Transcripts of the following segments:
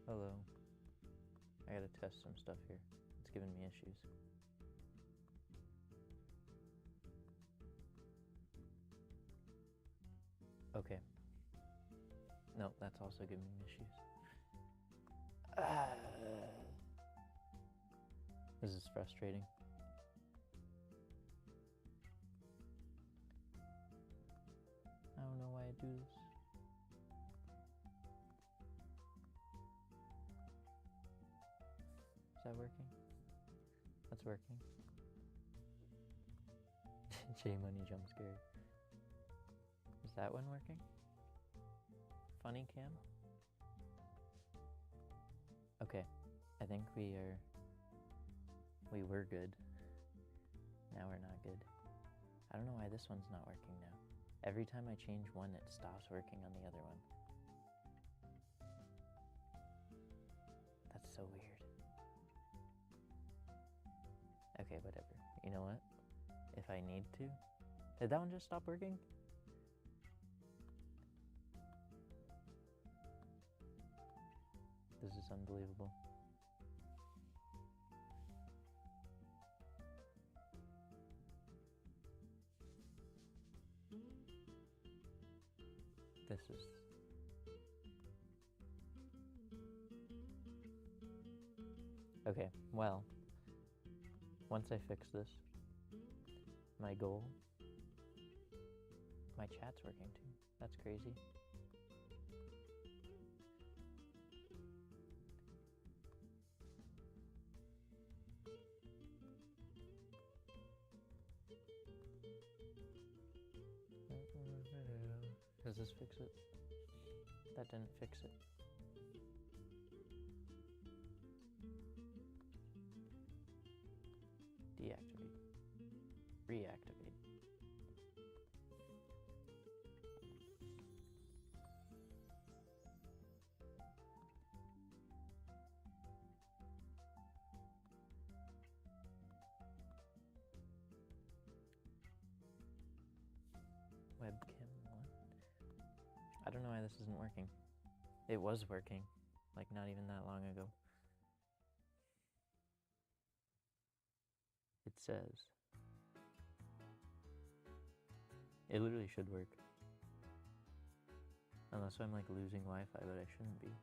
Hello. I gotta test some stuff here. It's giving me issues. Okay. No, that's also giving me issues. This is frustrating. I don't know why I do this. Is that working? That's working. J Money jump scare. Is that one working? Funny cam? Okay, I think we were good. Now we're not good. I don't know why this one's not working now. Every time I change one, it stops working on the other one. That's so weird. Okay, whatever. You know what? If I need to... Did that one just stop working? This is unbelievable. This is... Okay, well, once I fix this, my goal, my chat's working too. That's crazy. Does this fix it? That didn't fix it. Deactivate. Reactivate. Webcam 1. I don't know why this isn't working. It was working, like not even that long ago. It says. It literally should work. Unless I'm like losing Wi-Fi, but I shouldn't be.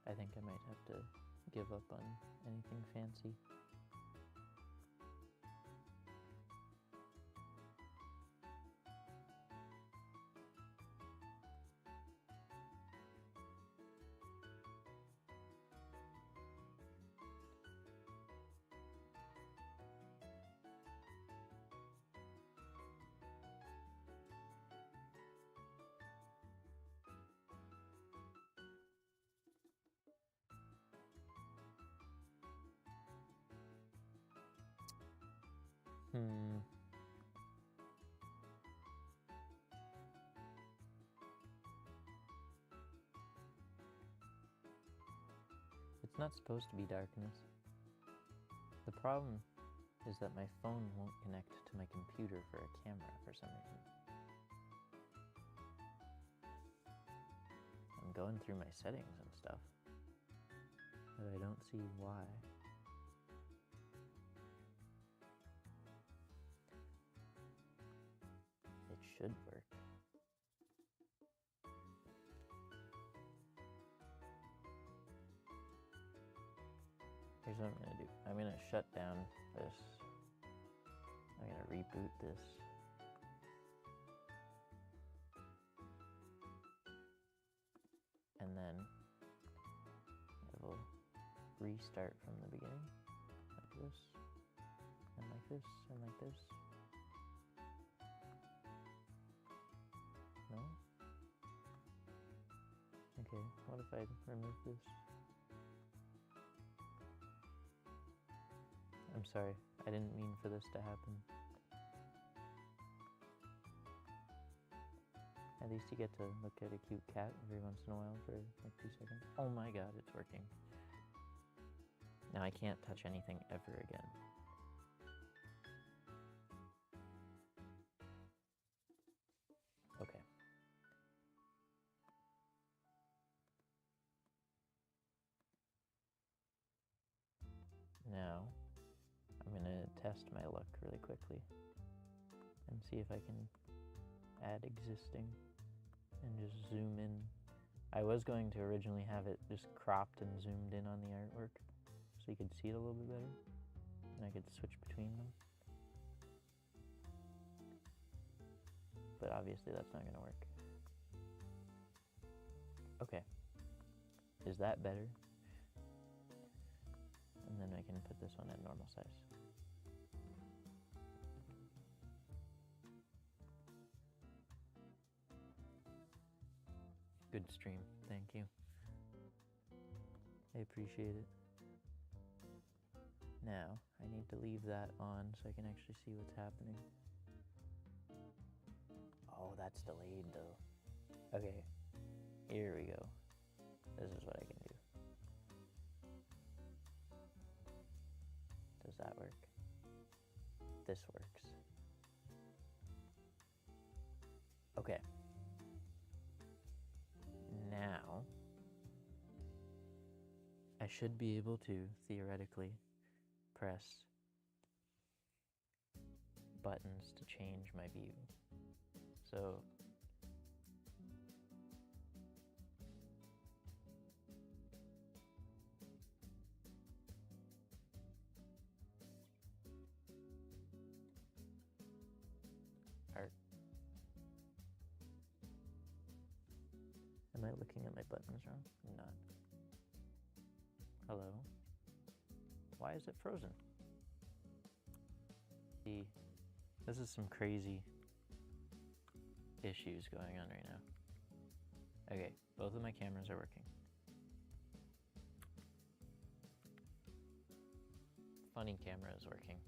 I think I might have to give up on anything fancy. It's not supposed to be darkness. The problem is that my phone won't connect to my computer for a camera for some reason. I'm going through my settings and stuff, but I don't see why. It should work. Here's what I'm gonna do. I'm gonna shut down this. I'm gonna reboot this. And then it will restart from the beginning. Like this, and like this, and like this. No? Okay, what if I remove this? I'm sorry, I didn't mean for this to happen. At least you get to look at a cute cat every once in a while for like 2 seconds. Oh my god, it's working. Now I can't touch anything ever again. Okay. Now, I'm gonna test my luck really quickly and see if I can add existing and just zoom in. I was going to originally have it just cropped and zoomed in on the artwork so you could see it a little bit better and I could switch between them. But obviously that's not gonna work. Okay. Is that better? And then I can put this one at normal size. Good stream, thank you. I appreciate it. Now, I need to leave that on so I can actually see what's happening. Oh, that's delayed though. Okay, here we go. This is what I can do. Does that work? This works. Okay. Now, I should be able to, theoretically, press buttons to change my view. So, am I looking at my buttons wrong? I'm not. Hello? Why is it frozen? See, this is some crazy issues going on right now. Okay, both of my cameras are working. Funny camera is working.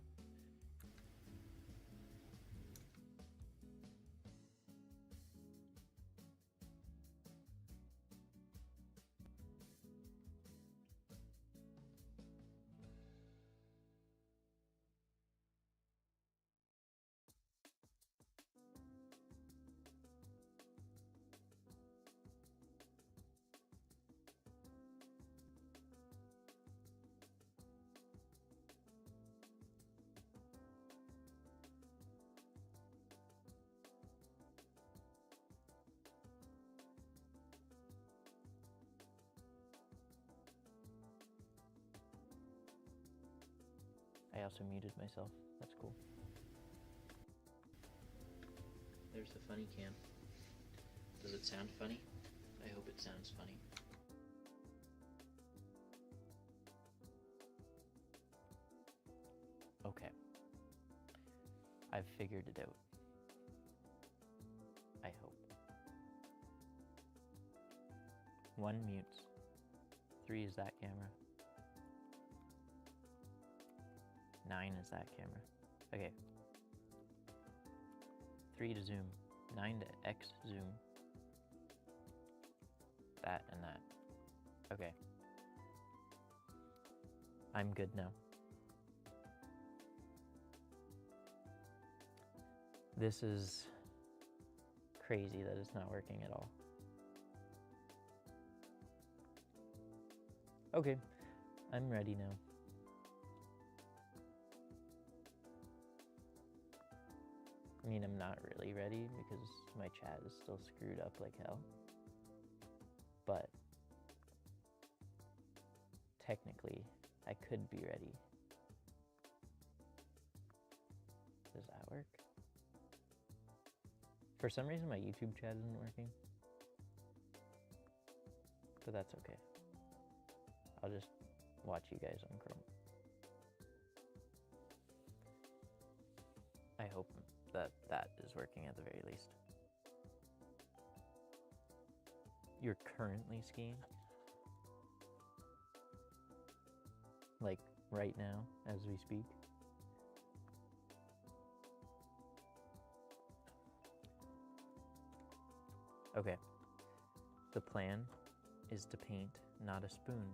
I also muted myself. That's cool. There's the funny cam. Does it sound funny? I hope it sounds funny. Okay. I've figured it out. I hope. 1 mutes. 3 is that camera. 9 is that camera. Okay. 3 to zoom. 9 to X zoom. That and that. Okay. I'm good now. This is crazy that it's not working at all. Okay, I'm ready now. I mean, I'm not really ready because my chat is still screwed up like hell. But technically, I could be ready. Does that work? For some reason, my YouTube chat isn't working. But that's okay. I'll just watch you guys on Chrome. I hope that that is working at the very least. You're currently skiing? Like right now, as we speak? Okay, the plan is to paint not a spoon,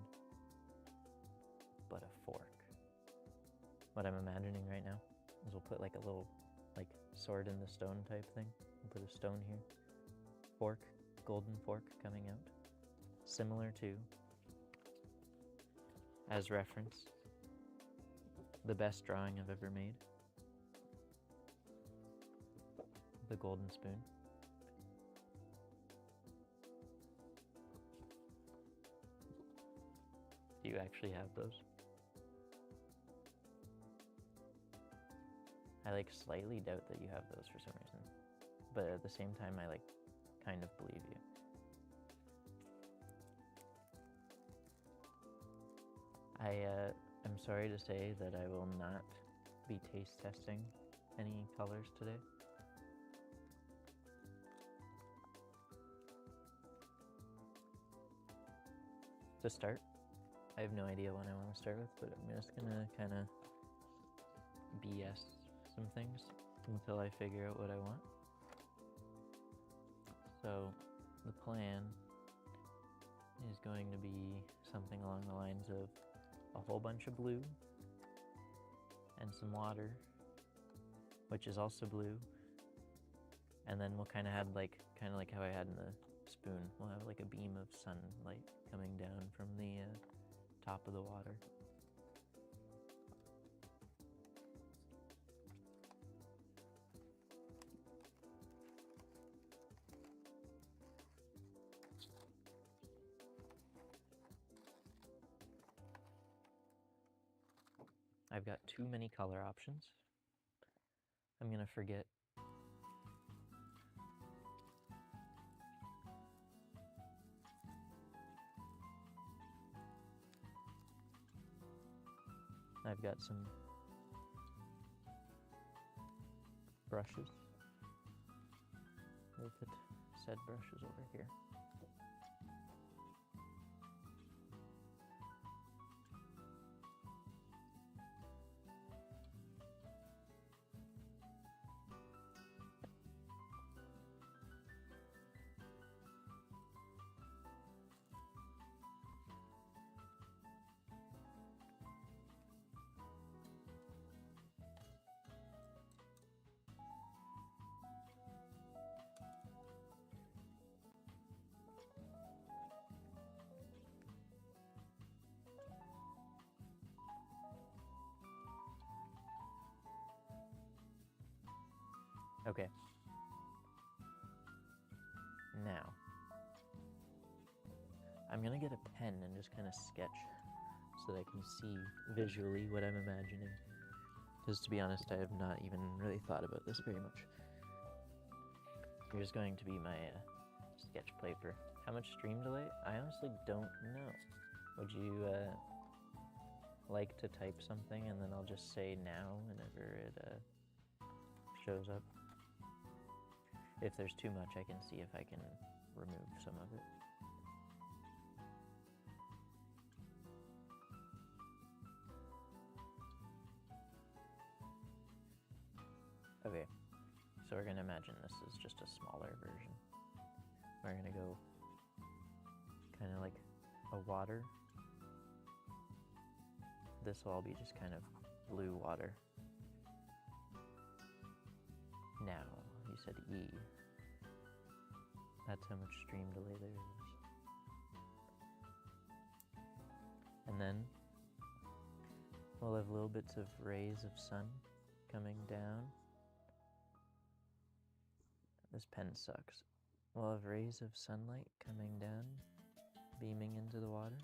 but a fork. What I'm imagining right now is we'll put like a little like sword in the stone type thing. We'll put a stone here. Fork, golden fork coming out. Similar to, as reference, the best drawing I've ever made. The golden spoon. Do you actually have those? I like slightly doubt that you have those for some reason. But at the same time, I like kind of believe you. I'm sorry to say that I will not be taste testing any colors today. To start, I have no idea what I want to start with, but I'm just gonna kind of BS some things until I figure out what I want. So the plan is going to be something along the lines of a whole bunch of blue and some water, which is also blue, and then we'll kind of like how I had in the spoon. We'll have like a beam of sunlight coming down from the top of the water. I've got too many color options. I'm gonna forget. I've got some brushes. We'll put said brushes over here. Okay. Now, I'm gonna get a pen and just kind of sketch so that I can see visually what I'm imagining. Because to be honest, I have not even really thought about this very much. Here's going to be my sketch paper. How much stream delay? I honestly don't know. Would you like to type something and then I'll just say now whenever it shows up? If there's too much, I can see if I can remove some of it. Okay, so we're gonna imagine this is just a smaller version. We're gonna go kind of like a water. This will all be just kind of blue water. Now, you said E. That's how much stream delay there is. And then we'll have little bits of rays of sun coming down. This pen sucks. We'll have rays of sunlight coming down, beaming into the water.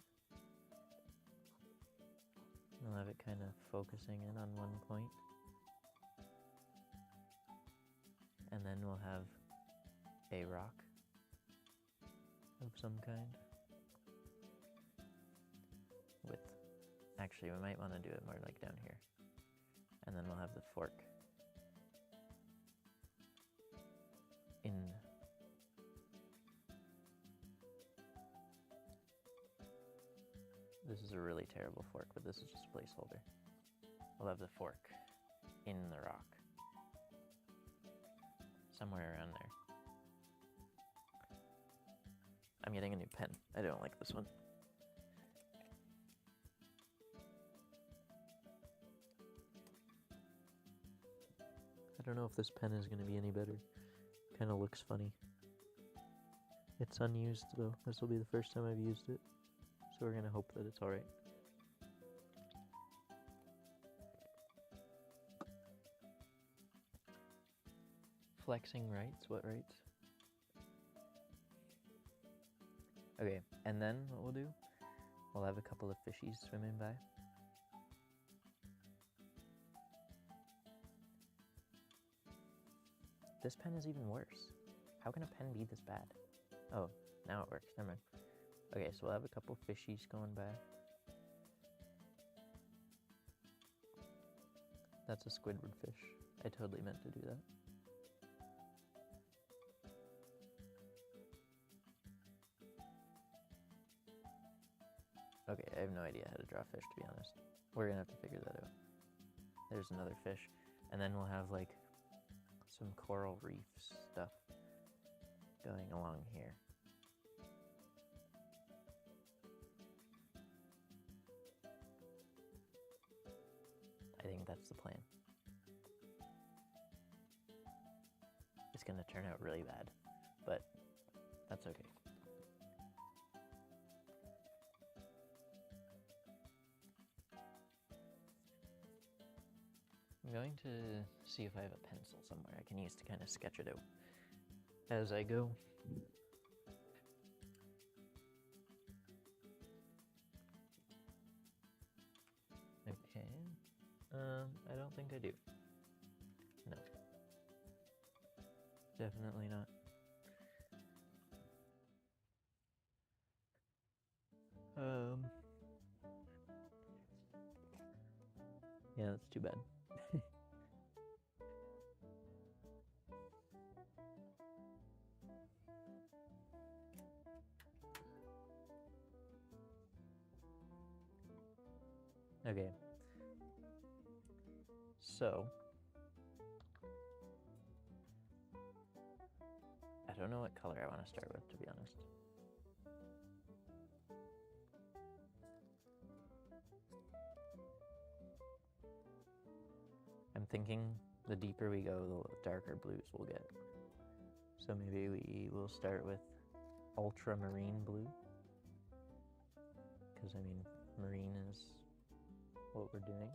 We'll have it kind of focusing in on one point. And then we'll have a rock of some kind. With, actually we might want to do it more like down here. And then we'll have the fork in. This is a really terrible fork, but this is just a placeholder. We'll have the fork in the rock. Somewhere around there. I'm getting a new pen. I don't like this one. I don't know if this pen is going to be any better. Kind of looks funny. It's unused though. This will be the first time I've used it. So we're going to hope that it's alright. Flexing rights? What rights? Okay, and then what we'll do, we'll have a couple of fishies swimming by. This pen is even worse. How can a pen be this bad? Oh, now it works. Never mind. Okay, so we'll have a couple fishies going by. That's a Squidward fish. I totally meant to do that. Okay, I have no idea how to draw fish, to be honest. We're gonna have to figure that out. There's another fish. And then we'll have like some coral reef stuff going along here. I think that's the plan. It's gonna turn out really bad, but that's okay. I'm going to see if I have a pencil somewhere I can use to kind of sketch it out as I go. Okay. I don't think I do. No. Definitely not. Yeah, that's too bad. Okay. So, I don't know what color I want to start with, to be honest. I'm thinking the deeper we go, the darker blues we'll get. So maybe we will start with ultramarine blue. Because, I mean, marine is what we're doing.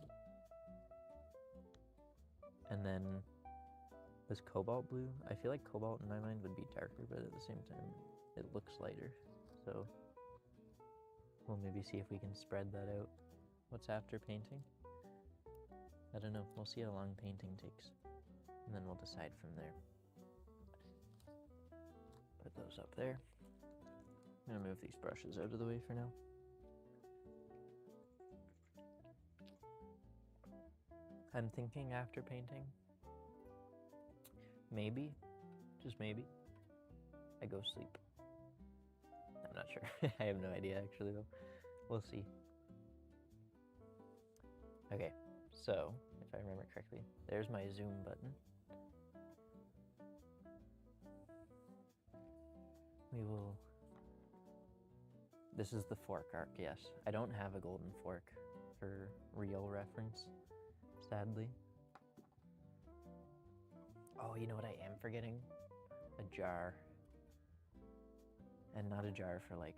And then this cobalt blue, I feel like cobalt in my mind would be darker, but at the same time, it looks lighter. So we'll maybe see if we can spread that out. What's after painting? I don't know. We'll see how long painting takes. And then we'll decide from there. Put those up there. I'm gonna move these brushes out of the way for now. I'm thinking after painting, maybe, just maybe, I go sleep. I'm not sure. I have no idea actually though. We'll see. Okay, so if I remember correctly, there's my zoom button. We will, this is the fork arc, yes. I don't have a golden fork for real reference, sadly. Oh, you know what I am forgetting? A jar. And not a jar for like,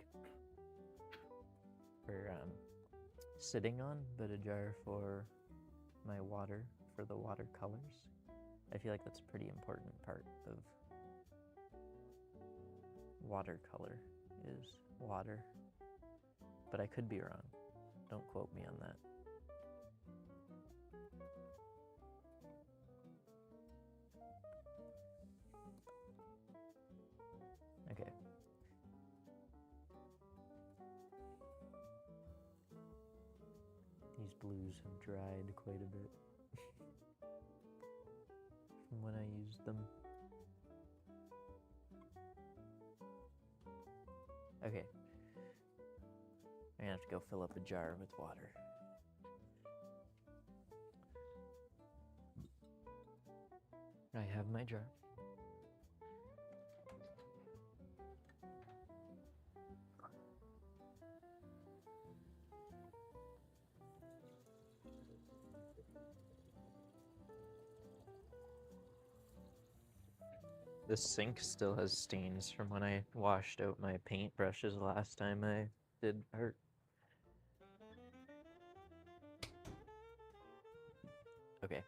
for sitting on, but a jar for my water, for the watercolors. I feel like that's a pretty important part of watercolor, is water. But I could be wrong. Don't quote me on that. Okay. These blues have dried quite a bit from when I used them. Okay. I'm gonna have to go fill up a jar with water. I have my jar. This sink still has stains from when I washed out my paint brushes last time I did art. Okay.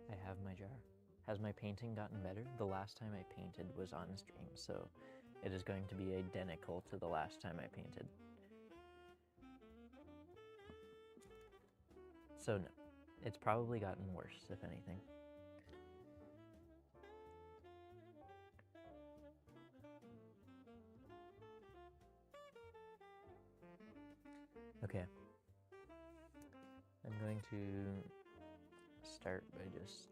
I have my jar. Has my painting gotten better? The last time I painted was on stream, so it is going to be identical to the last time I painted. So no, it's probably gotten worse, if anything. Okay. I'm going to start by just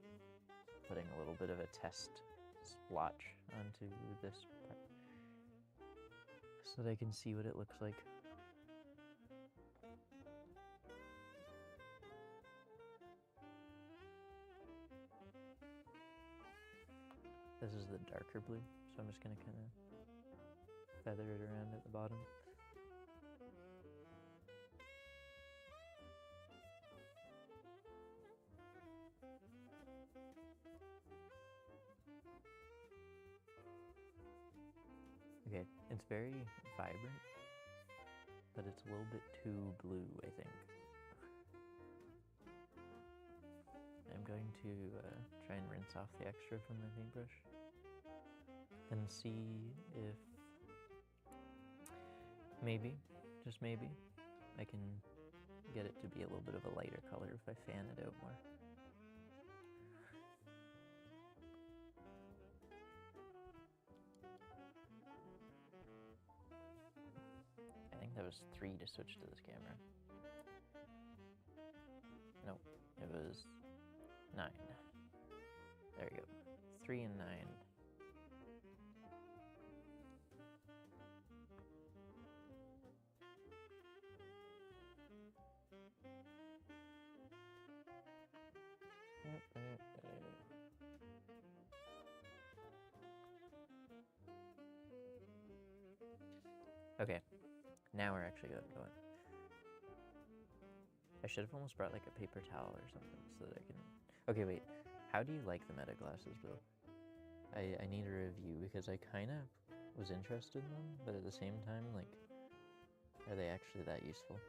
putting a little bit of a test splotch onto this part so that I can see what it looks like. This is the darker blue, so I'm just going to kind of feather it around at the bottom. Okay, it's very vibrant, but it's a little bit too blue, I think. I'm going to try and rinse off the extra from my paintbrush and see if maybe, just maybe, I can get it to be a little bit of a lighter color if I fan it out more. I think that was 3 to switch to this camera. Nope, it was 9. There you go. 3 and 9. Okay, now we're actually going. I should have almost brought like a paper towel or something so that I can... Okay, wait. How do you like the meta glasses, Bill? I need a review because I kind of was interested in them, but at the same time, like, are they actually that useful?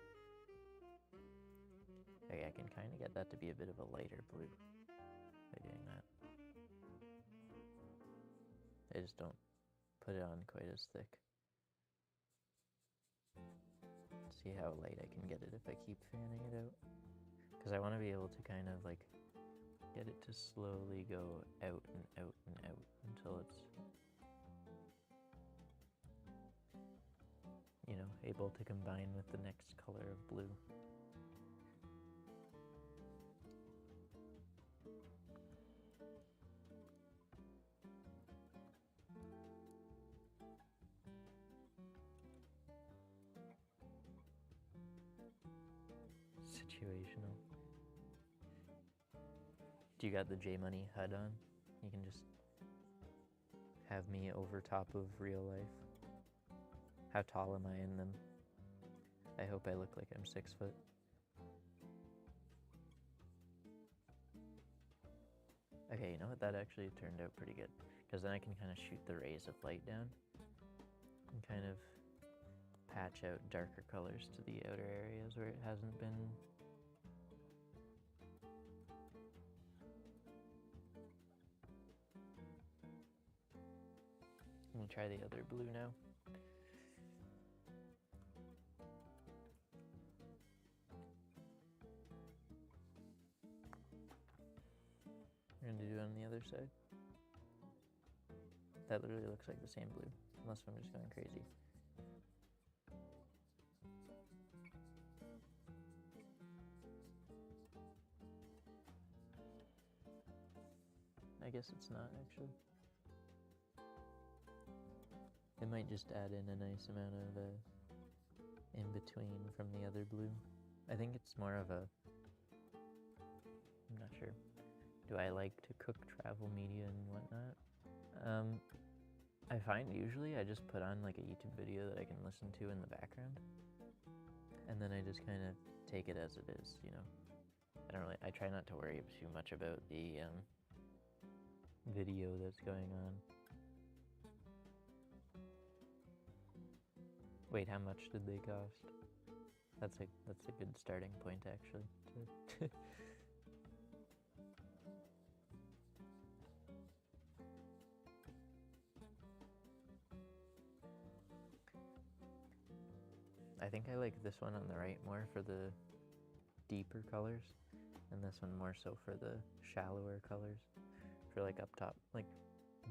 Okay, I can kind of get that to be a bit of a lighter blue by doing that. I just don't put it on quite as thick. See how light I can get it if I keep fanning it out. Because I want to be able to kind of like get it to slowly go out and out and out until it's, you know, able to combine with the next color of blue. Situational. Do you got the J Money HUD on? You can just have me over top of real life. How tall am I in them? I hope I look like I'm 6 foot. Okay, you know what? That actually turned out pretty good. Because then I can kind of shoot the rays of light down and kind of patch out darker colors to the outer areas where it hasn't been. I'm gonna try the other blue now. We're gonna do it on the other side. That literally looks like the same blue, unless I'm just going crazy. I guess it's not actually. It might just add in a nice amount of in between from the other blue. I think it's more of a, I'm not sure. Do I like to cook travel media and whatnot? I find usually I just put on like a YouTube video that I can listen to in the background. And then I just kind of take it as it is, you know. I try not to worry too much about the video that's going on. Wait, how much did they cost? That's a good starting point, actually. I think I like this one on the right more for the deeper colors, and this one more so for the shallower colors. For like up top, like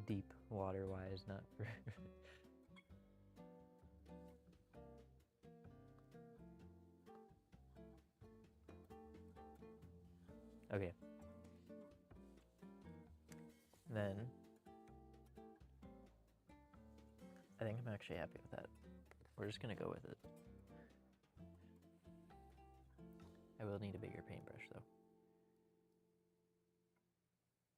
deep water-wise, not for okay. Then I think I'm actually happy with that. We're just gonna go with it. I will need a bigger paintbrush though.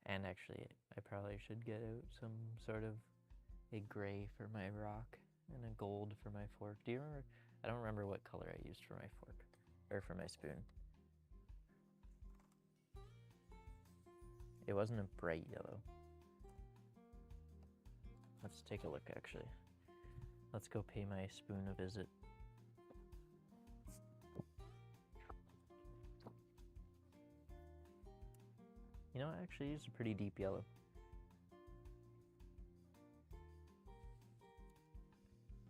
And actually, I probably should get out some sort of a gray for my rock and a gold for my fork. Do you remember? I don't remember what color I used for my fork, or for my spoon. It wasn't a bright yellow. Let's take a look, actually. Let's go pay my spoon a visit. You know, I actually used a pretty deep yellow.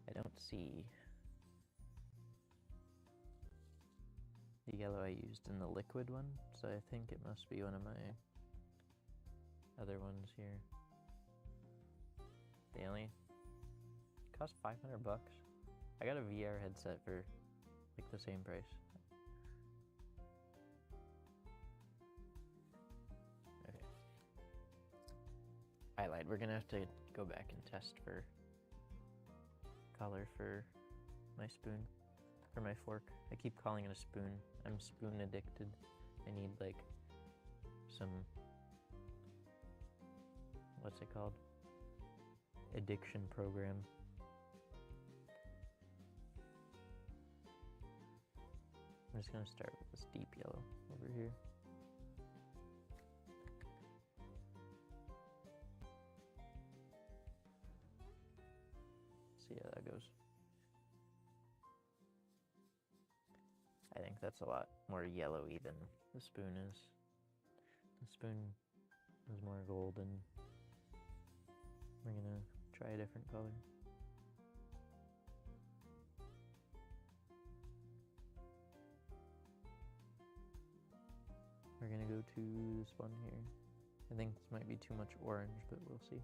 I don't see the yellow I used in the liquid one, so I think it must be one of my other ones here. They only cost $500. I got a VR headset for like the same price. Okay. I lied. We're gonna have to go back and test for color for my spoon, for my fork. I keep calling it a spoon. I'm spoon addicted. I need like some, what's it called? Addiction program. I'm just gonna start with this deep yellow over here. See how that goes. I think that's a lot more yellowy than the spoon is. The spoon is more golden. We're gonna try a different color. We're gonna go to this one here. I think this might be too much orange, but we'll see.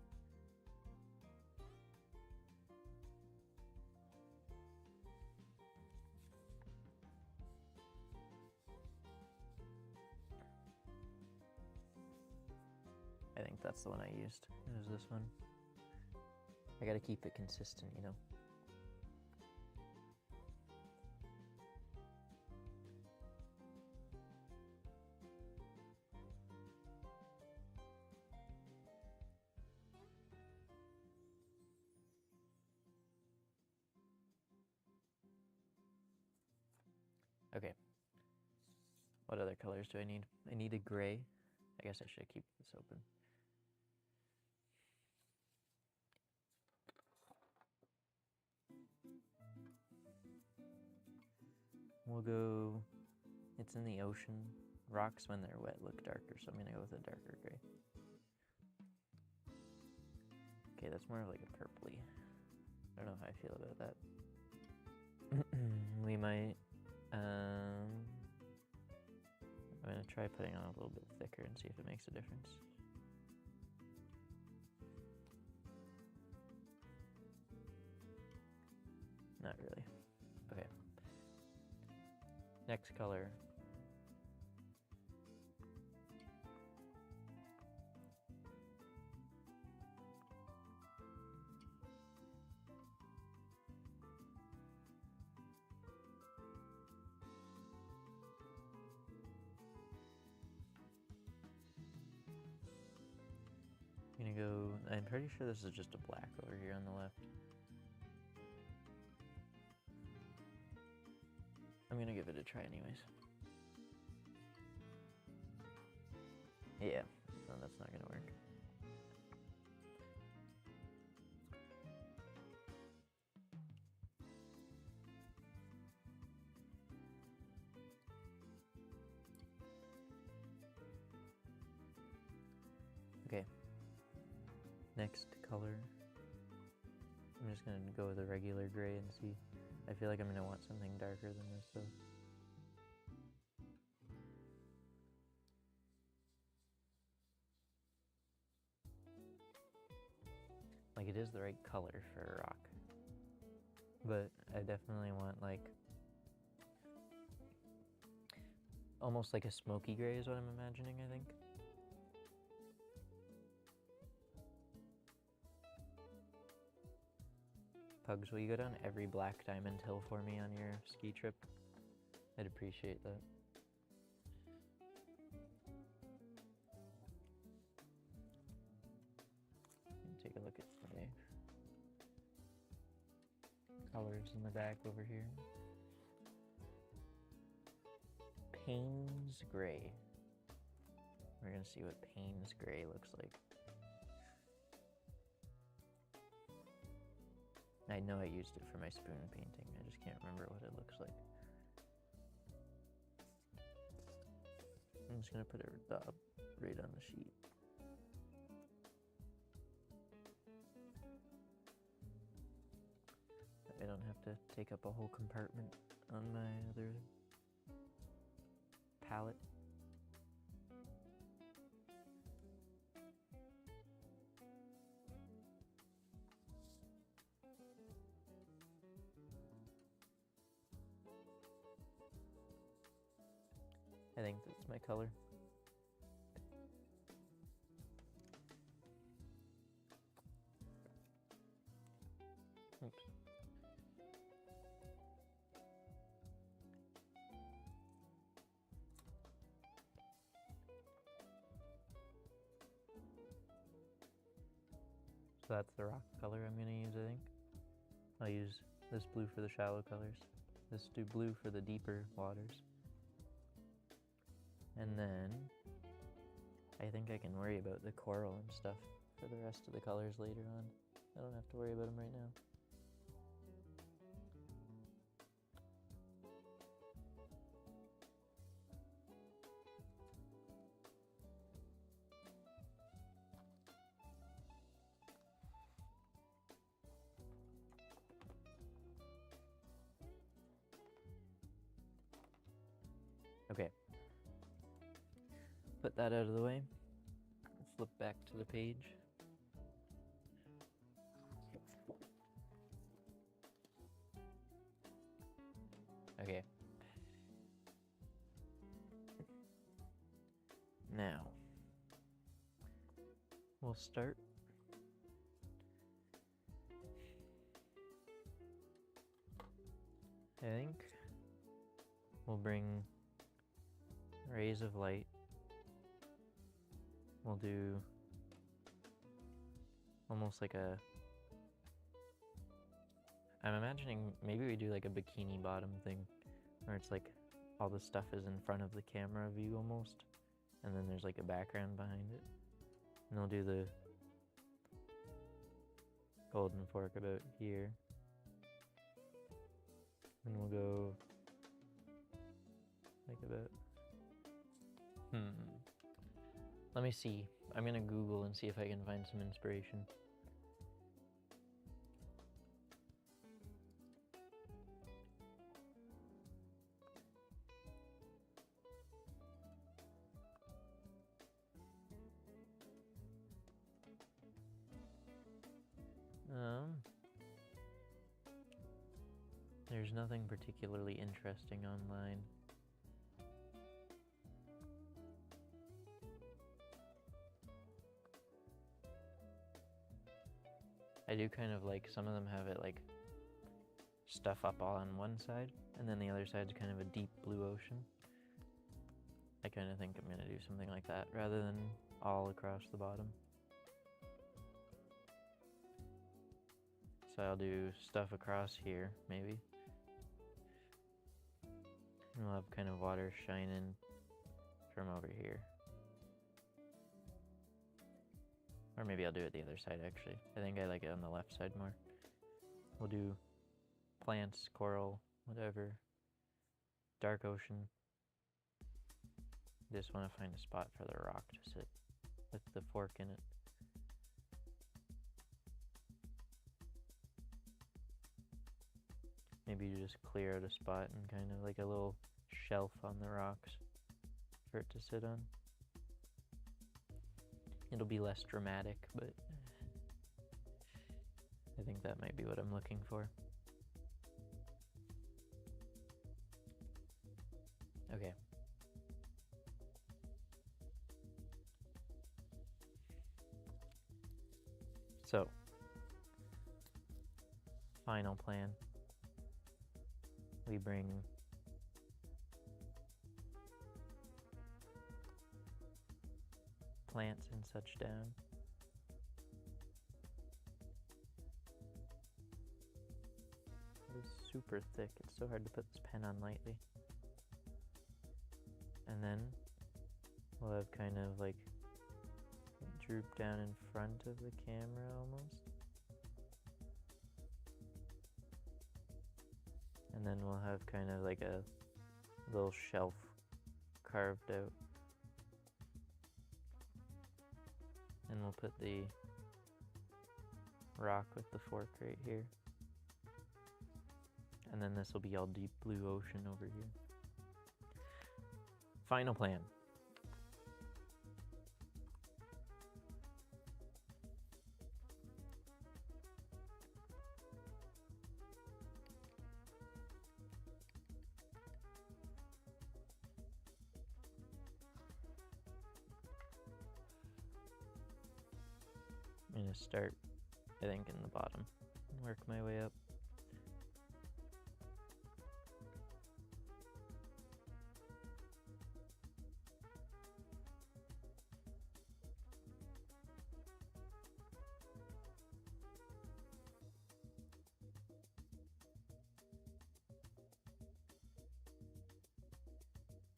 I think that's the one I used. It was this one. I gotta keep it consistent, you know. Okay. What other colors do I need? I need a gray. I guess I should keep this open. We'll go, it's in the ocean. Rocks when they're wet look darker, so I'm gonna go with a darker gray. Okay, that's more like a purpley. I don't know how I feel about that. We might, I'm gonna try putting on a little bit thicker and see if it makes a difference. Not really. Okay. Next color. I'm gonna go, I'm pretty sure this is just a black over here on the left. I'm gonna give it a try anyways. Yeah, no, that's not gonna work. Next color, I'm just gonna go with a regular gray and see. I feel like I'm gonna want something darker than this though. Like, it is the right color for a rock, but I definitely want like almost like a smoky gray is what I'm imagining, I think. Pugs, will you go down every Black Diamond Hill for me on your ski trip? I'd appreciate that. Take a look at my colors in the back over here. Payne's Gray. We're gonna see what Payne's Gray looks like. I know I used it for my spoon painting, I just can't remember what it looks like. I'm just gonna put it right on the sheet. I don't have to take up a whole compartment on my other palette. I think that's my color. Oops. So that's the rock color I'm going to use, I think. I'll use this blue for the shallow colors, this blue for the deeper waters. And then I think I can worry about the coral and stuff for the rest of the colors later on. I don't have to worry about them right now. Okay. Put that out of the way. Flip back to the page. Okay. Now, we'll start. I think we'll bring rays of light. We'll do almost like a, I'm imagining maybe we do like a bikini bottom thing where it's like all the stuff is in front of the camera view almost, and then there's like a background behind it. And we'll do the golden fork about here. And we'll go like about, let me see. I'm gonna Google and see if I can find some inspiration. There's nothing particularly interesting online. I do kind of like, some of them have it like stuff up all on one side, and then the other side's kind of a deep blue ocean. I kind of think I'm gonna do something like that rather than all across the bottom. So I'll do stuff across here, maybe. And we'll have kind of water shining from over here. Or maybe I'll do it the other side, actually. I think I like it on the left side more. We'll do plants, coral, whatever. Dark ocean. Just want to find a spot for the rock to sit with the fork in it. maybe you just clear out a spot and kind of like a little shelf on the rocks for it to sit on. It'll be less dramatic, but I think that might be what I'm looking for. Okay. So, final plan. We bring plants and such down. It is super thick. It's so hard to put this pen on lightly. And then we'll have kind of like droop down in front of the camera almost. And then we'll have kind of like a little shelf carved out. And we'll put the rock with the fork right here. And then this will be all deep blue ocean over here. Final plan. I'm going to start, I think, in the bottom and work my way up.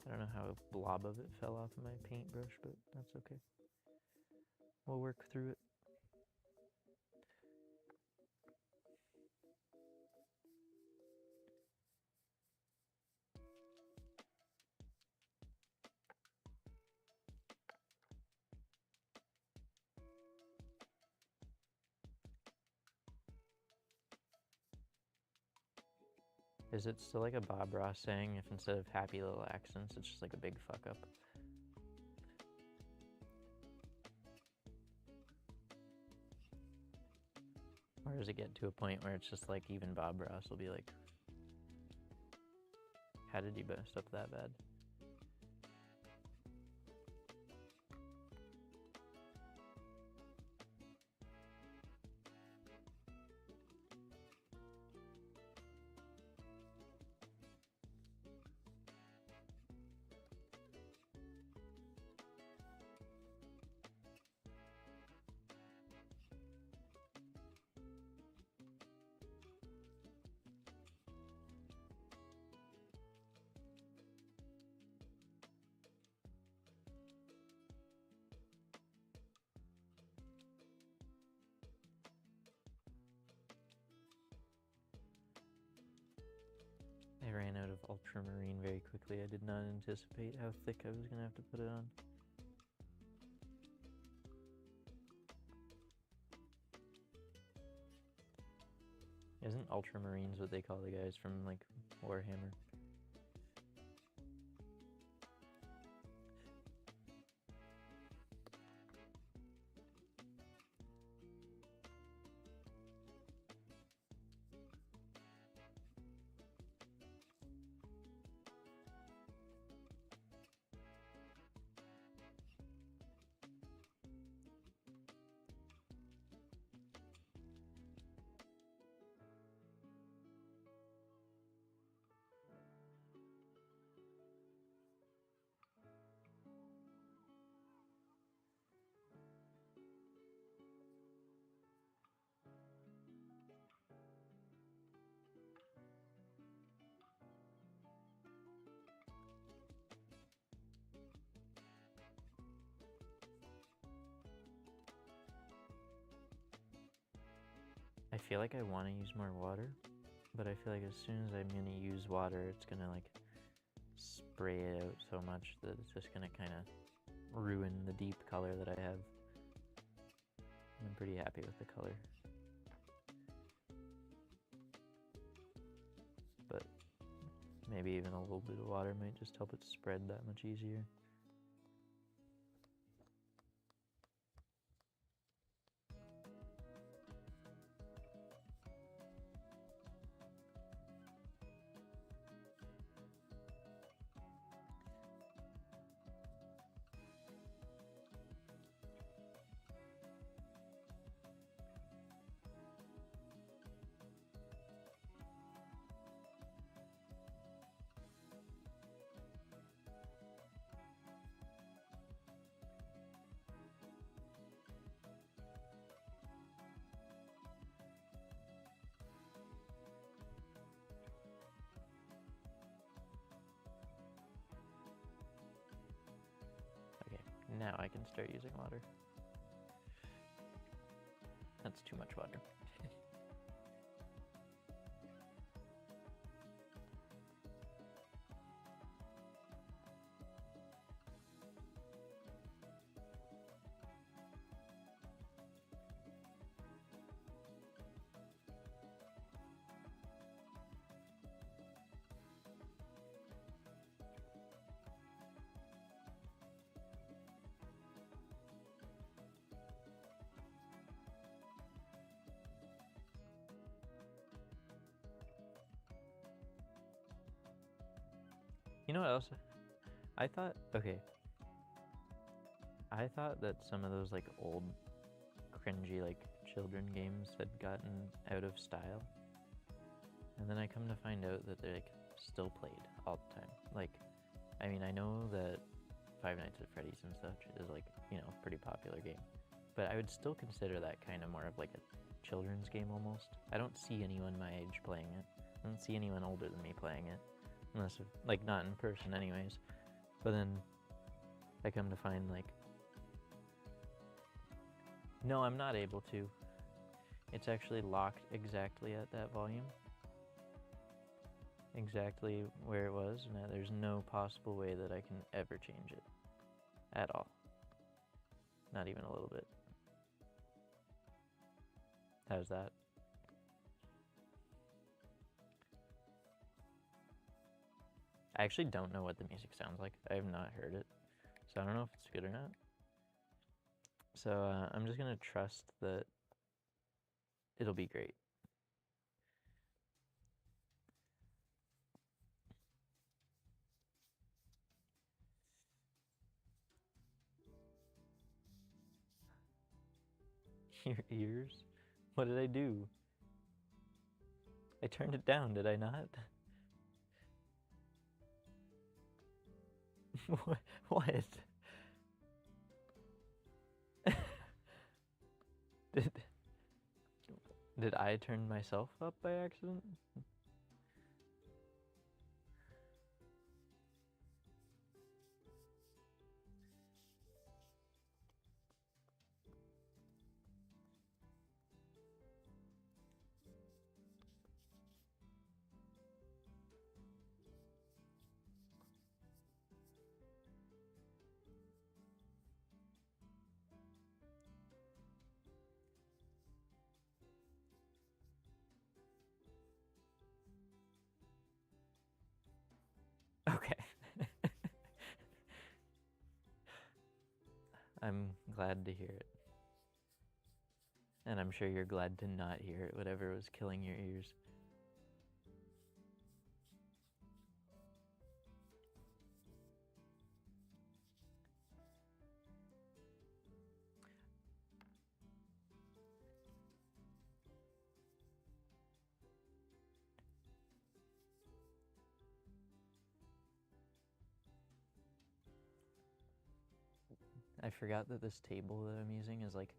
I don't know how a blob of it fell off of my paintbrush, but that's okay. We'll work through it. Is it still like a Bob Ross saying if instead of happy little accents, it's just like a big fuck up? Or does it get to a point where it's just like even Bob Ross will be like, how did you mess up that bad? I ran out of ultramarine very quickly. I did not anticipate how thick I was going to have to put it on. Isn't ultramarines what they call the guys from like Warhammer? I feel like I want to use more water, but I feel like as soon as I'm going to use water, it's going to like spray it out so much that it's just going to kind of ruin the deep color that I have. I'm pretty happy with the color. maybe even a little bit of water might just help it spread that much easier. Okay, now I can start using water. That's too much water. You know what else? I thought that some of those like old cringy like children games had gotten out of style. And then I come to find out that they're like still played all the time. Like, I mean, I know that Five Nights at Freddy's and such is like, you know, a pretty popular game. But I would still consider that kind of more of like a children's game almost. I don't see anyone my age playing it. I don't see anyone older than me playing it. Unless, like, not in person anyways. But then I come to find, like, no, I'm not able to. It's actually locked exactly at that volume. Exactly where it was, and there's no possible way that I can ever change it. At all. Not even a little bit. How's that? I actually don't know what the music sounds like. I have not heard it, so I don't know if it's good or not. So I'm just gonna trust that it'll be great. Your ears? What did I do? I turned it down, did I not? What? Did I turn myself up by accident? Okay. I'm glad to hear it. And I'm sure you're glad to not hear it, whatever was killing your ears. I forgot that this table that I'm using is like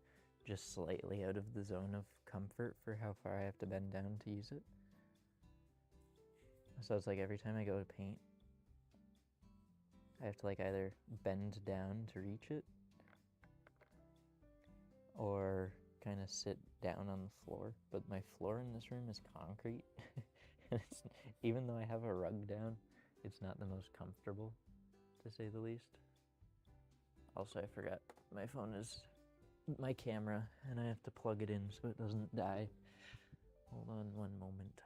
just slightly out of the zone of comfort for how far I have to bend down to use it. So it's like every time I go to paint, I have to like either bend down to reach it or kind of sit down on the floor. But my floor in this room is concrete. And even though I have a rug down, it's not the most comfortable, to say the least. Also, I forgot my phone is my camera, and I have to plug it in so it doesn't die. Hold on one moment.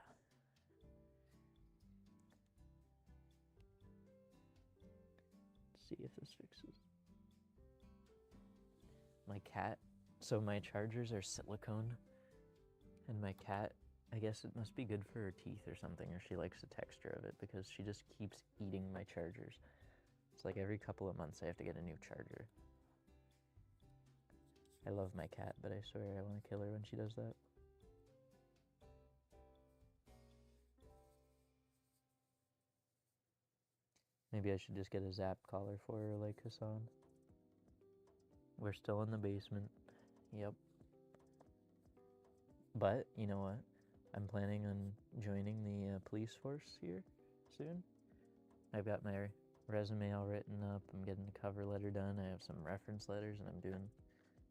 see if this fixes. My cat, so my chargers are silicone, and my cat, I guess it must be good for her teeth or something, or she likes the texture of it, because she just keeps eating my chargers. It's like every couple of months I have to get a new charger. I love my cat, but I swear I want to kill her when she does that. Maybe I should just get a zap collar for her like Hassan. We're still in the basement. Yep. But, you know what? I'm planning on joining the police force here soon. I've got my resume all written up. I'm getting the cover letter done. I have some reference letters, and I'm doing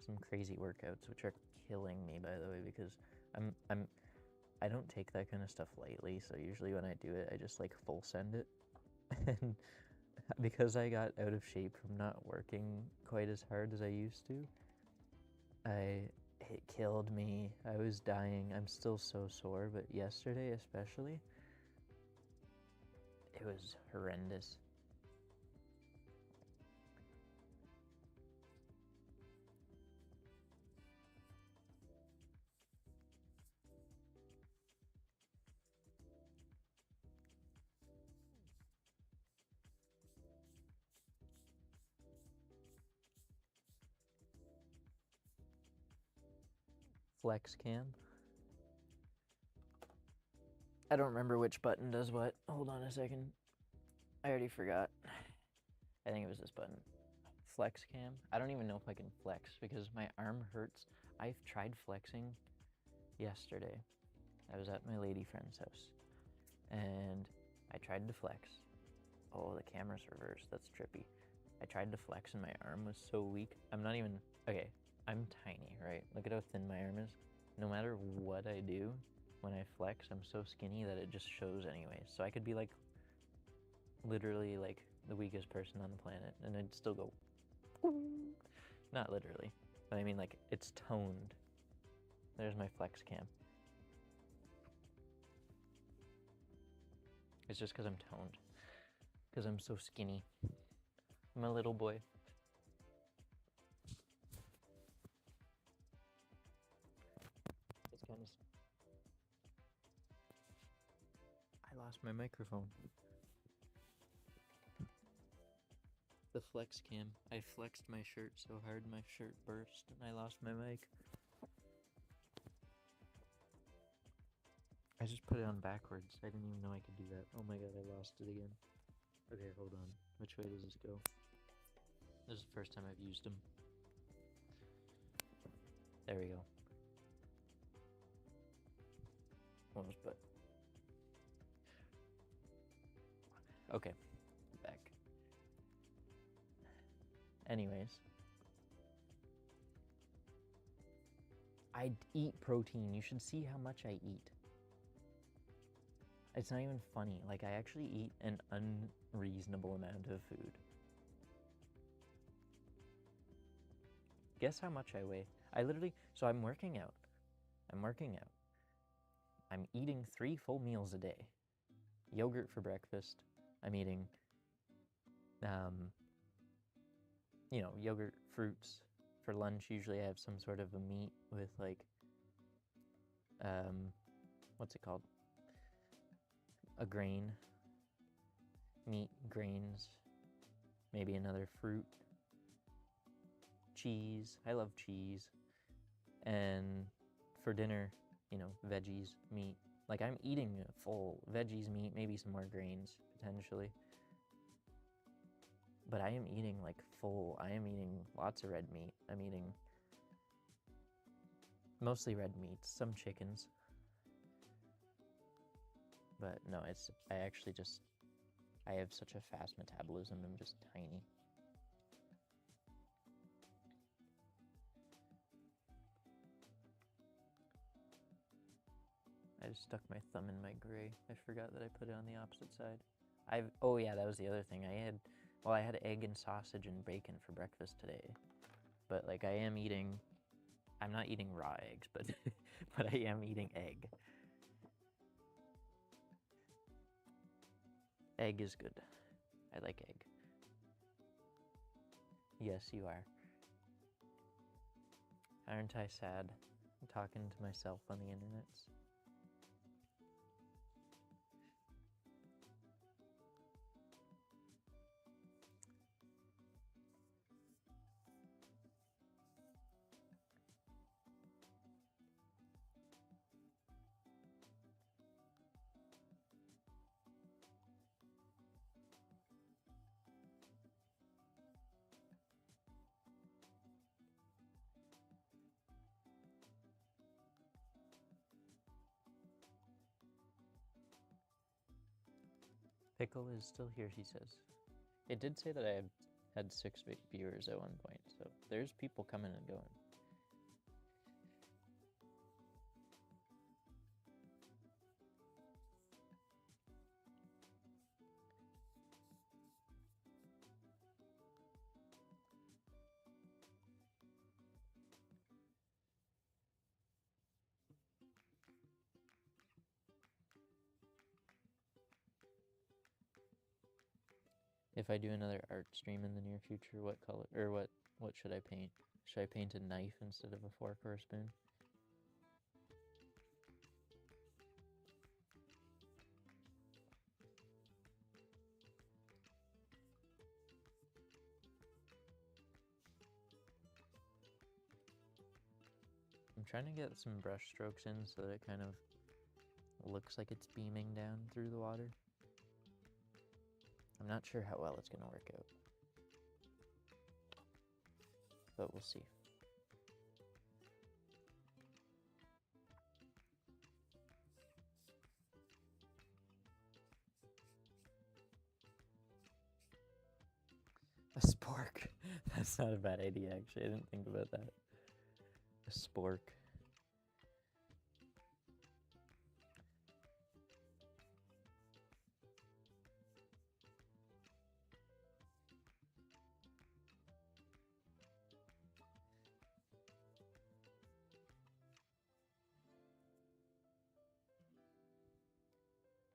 some crazy workouts, which are killing me, by the way, because I don't take that kind of stuff lightly. So usually when I do it, I just like full send it. And because I got out of shape from not working quite as hard as I used to, it killed me. I was dying. I'm still so sore, but yesterday especially, it was horrendous. Flex cam. I don't remember which button does what. Hold on a second. I already forgot. I think it was this button. Flex cam. I don't even know if I can flex because my arm hurts. I've tried flexing yesterday. I was at my lady friend's house and I tried to flex. Oh, the camera's reversed. That's trippy. I tried to flex and my arm was so weak. I'm not even, okay, I'm tiny, right? Look at how thin my arm is. No matter what I do, when I flex, I'm so skinny that it just shows anyways. So I could be like, literally like the weakest person on the planet and I'd still go, not literally, but I mean like it's toned. There's my flex cam. It's just because I'm toned, because I'm so skinny. I'm a little boy. It's kind of... I lost my microphone. The flex cam. I flexed my shirt so hard my shirt burst and I lost my mic. I just put it on backwards. I didn't even know I could do that. Oh my god, I lost it again. Okay, hold on. Which way does this go? This is the first time I've used them. There we go. Almost, but... Okay, back. Anyways. I eat protein. You should see how much I eat. It's not even funny. Like, I actually eat an unreasonable amount of food. Guess how much I weigh? I literally, so I'm working out. I'm eating 3 full meals a day. Yogurt for breakfast. I'm eating, yogurt, fruits. For lunch, usually I have some sort of a meat with like, what's it called? A grain. Meat, grains, maybe another fruit. Cheese. I love cheese. And for dinner, veggies, meat. Like, I'm eating full veggies, meat, maybe some more grains, potentially. But I am eating, like, full. I am eating lots of red meat. I'm eating mostly red meats, some chickens. But no, I have such a fast metabolism. I'm just tiny. I just stuck my thumb in my gray. I forgot that I put it on the opposite side. Oh yeah, that was the other thing. I had egg and sausage and bacon for breakfast today. But like I'm not eating raw eggs, but but I am eating egg. Egg is good. I like egg. Yes, you are. Aren't I sad? I'm talking to myself on the internets. Pickle is still here, he says. It did say that I had 6 viewers at one point, so there's people coming and going. If I do another art stream in the near future, what color, or what should I paint? Should I paint a knife instead of a fork or a spoon? I'm trying to get some brush strokes in so that it kind of looks like it's beaming down through the water. I'm not sure how well it's going to work out, but we'll see. A spork. That's not a bad idea, actually. I didn't think about that. A spork.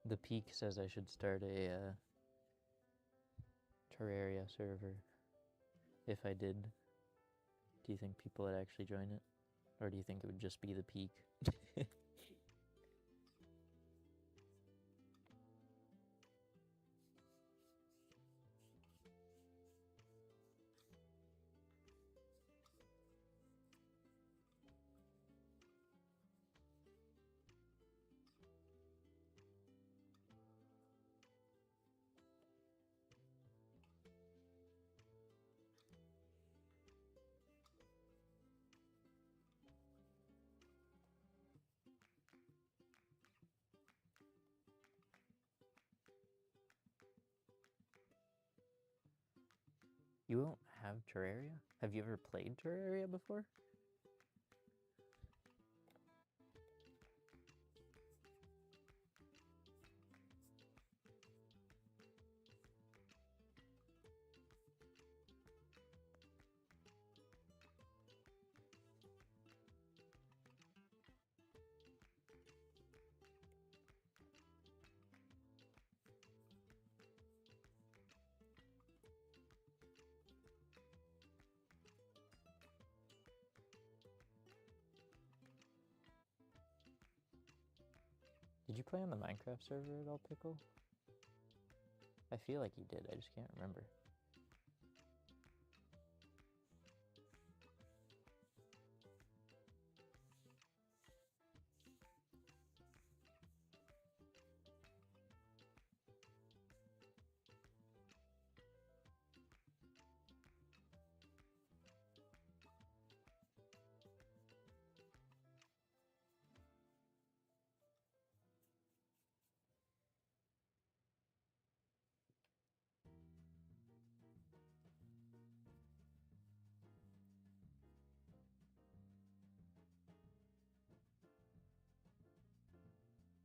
The Peak says I should start a Terraria server. If I did, do you think people would actually join it? Or do you think it would just be the Peak? You won't have Terraria? Have you ever played Terraria before? Did you play on the Minecraft server at all, Pickle? I feel like you did, I just can't remember.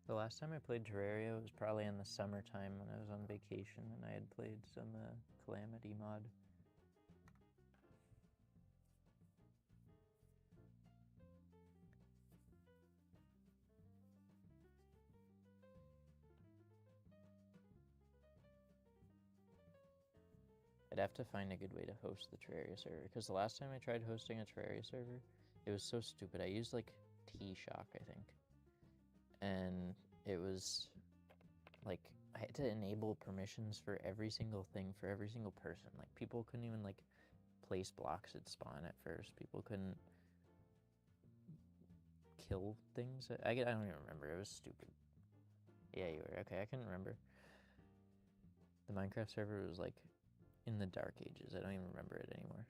The last time I played Terraria was probably in the summertime when I was on vacation and I had played some Calamity mod. I'd have to find a good way to host the Terraria server, because the last time I tried hosting a Terraria server, it was so stupid. I used like T-Shock, I think, and it was like I had to enable permissions for every single thing for every single person. Like people couldn't even like place blocks at spawn at first. People couldn't kill things. I don't even remember. It was stupid. Yeah, you were. Okay, I couldn't remember. The Minecraft server was like in the dark ages. I don't even remember it anymore.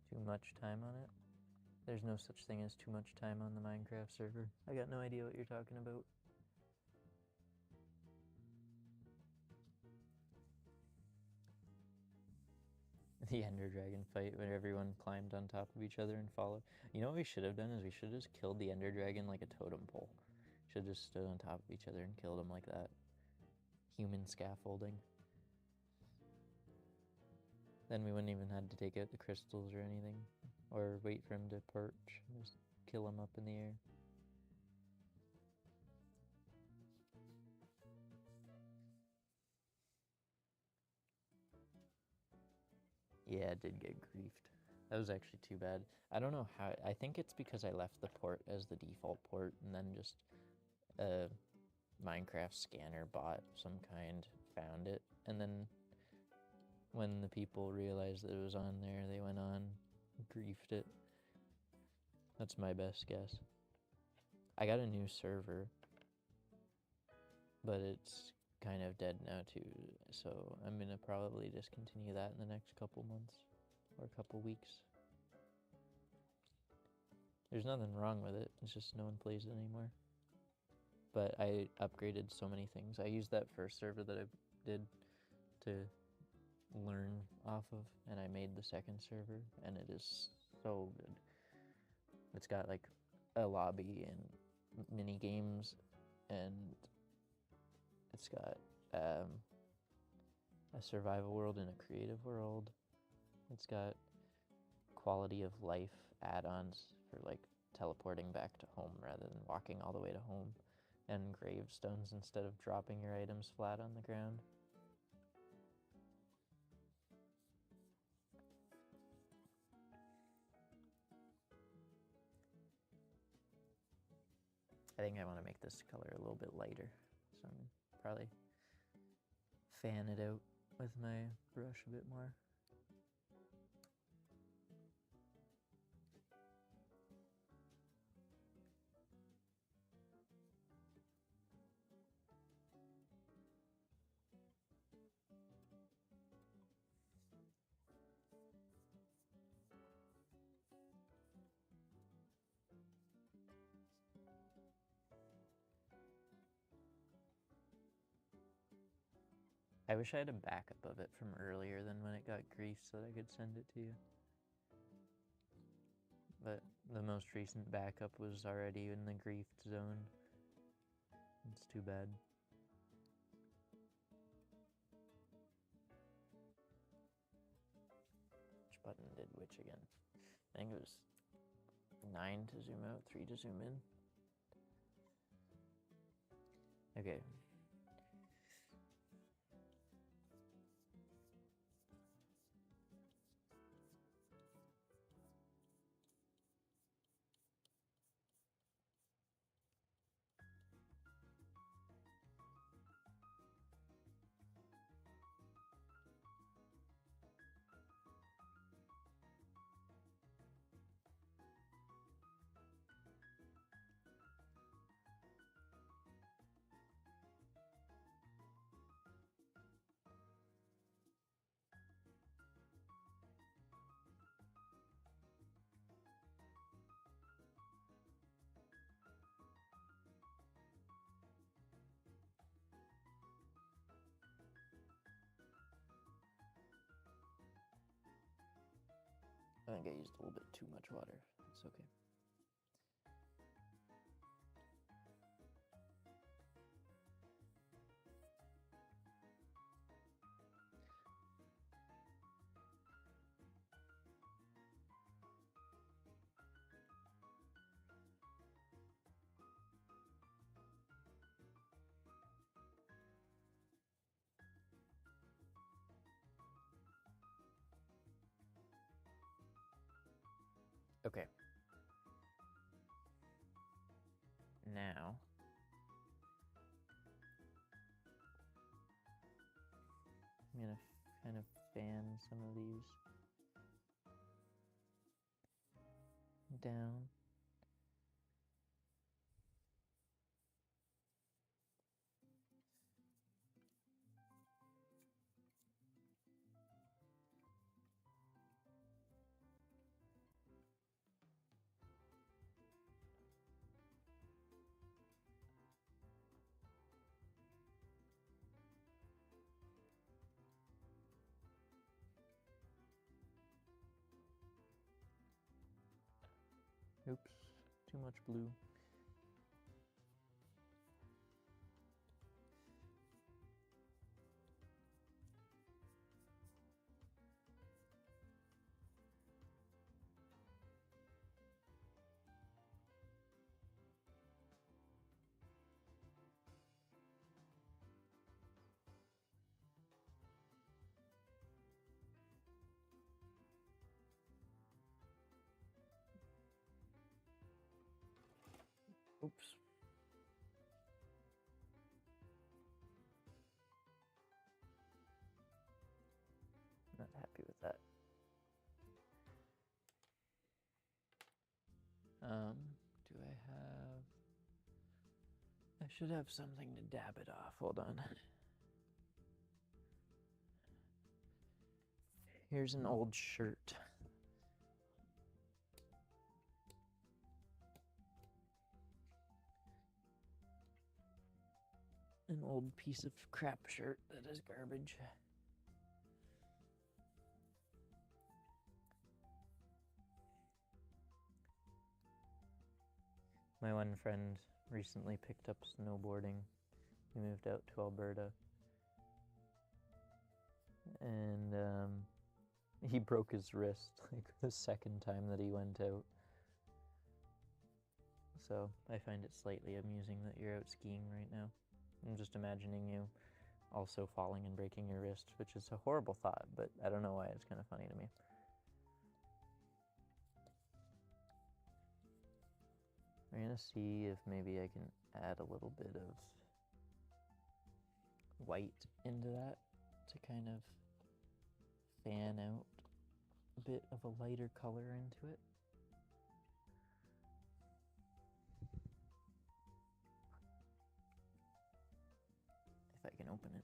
Too much time on it? There's no such thing as too much time on the Minecraft server. I got no idea what you're talking about. The Ender Dragon fight where everyone climbed on top of each other and followed. You know what we should have done is we should have just killed the Ender Dragon like a totem pole. Should have just stood on top of each other and killed him like that. Human scaffolding. Then we wouldn't even have to take out the crystals or anything. Or wait for him to perch. Just kill him up in the air. Yeah, it did get griefed. That was actually too bad. I don't know how. I think it's because I left the port as the default port and then just a Minecraft scanner bot of some kind found it. And then when the people realized that it was on there, they went on, griefed it. That's my best guess. I got a new server, but it's kind of dead now too, so I'm gonna probably discontinue that in the next couple months or a couple weeks. There's nothing wrong with it, it's just no one plays it anymore. But I upgraded so many things. I used that first server that I did to learn off of, and I made the second server, and it is so good. It's got like a lobby and mini games, and it's got a survival world and a creative world. It's got quality of life add-ons for like teleporting back to home rather than walking all the way to home, and gravestones instead of dropping your items flat on the ground. I think I want to make this color a little bit lighter, so I'm probably fan it out with my brush a bit more. I wish I had a backup of it from earlier than when it got griefed so that I could send it to you. But the most recent backup was already in the griefed zone. It's too bad. Which button did which again? I think it was 9 to zoom out, 3 to zoom in. Okay. I think I used a little bit too much water. It's okay. Okay. Now, I'm gonna kind of fan some of these down. Oops, too much blue. Oops. Not happy with that. Do I have... I should have something to dab it off. Hold on. Here's an old shirt. An old piece of crap shirt that is garbage. My one friend recently picked up snowboarding. He moved out to Alberta. And he broke his wrist like the second time that he went out. So I find it slightly amusing that you're out skiing right now. I'm just imagining you also falling and breaking your wrist, which is a horrible thought, but I don't know why it's kind of funny to me. I'm gonna see if maybe I can add a little bit of white into that to kind of fan out a bit of a lighter color into it. If I can open it.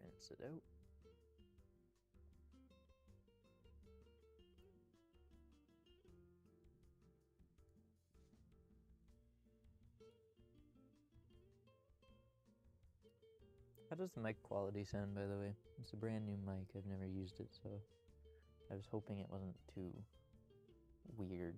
Rinse it out. How does the mic quality sound, by the way? It's a brand new mic. I've never used it, so I was hoping it wasn't too weird.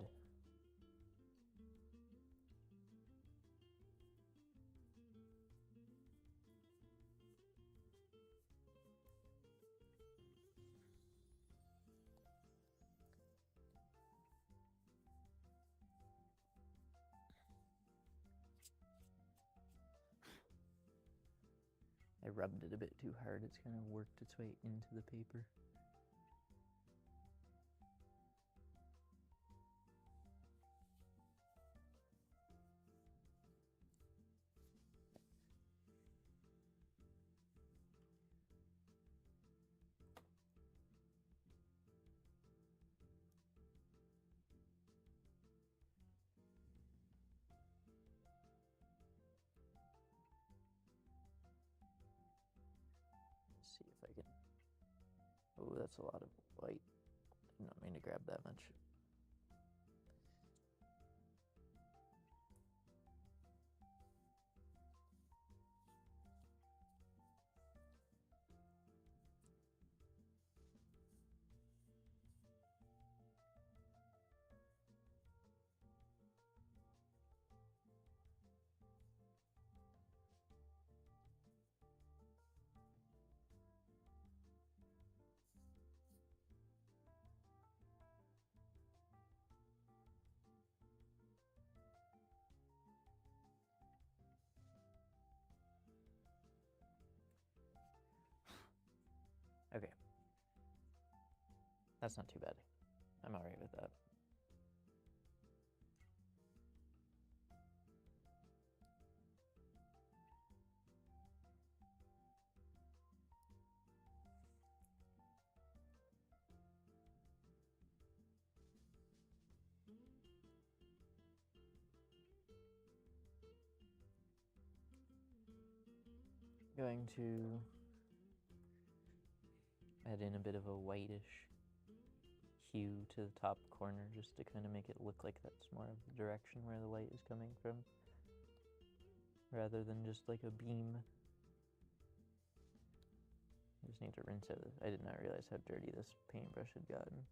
I rubbed it a bit too hard. It's kind of worked its way into the paper. See if I can... Oh, that's a lot of white. Did not mean to grab that much. Okay. That's not too bad. I'm alright with that. Going to add in a bit of a whitish hue to the top corner just to kind of make it look like that's more of the direction where the light is coming from, rather than just like a beam. I just need to rinse it. I did not realize how dirty this paintbrush had gotten.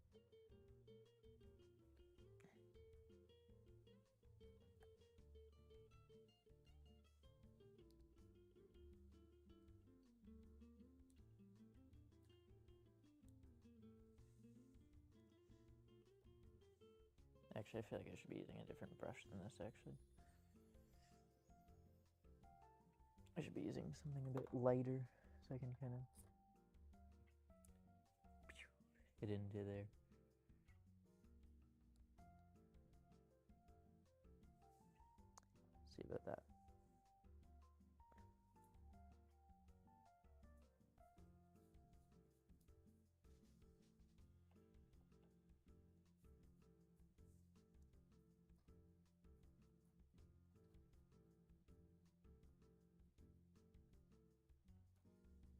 Actually, I feel like I should be using a different brush than this, actually. I should be using something a bit lighter so I can kind of get into there. See about that.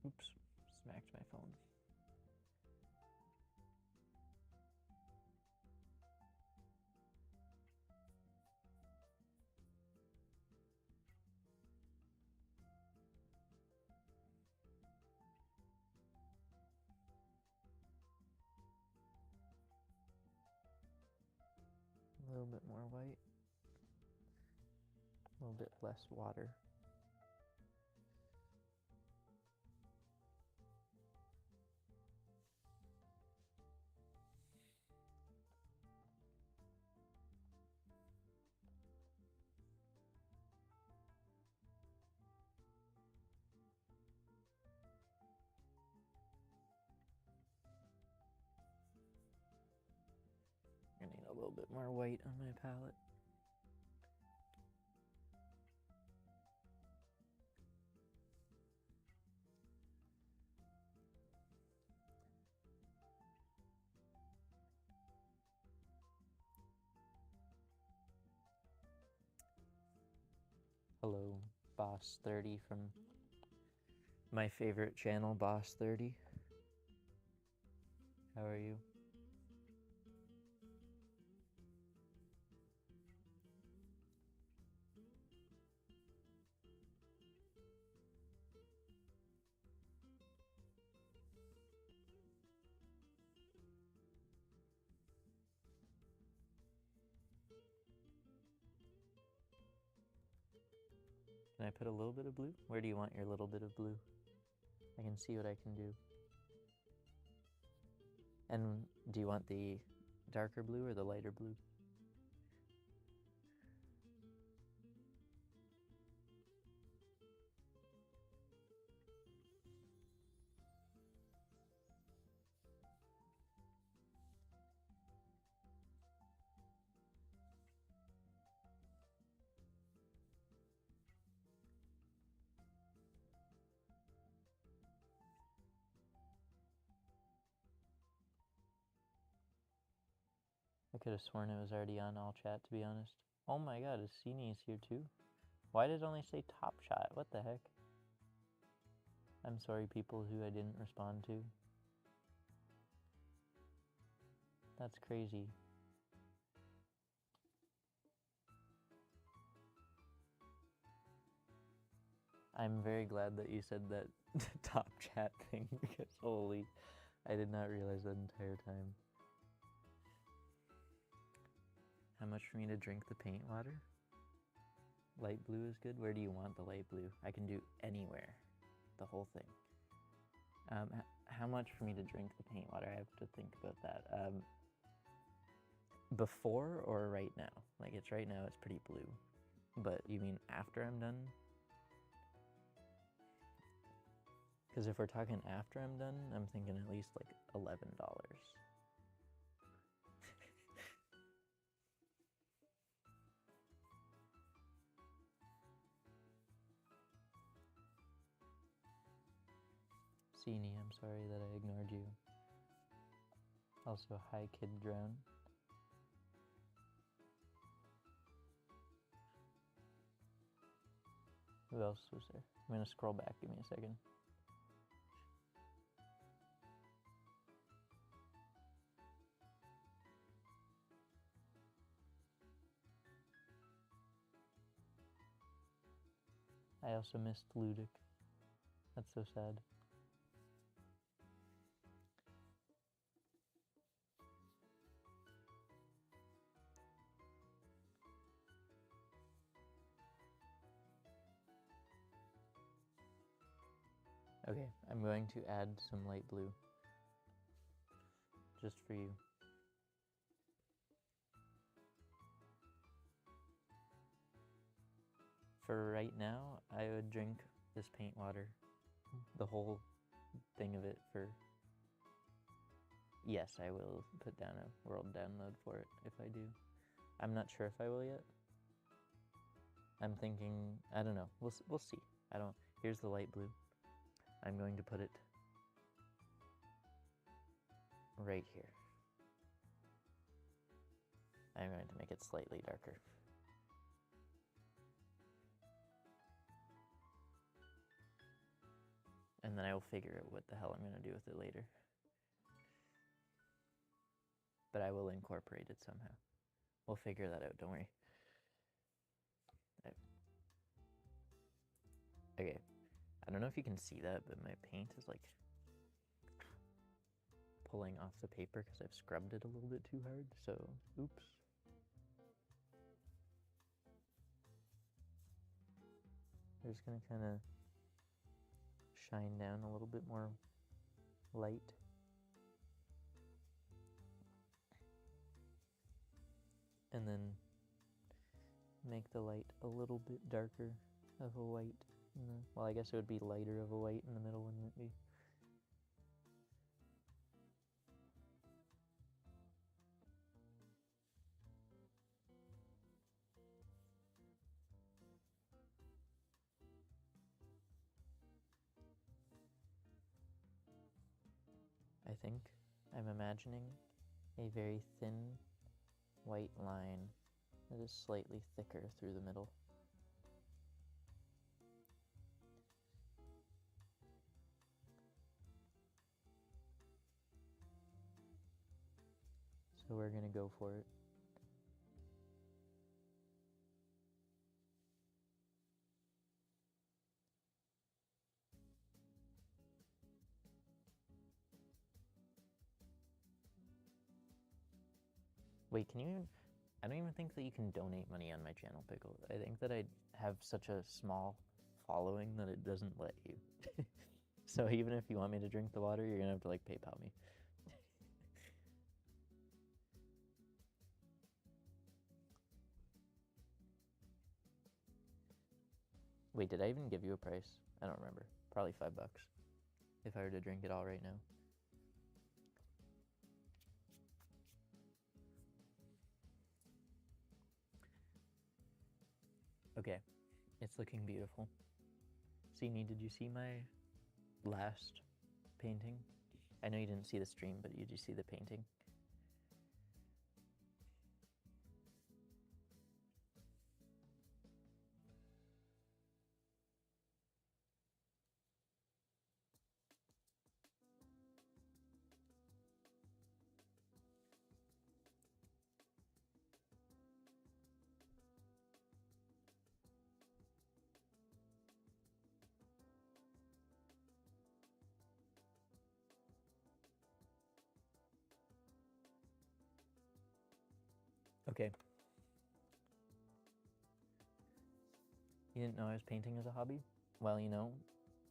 Oops, smacked my phone. A little bit more white, a little bit less water. I need a little bit more white on my palette. Hello, Boss30 from my favorite channel, Boss30. How are you? Can I put a little bit of blue? Where do you want your little bit of blue? I can see what I can do. And do you want the darker blue or the lighter blue? I could have sworn it was already on all chat, to be honest. Oh my god, Assini is here too? Why did it only say Top Shot? What the heck? I'm sorry, people who I didn't respond to. That's crazy. I'm very glad that you said that top chat thing because holy, I did not realize that entire time. How much for me to drink the paint water? Light blue is good. Where do you want the light blue? I can do anywhere, the whole thing. How much for me to drink the paint water? I have to think about that. Before or right now? Like it's right now, it's pretty blue. But you mean after I'm done? Because if we're talking after I'm done, I'm thinking at least like $11. Sini, I'm sorry that I ignored you. Also, hi Kid Drown. Who else was there? I'm gonna scroll back, give me a second. I also missed Ludic. That's so sad. Okay, I'm going to add some light blue. Just for you. For right now, I would drink this paint water. The whole thing of it for... Yes, I will put down a world download for it if I do. I'm not sure if I will yet. I'm thinking, I don't know. We'll see. Here's the light blue. I'm going to put it right here. I'm going to make it slightly darker. And then I will figure out what the hell I'm going to do with it later. But I will incorporate it somehow. We'll figure that out, don't worry. Okay. I don't know if you can see that, but my paint is like pulling off the paper because I've scrubbed it a little bit too hard, so oops. I'm just gonna kind of shine down a little bit more light. And then make the light a little bit darker of a white. Well, I guess it would be lighter of a white in the middle, wouldn't it be? I think I'm imagining a very thin white line that is slightly thicker through the middle. So we're gonna go for it. Wait, can you even... I don't even think that you can donate money on my channel, Pickle. I think that I have such a small following that it doesn't let you. So even if you want me to drink the water, you're gonna have to like PayPal me. Wait, did I even give you a price? I don't remember. Probably $5 if I were to drink it all right now. Okay, it's looking beautiful. Sini, did you see my last painting? I know you didn't see the stream, but did you see the painting? Okay. You didn't know I was painting as a hobby? Well, you know,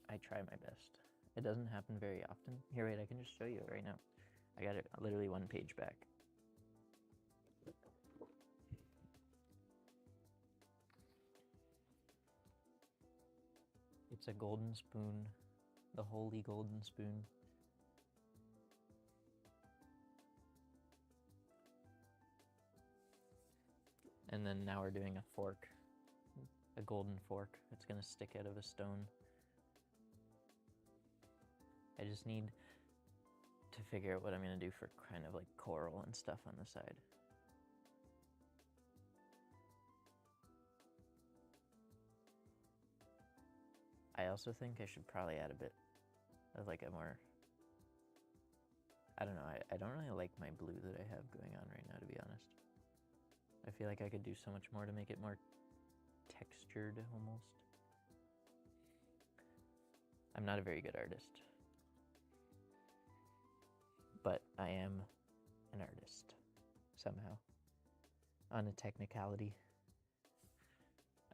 I try my best. It doesn't happen very often. Here, wait, I can just show you it right now. I got it literally one page back. It's a golden spoon, the holy golden spoon. And then now we're doing a fork, a golden fork. It's gonna stick out of a stone. I just need to figure out what I'm gonna do for kind of like coral and stuff on the side. I also think I should probably add a bit of like a more, I don't know, I don't really like my blue that I have going on right now, to be honest. I feel like I could do so much more to make it more textured almost. I'm not a very good artist, but I am an artist somehow on a technicality.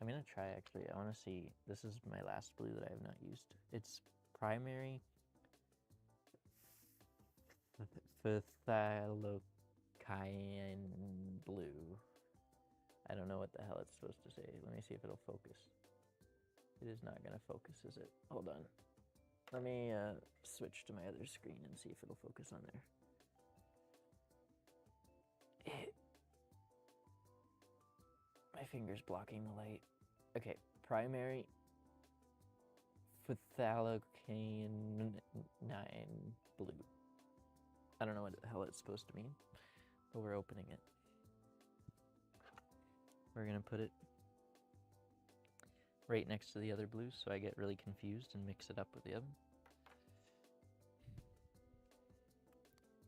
I'm gonna try actually. I want to see. This is my last blue that I have not used. It's primary phthalocyane blue. I don't know what the hell it's supposed to say. Let me see if it'll focus. It is not gonna focus, is it? Hold on. Let me switch to my other screen and see if it'll focus on there. My finger's blocking the light. Okay, primary phthalocyane blue. I don't know what the hell it's supposed to mean, but we're opening it. We're gonna put it right next to the other blues so I get really confused and mix it up with the other.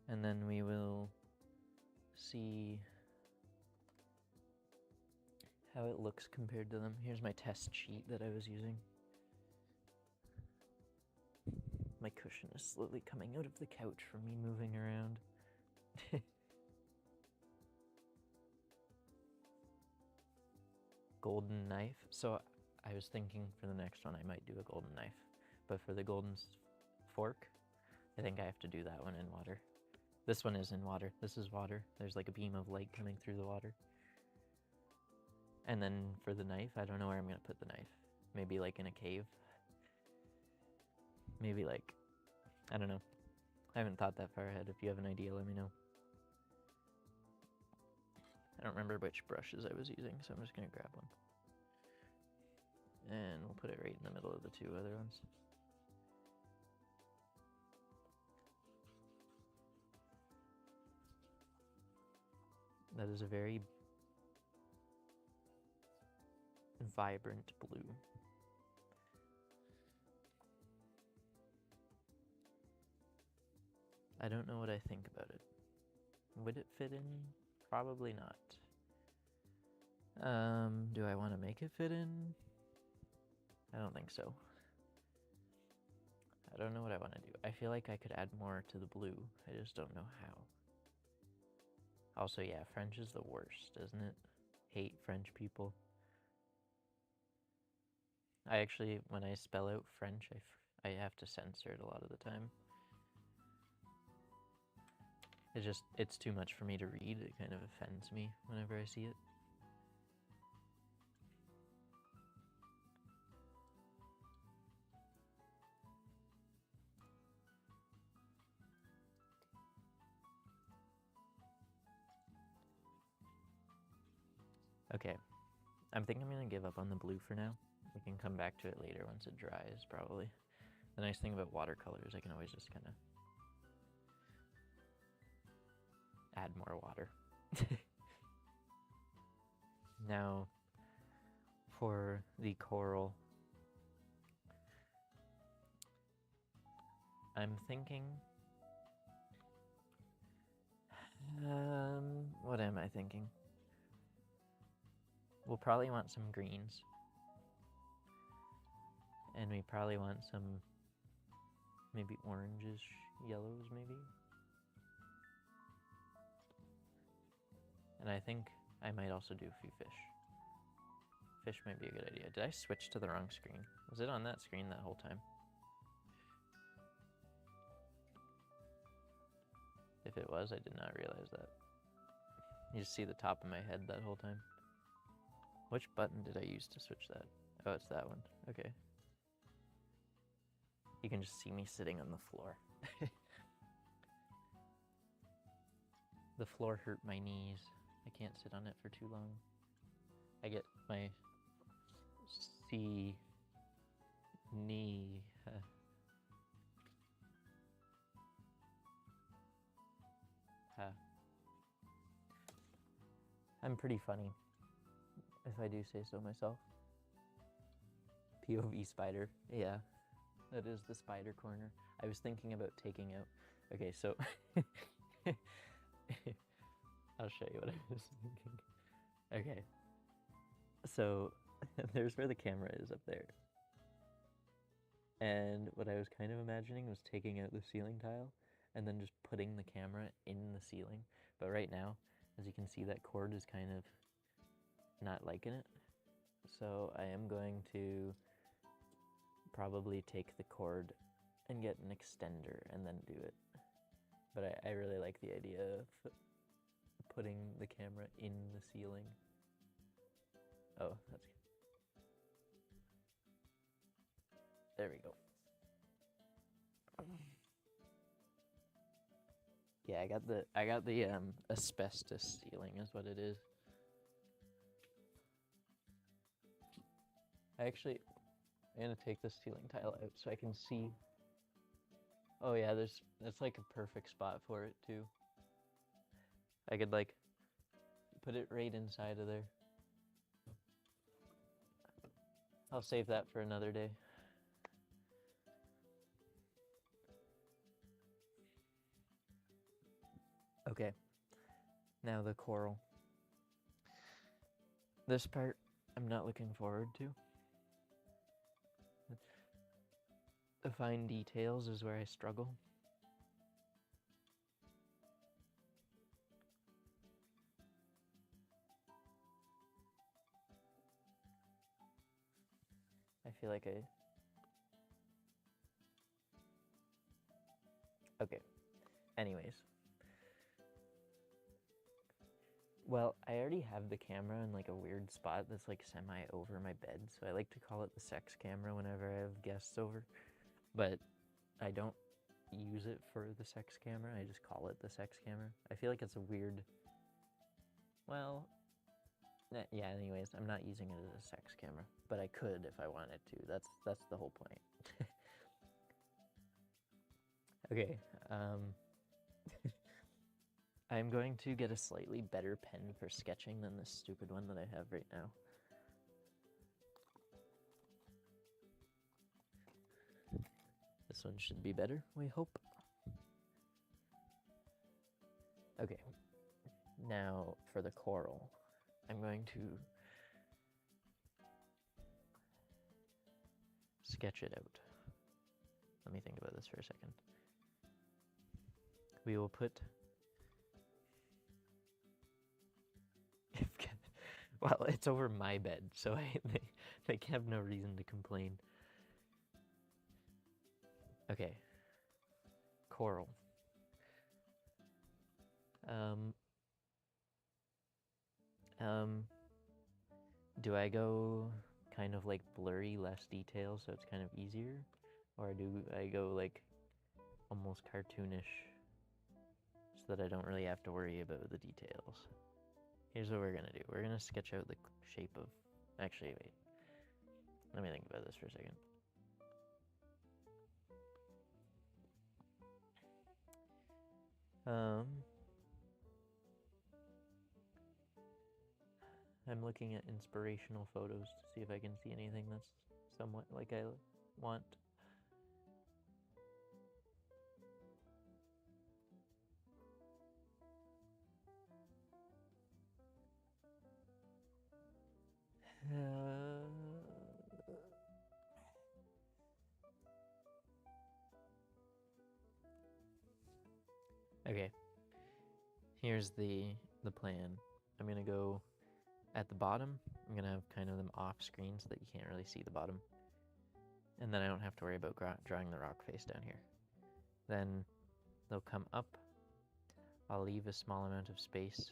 And then we will see how it looks compared to them. Here's my test sheet that I was using. My cushion is slowly coming out of the couch from me moving around. Golden knife. So I was thinking for the next one I might do a golden knife, but for the golden fork, I think I have to do that one in water. This one is in water. This is water. There's like a beam of light coming through the water. And then for the knife, I don't know where I'm gonna put the knife. Maybe like in a cave. Maybe like, I don't know. I haven't thought that far ahead. If you have an idea, let me know. I don't remember which brushes I was using, so I'm just gonna grab one. And we'll put it right in the middle of the two other ones. That is a very vibrant blue. I don't know what I think about it. Would it fit in? Probably not. Do I want to make it fit in? I don't think so. I don't know what I want to do. I feel like I could add more to the blue. I just don't know how. Also, yeah, French is the worst, isn't it? Hate French people. I actually, when I spell out French, I have to censor it a lot of the time. It's too much for me to read. It kind of offends me whenever I see it. Okay, I'm thinking I'm gonna give up on the blue for now. We can come back to it later once it dries, probably. The nice thing about watercolors, I can always just kind of add more water. Now, for the coral, I'm thinking, what am I thinking? We'll probably want some greens. And we probably want some maybe oranges, yellows maybe. And I think I might also do a few fish. Fish might be a good idea. Did I switch to the wrong screen? Was it on that screen that whole time? If it was, I did not realize that. You just see the top of my head that whole time. Which button did I use to switch that? Oh, it's that one. Okay. You can just see me sitting on the floor. The floor hurt my knees. I can't sit on it for too long. I get my knee. I'm pretty funny, if I do say so myself. POV spider. Yeah, that is the spider corner. I was thinking about taking out. Okay, so I'll show you what I was thinking. Okay, so there's where the camera is up there. And what I was kind of imagining was taking out the ceiling tile and then just putting the camera in the ceiling. But right now, as you can see, that cord is kind of not liking it. So I am going to probably take the cord and get an extender and then do it. But I really like the idea of putting the camera in the ceiling. Oh, that's good. There we go. Yeah, I got the asbestos ceiling is what it is. I'm gonna take this ceiling tile out so I can see. Oh yeah, that's like a perfect spot for it too. I could like put it right inside of there. I'll save that for another day. Okay, now the coral. This part I'm not looking forward to. The fine details is where I struggle. I feel like okay. Anyways. Well, I already have the camera in like a weird spot that's like semi over my bed, so I like to call it the sex camera whenever I have guests over. But I don't use it for the sex camera, I just call it the sex camera. I feel like it's a weird, well, yeah, anyways, I'm not using it as a sex camera, but I could if I wanted to. That's the whole point. Okay, I'm going to get a slightly better pen for sketching than this stupid one that I have right now. This one should be better, we hope. Okay, now for the coral, I'm going to sketch it out. Let me think about this for a second. We will put... Well, it's over my bed, so they have no reason to complain. Okay. Coral. Do I go kind of like blurry, less detail, so it's kind of easier? Or do I go like almost cartoonish so that I don't really have to worry about the details? Here's what we're gonna do. We're gonna sketch out the shape of... Actually, wait. Let me think about this for a second. I'm looking at inspirational photos to see if I can see anything that's somewhat like I want. Okay, here's the plan. I'm gonna go at the bottom, I'm gonna have kind of them off screen so that you can't really see the bottom. And then I don't have to worry about drawing the rock face down here. Then they'll come up. I'll leave a small amount of space.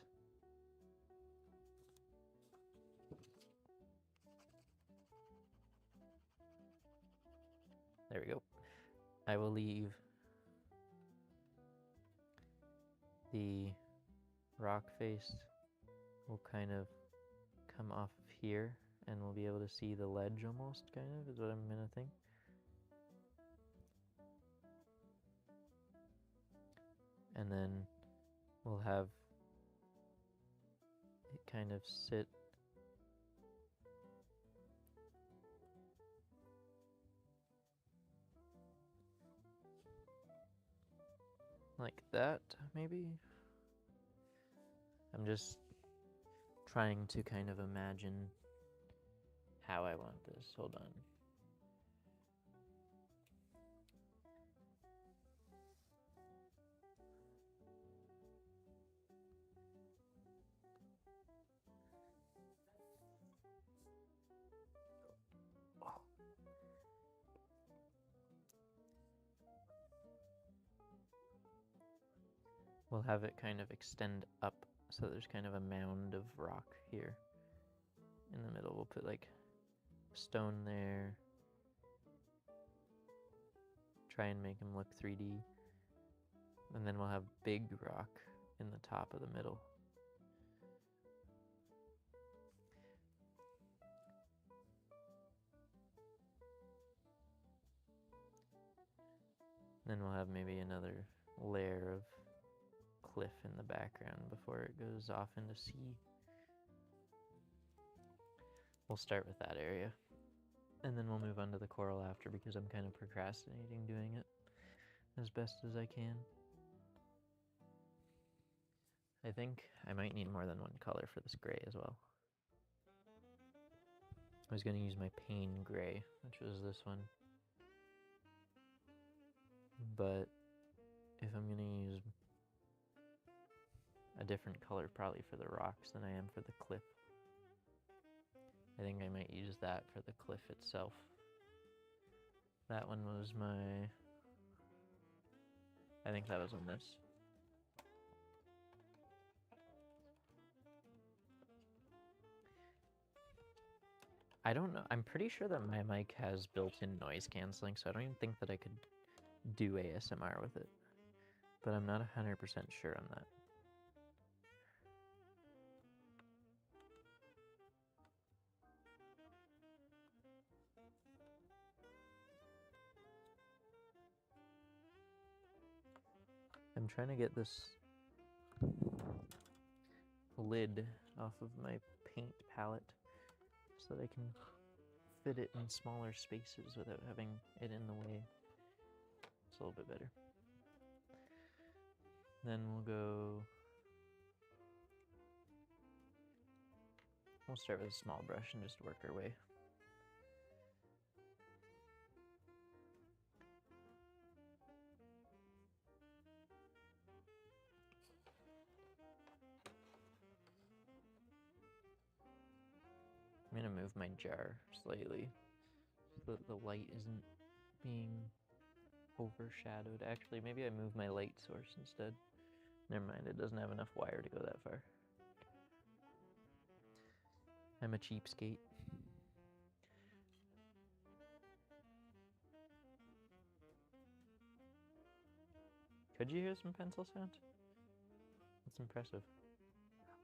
There we go. I will leave the rock face will kind of come off of here, and we'll be able to see the ledge almost, kind of, is what I'm gonna think. And then we'll have it kind of sit like that, maybe? I'm just trying to kind of imagine how I want this. Hold on. We'll have it kind of extend up, so there's kind of a mound of rock here. In the middle, we'll put like a stone there. Try and make them look 3D. And then we'll have big rock in the top of the middle. Then we'll have maybe another layer of cliff in the background before it goes off into sea. We'll start with that area, and then we'll move on to the coral after, because I'm kind of procrastinating doing it as best as I can. I think I might need more than one color for this gray as well. I was going to use my Pain Gray, which was this one. But if I'm going to use a different color probably for the rocks than I am for the cliff, I think I might use that for the cliff itself. That one was my... I think that was on this. I don't know. I'm pretty sure that my mic has built-in noise canceling, so I don't even think that I could do ASMR with it. But I'm not 100% sure on that. I'm trying to get this lid off of my paint palette so that I can fit it in smaller spaces without having it in the way. It's a little bit better. Then we'll start with a small brush and just work our way. I'm gonna move my jar slightly so that the light isn't being overshadowed. Actually, maybe I move my light source instead. Never mind, it doesn't have enough wire to go that far. I'm a cheapskate. Could you hear some pencil sound? That's impressive.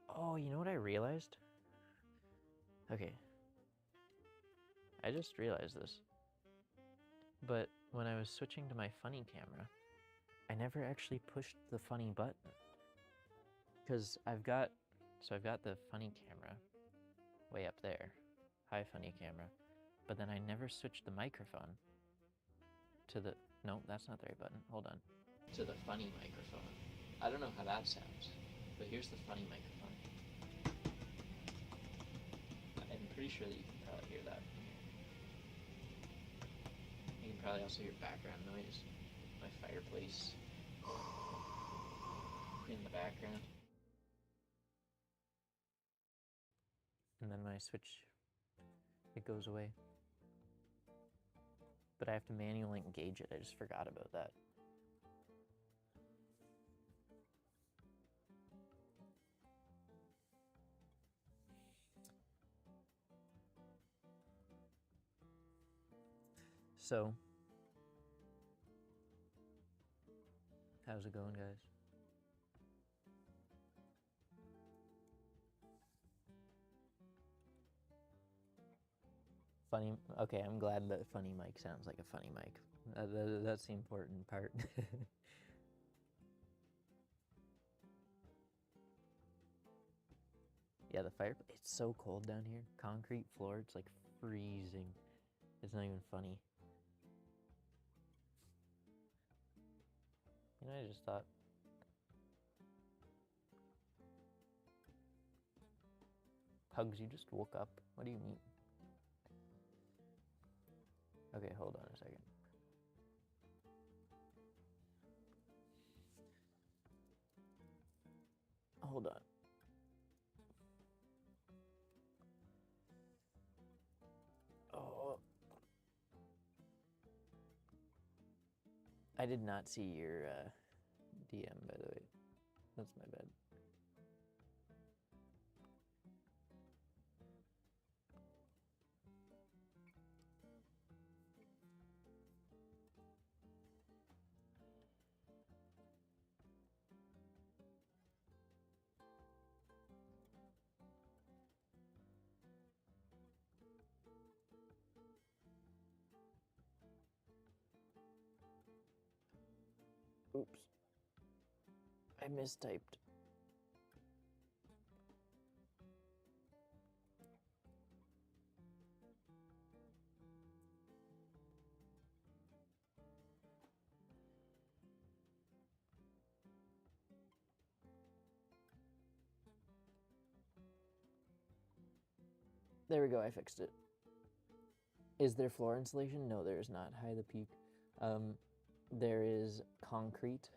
Oh, you know what I realized? Okay. I just realized this. But when I was switching to my funny camera, I never actually pushed the funny button. Because I've got the funny camera way up there. Hi, funny camera. But then I never switched the microphone to the... No, that's not the right button. Hold on. To the funny microphone. I don't know how that sounds, but here's the funny microphone. I'm pretty sure that you can probably hear that. You can probably also hear background noise. My fireplace in the background. and then when I switch, it goes away. But I have to manually engage it. I just forgot about that. So, how's it going, guys? Funny, okay, I'm glad that funny mic sounds like a funny mic. That's the important part. Yeah, the fire, it's so cold down here. Concrete floor, it's like freezing. It's not even funny. You know, I just thought, Pugs, you just woke up? What do you mean? Okay, hold on a second. Hold on. Oh. I did not see your DM, by the way. That's my bad. Oops. I mistyped. There we go, I fixed it. Is there floor insulation? No, there is not. High the peak. There is concrete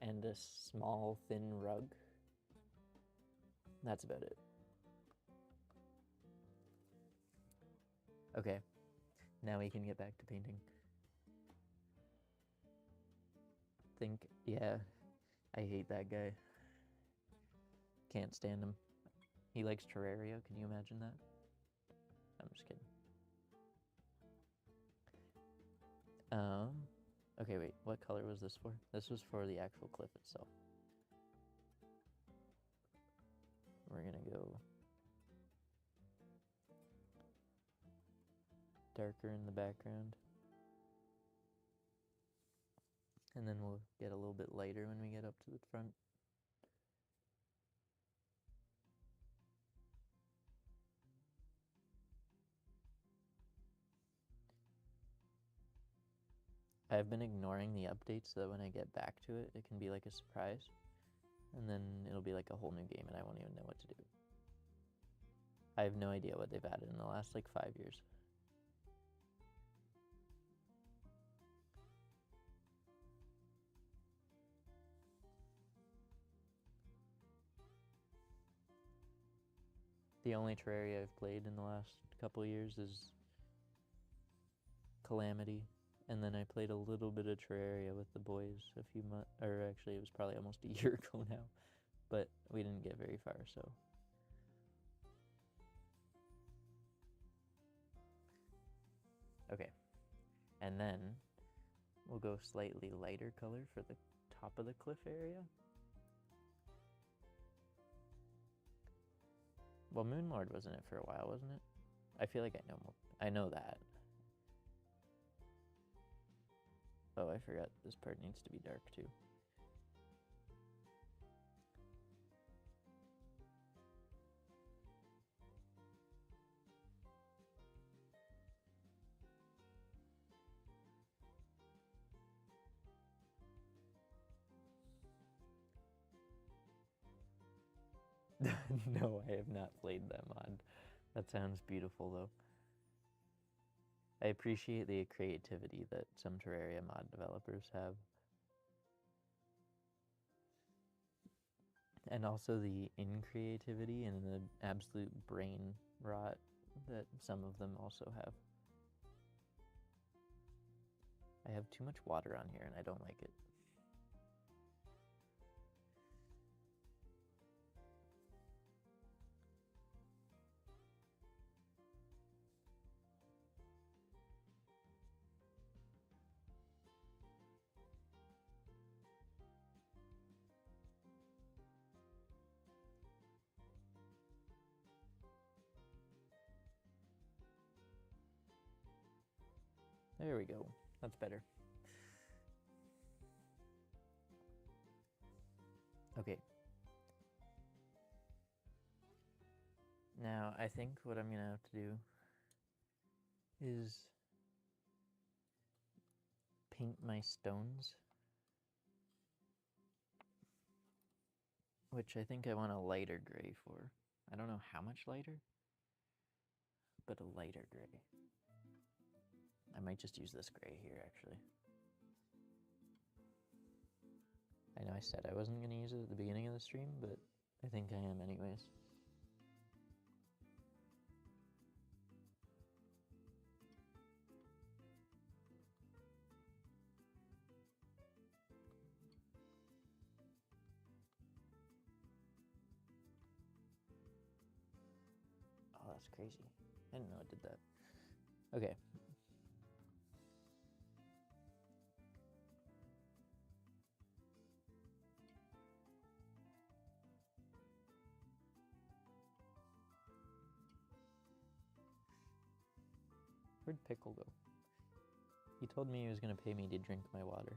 and a small, thin rug. That's about it. Okay, now we can get back to painting. Yeah, I hate that guy. Can't stand him. He likes Terraria, can you imagine that? I'm just kidding. Okay, wait, what color was this for? This was for the actual cliff itself. We're gonna go darker in the background. And then we'll get a little bit lighter when we get up to the front. I've been ignoring the updates so that when I get back to it, it can be like a surprise. And then it'll be like a whole new game and I won't even know what to do. I have no idea what they've added in the last like 5 years. The only Terraria I've played in the last couple years is Calamity. And then I played a little bit of Terraria with the boys a few months, or actually it was probably almost a year ago now. But we didn't get very far, so. Okay, and then we'll go slightly lighter color for the top of the cliff area. Well, Moonlord wasn't it for a while, wasn't it? I feel like I know that. Oh, I forgot this part needs to be dark too. No, I have not played that mod. That sounds beautiful though. I appreciate the creativity that some Terraria mod developers have. And also the increativity and the absolute brain rot that some of them also have. I have too much water on here and I don't like it. There we go. That's better. Okay. Now, I think what I'm gonna have to do is paint my stones, which I think I want a lighter gray for. I don't know how much lighter, but a lighter gray. I might just use this gray here, actually. I know I said I wasn't gonna use it at the beginning of the stream, but I think I am anyways. Oh, that's crazy. I didn't know it did that. Okay. Where'd Pickle go? He told me he was gonna pay me to drink my water.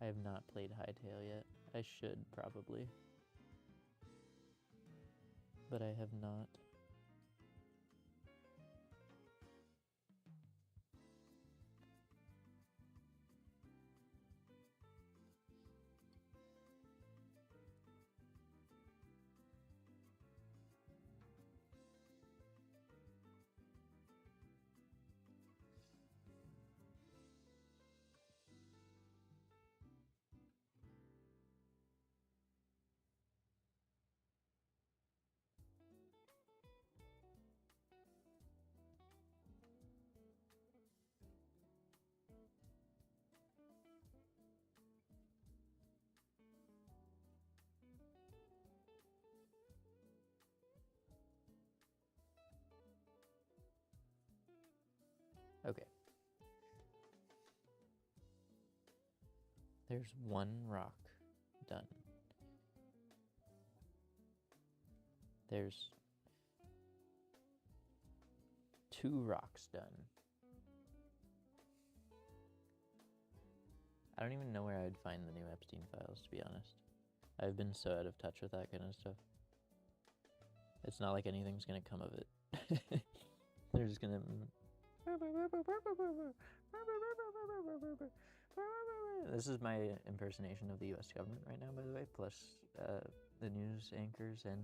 I have not played Hytale yet. I should, probably. But I have not. Okay. There's one rock done. There's 2 rocks done. I don't even know where I'd find the new Epstein files, to be honest. I've been so out of touch with that kind of stuff. It's not like anything's gonna come of it. They're just gonna... This is my impersonation of the US government right now, by the way, plus the news anchors and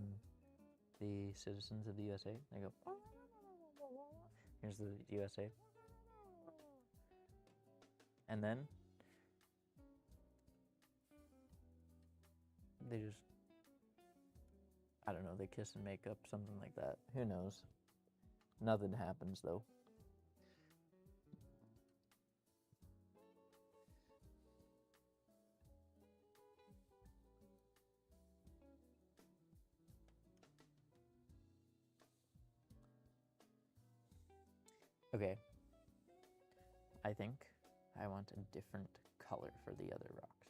the citizens of the USA. They go, here's the USA. And then they just, I don't know, they kiss and make up, something like that. Who knows? Nothing happens, though. Okay. I think I want a different color for the other rocks.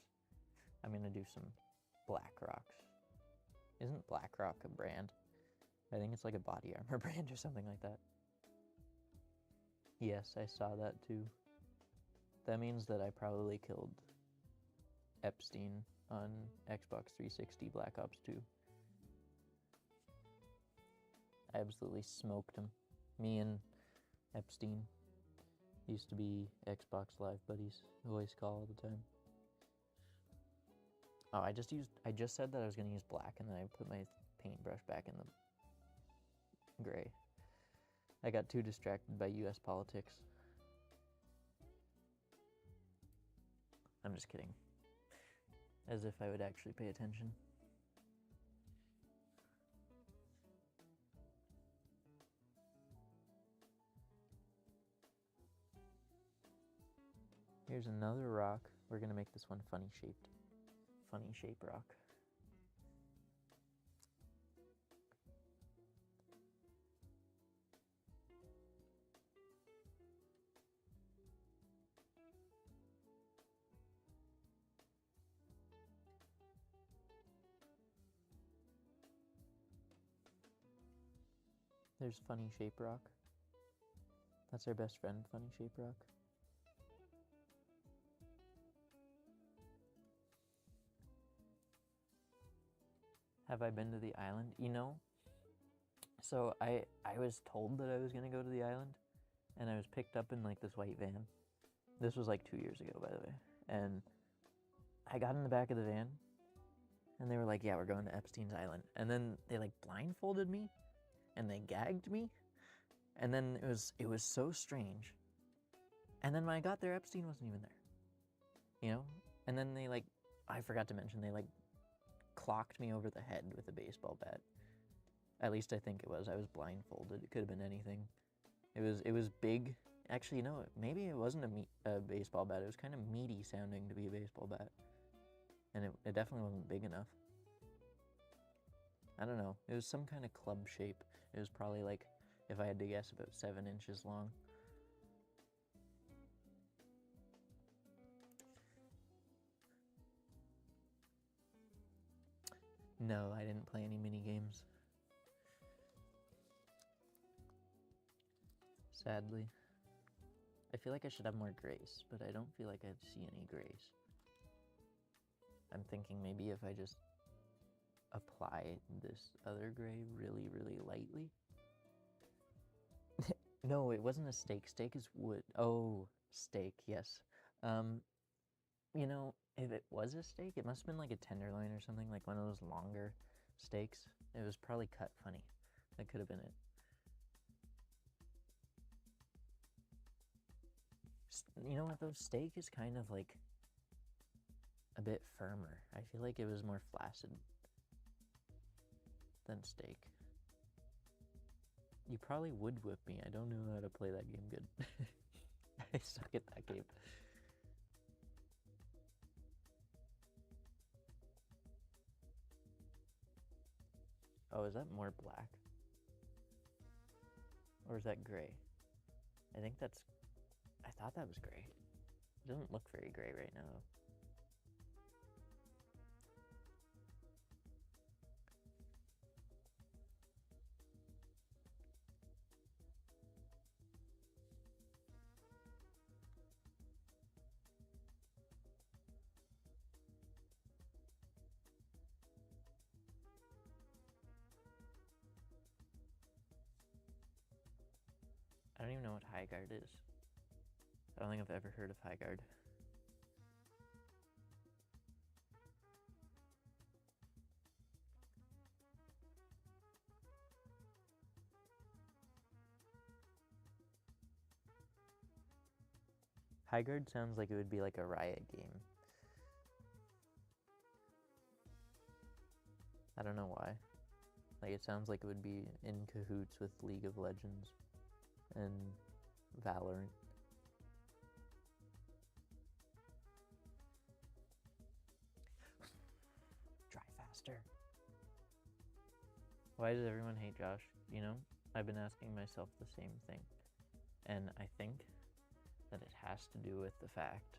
I'm gonna do some black rocks. Isn't BlackRock a brand? I think it's like a body armor brand or something like that. Yes, I saw that too. That means that I probably killed Epstein on Xbox 360 Black Ops 2. I absolutely smoked him. Me and Epstein used to be Xbox Live buddies. Voice call all the time. Oh, I just said that I was gonna use black and then I put my paintbrush back in the gray. I got too distracted by US politics. I'm just kidding. As if I would actually pay attention. Here's another rock. We're gonna make this one funny shaped. Funny shape rock. There's Funny Shape Rock. That's our best friend, Funny Shape Rock. Have I been to the island? You know, so I was told that I was going to go to the island, and I was picked up in like this white van. This was like 2 years ago, by the way. And I got in the back of the van, and they were like, yeah, we're going to Epstein's Island. And then they like blindfolded me, and they gagged me. And then it was so strange. And then when I got there, Epstein wasn't even there. You know? And then they like, I forgot to mention, they like clocked me over the head with a baseball bat. At least I think it was. I was blindfolded. It could have been anything. It was big. Actually, no, maybe it wasn't a baseball bat. It was kind of meaty sounding to be a baseball bat. And it definitely wasn't big enough. I don't know. It was some kind of club shape. It was probably like, if I had to guess, about 7 inches long. No, I didn't play any mini games. Sadly. I feel like I should have more grace, but I don't feel like I see any grace. I'm thinking maybe if I just apply this other gray really, really lightly. No, it wasn't a steak. Steak is wood. Oh, steak, yes. You know, if it was a steak, it must have been like a tenderloin or something, like one of those longer steaks. It was probably cut funny. That could have been it. You know what, though? Steak is kind of like a bit firmer. I feel like it was more flaccid than steak. You probably would whip me. I don't know how to play that game good. I suck at that game. Oh, is that more black? Or is that gray? I think that's... I thought that was gray. It doesn't look very gray right now, though. I don't even know what high guard is. I don't think I've ever heard of high guard. High guard sounds like it would be like a Riot game. I don't know why. Like, it sounds like it would be in cahoots with League of Legends and Valorant. Try faster. Why does everyone hate Josh? You know, I've been asking myself the same thing. And I think that it has to do with the fact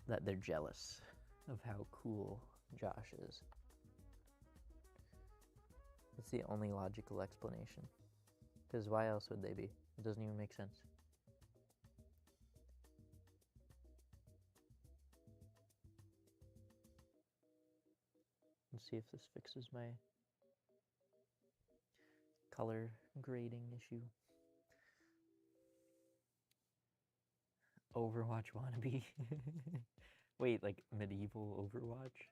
that they're jealous of how cool Josh is. It's the only logical explanation. Because why else would they be? It doesn't even make sense. Let's see if this fixes my color grading issue. Overwatch wannabe. Wait, like medieval Overwatch?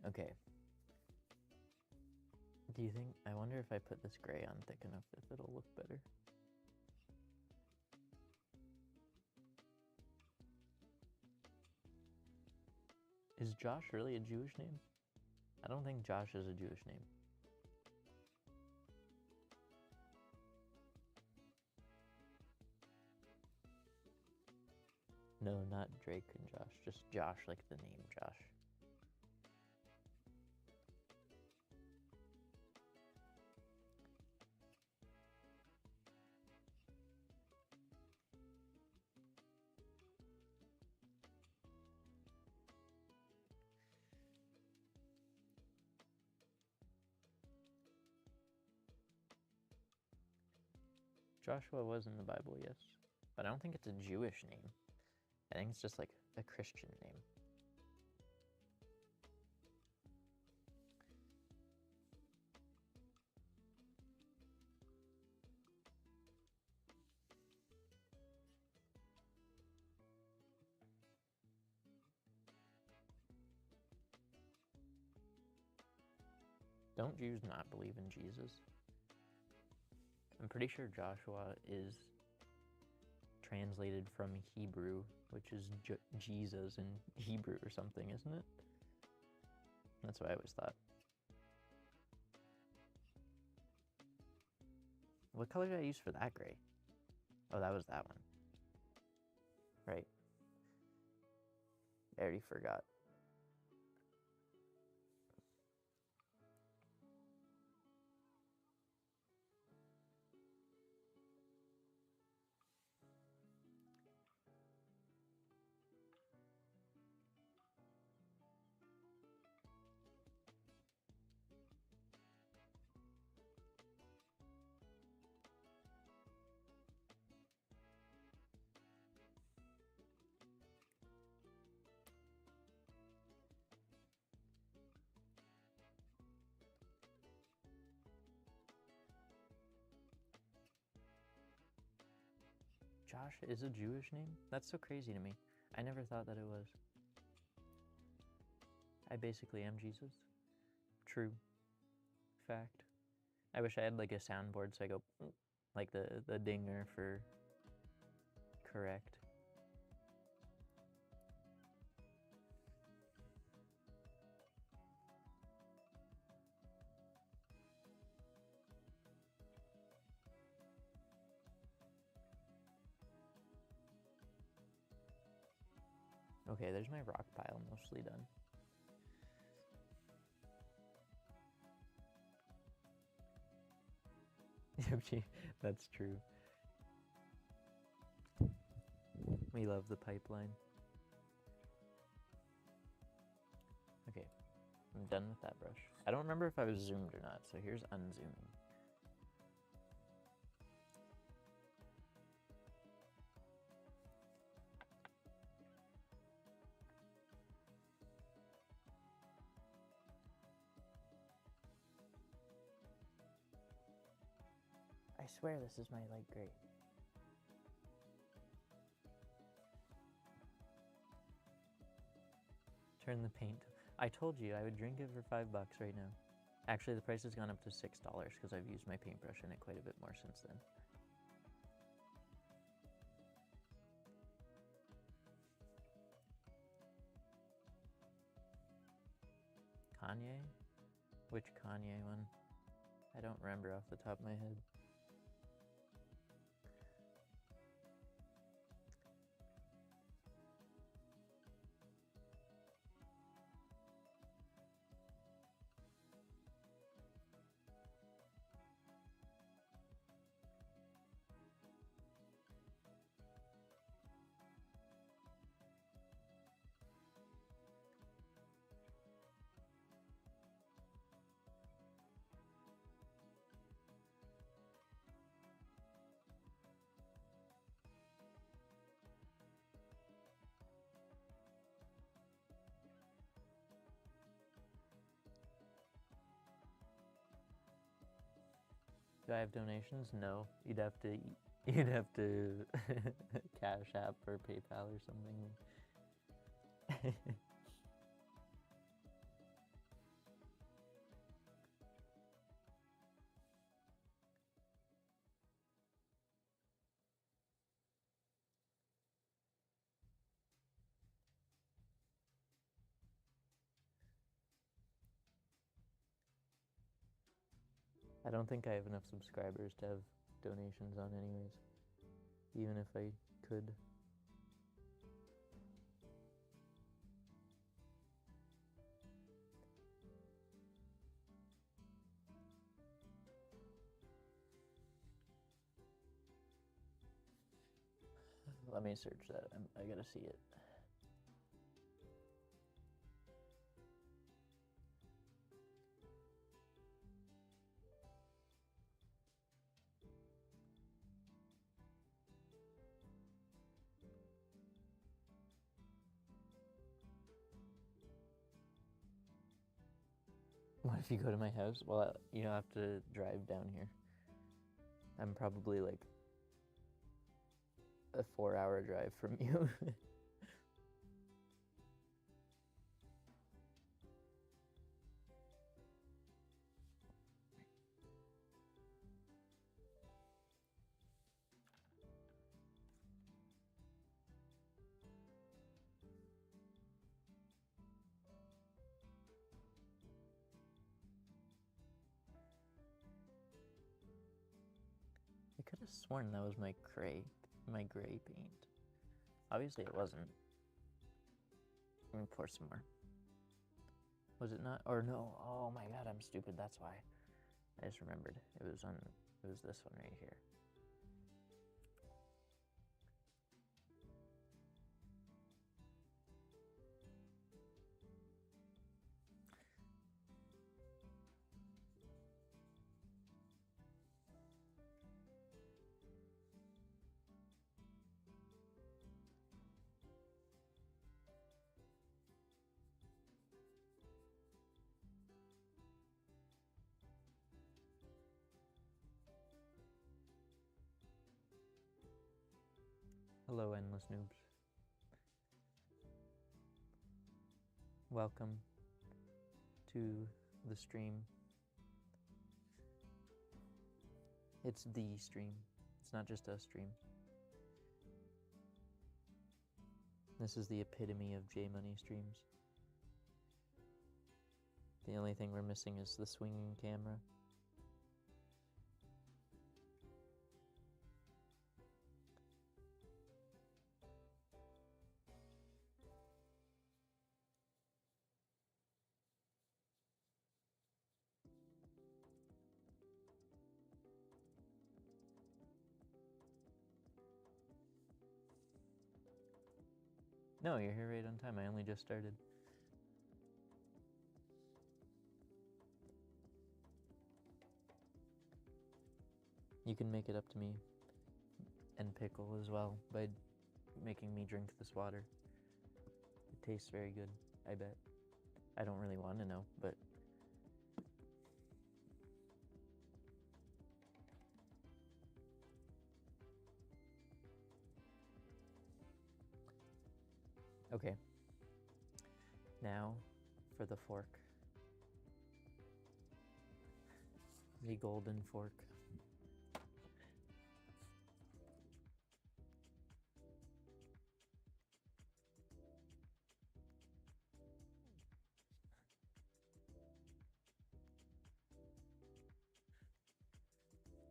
Okay. Do you think, I wonder if I put this gray on thick enough if it'll look better. Is Josh really a Jewish name? I don't think Josh is a Jewish name. No, not Drake and Josh, just Josh, like the name Josh. Joshua was in the Bible, yes. But I don't think it's a Jewish name. I think it's just like a Christian name. Don't Jews not believe in Jesus? I'm pretty sure Joshua is translated from Hebrew, which is Jesus in Hebrew or something, isn't it? That's what I always thought. What color did I use for that gray? Oh, that was that one. Right. I already forgot. Josh is a Jewish name? That's so crazy to me. I never thought that it was. I basically am Jesus. True. Fact. I wish I had like a soundboard so I go like the dinger for correct. Okay, there's my rock pile mostly done. That's true. We love the pipeline. Okay, I'm done with that brush. I don't remember if I was zoomed or not, so here's unzooming. I swear this is my light gray. Turn the paint. I told you I would drink it for $5 right now. Actually, the price has gone up to $6 because I've used my paintbrush in it quite a bit more since then. Kanye? Which Kanye one? I don't remember off the top of my head. Do I have donations? No. You'd have to Cash App or PayPal or something. I don't think I have enough subscribers to have donations on anyways, even if I could. Let me search that. I gotta see it. What if you go to my house? Well, you have to drive down here. I'm probably like a 4-hour drive from you. I could have sworn that was my gray paint. Obviously it wasn't. Let me pour some more. Was it not? Or no? Oh my god, I'm stupid. That's why. I just remembered. It was this one right here. Hello, endless noobs. Welcome to the stream. It's the stream. It's not just a stream. This is the epitome of J Money streams. The only thing we're missing is the swinging camera. No, you're here right on time. I only just started. You can make it up to me and Pickle as well by making me drink this water. It tastes very good, I bet. I don't really want to know, but okay. Now for the fork. The golden fork.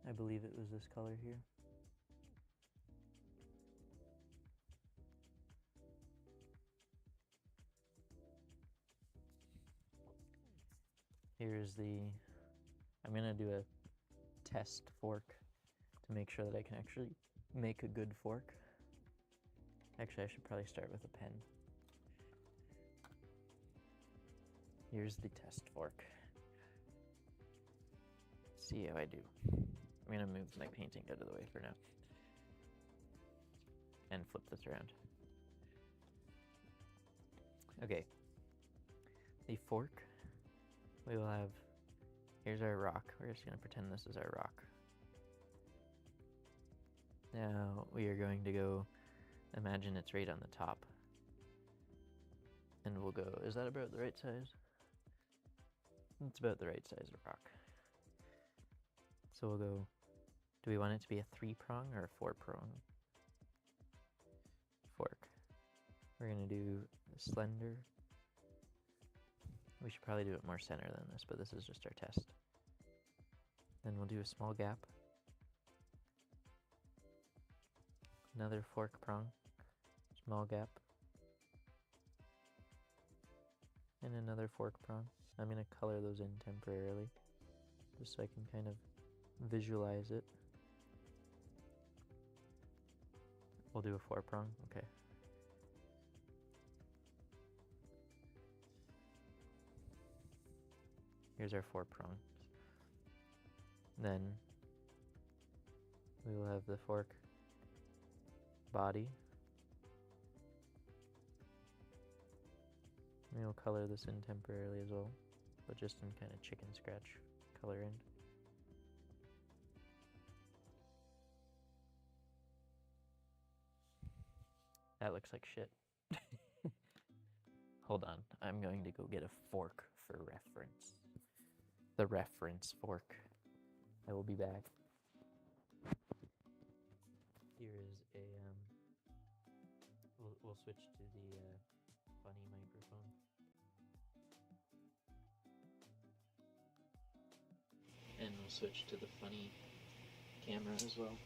I believe it was this color here. Here's I'm gonna do a test fork to make sure that I can actually make a good fork. Actually, I should probably start with a pen. Here's the test fork. See how I do. I'm gonna move my painting out of the way for now and flip this around. Okay. The fork, we will have, here's our rock. We're just gonna pretend this is our rock. Now we are going to go, imagine it's right on the top. And we'll go, is that about the right size? It's about the right size of rock. So we'll go, do we want it to be a 3-prong or a 4-prong fork? We're gonna do slender. We should probably do it more center than this, but this is just our test. Then we'll do a small gap. Another fork prong, small gap, and another fork prong. I'm going to color those in temporarily, just so I can kind of visualize it. We'll do a 4-prong, okay. Here's our 4 prongs. Then we will have the fork body. And we'll color this in temporarily as well, but just in kind of chicken scratch color in. That looks like shit. Hold on, I'm going to go get a fork for reference. The reference fork. I will be back. Here is a, we'll switch to the funny microphone. And we'll switch to the funny camera as well.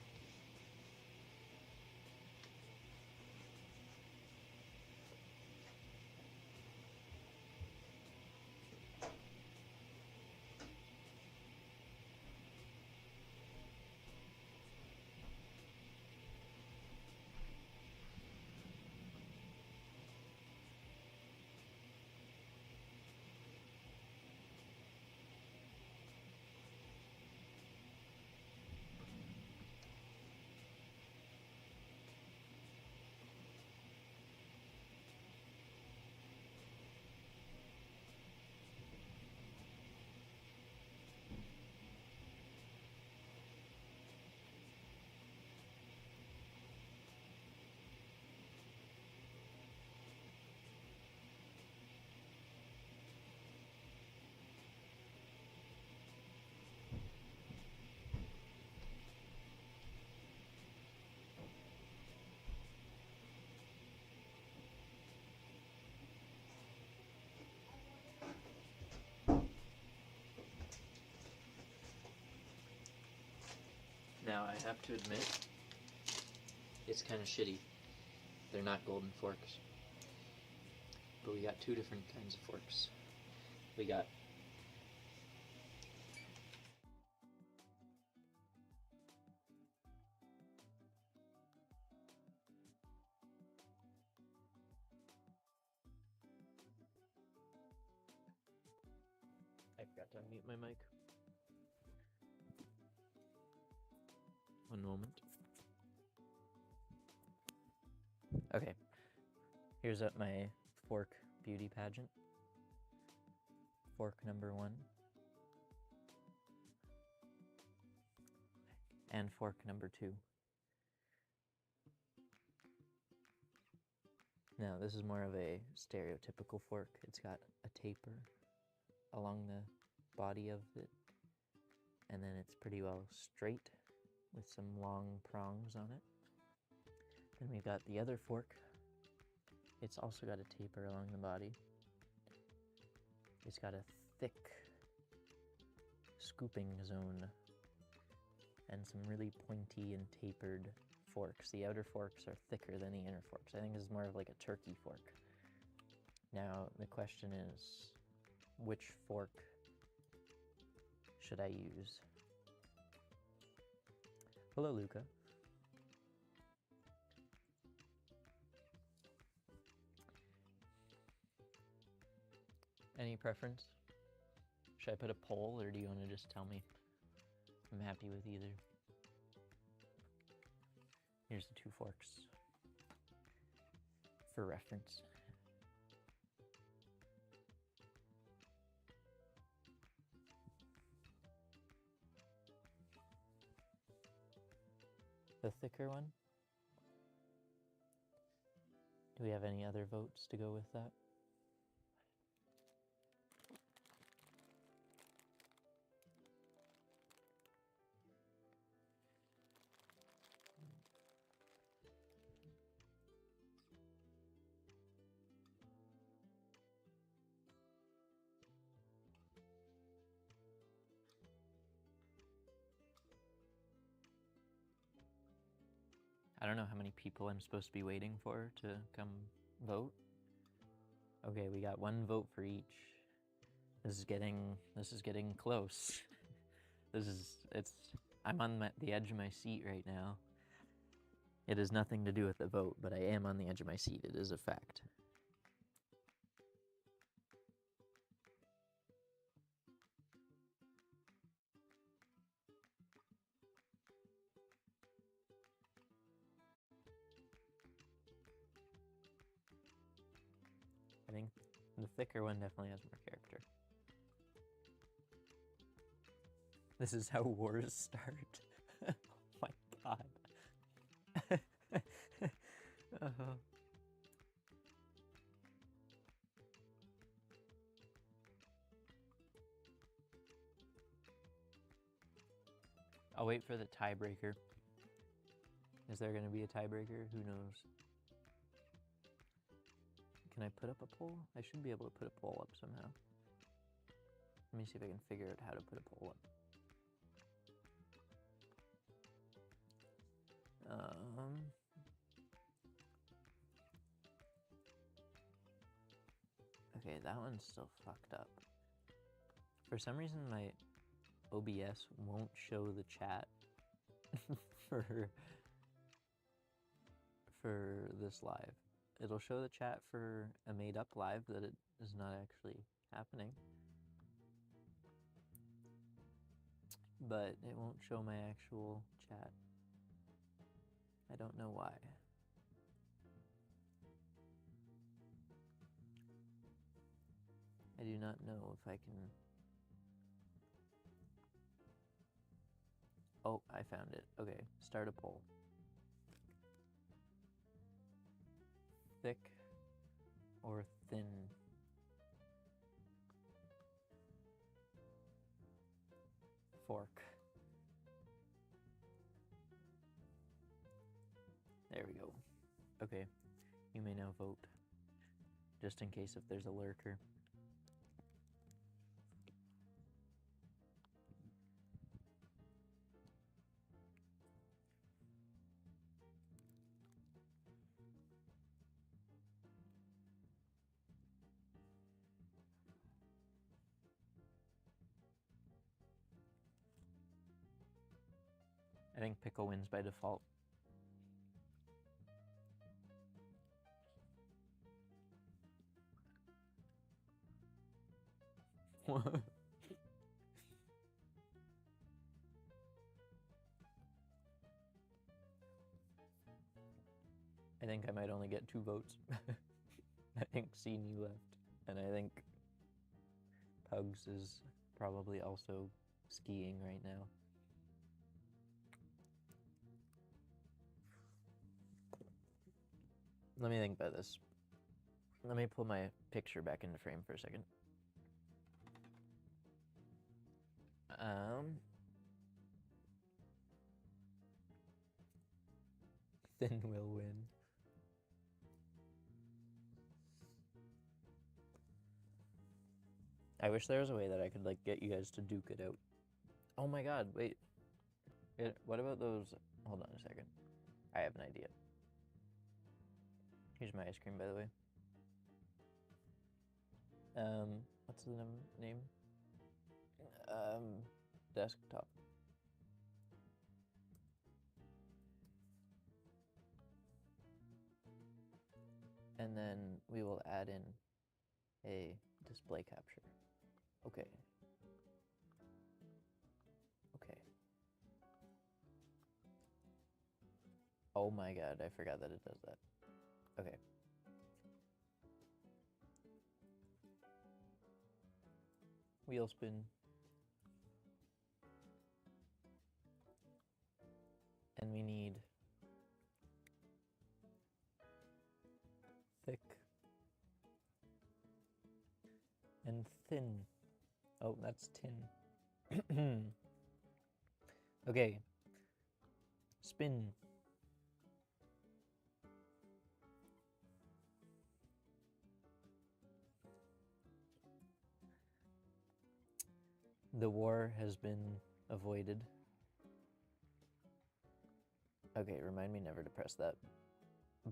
Now, I have to admit, it's kind of shitty. They're not golden forks. But we got 2 different kinds of forks. We got I forgot to unmute my mic. One moment. Okay. Here's my fork beauty pageant. Fork number 1. And fork number 2. Now, this is more of a stereotypical fork. It's got a taper along the body of it, and then it's pretty well straight with some long prongs on it. Then we've got the other fork. It's also got a taper along the body. It's got a thick scooping zone and some really pointy and tapered forks. The outer forks are thicker than the inner forks. I think this is more of like a turkey fork. Now, the question is, which fork should I use? Hello, Luca. Any preference? Should I put a poll, or do you want to just tell me? I'm happy with either. Here's the 2 forks for reference. The thicker one? Do we have any other votes to go with that? I don't know how many people I'm supposed to be waiting for to come vote. Okay, we got 1 vote for each. This is getting close. I'm on the edge of my seat right now. It has nothing to do with the vote, but I am on the edge of my seat. It is a fact. I think the thicker one definitely has more character. This is how wars start. Oh my god. I'll wait for the tiebreaker. Is there going to be a tiebreaker? Who knows? Can I put up a poll? I should be able to put a poll up somehow. Let me see if I can figure out how to put a poll up. Okay, that one's still fucked up. For some reason, my OBS won't show the chat for this live. It'll show the chat for a made-up live that it is not actually happening. But it won't show my actual chat. I don't know why. I do not know if I can... Oh, I found it. Okay, start a poll. Thick or thin? Fork. There we go. Okay, you may now vote. Just in case if there's a lurker. I think pickle wins by default. I think I might only get 2 votes. I think Sini left, and I think Pugs is probably also skiing right now. Let me think about this. Let me pull my picture back into frame for a second. Thin will win. I wish there was a way that I could like get you guys to duke it out. Oh my god, wait. What about those? Hold on a second. I have an idea. Here's my ice cream, by the way. What's the name? Desktop. And then we will add in a display capture. Okay. Okay. Oh my god, I forgot that it does that. Okay. Wheel spin. And we need thick and thin. Oh, that's tin. Okay. Spin. The war has been avoided. Okay, remind me never to press that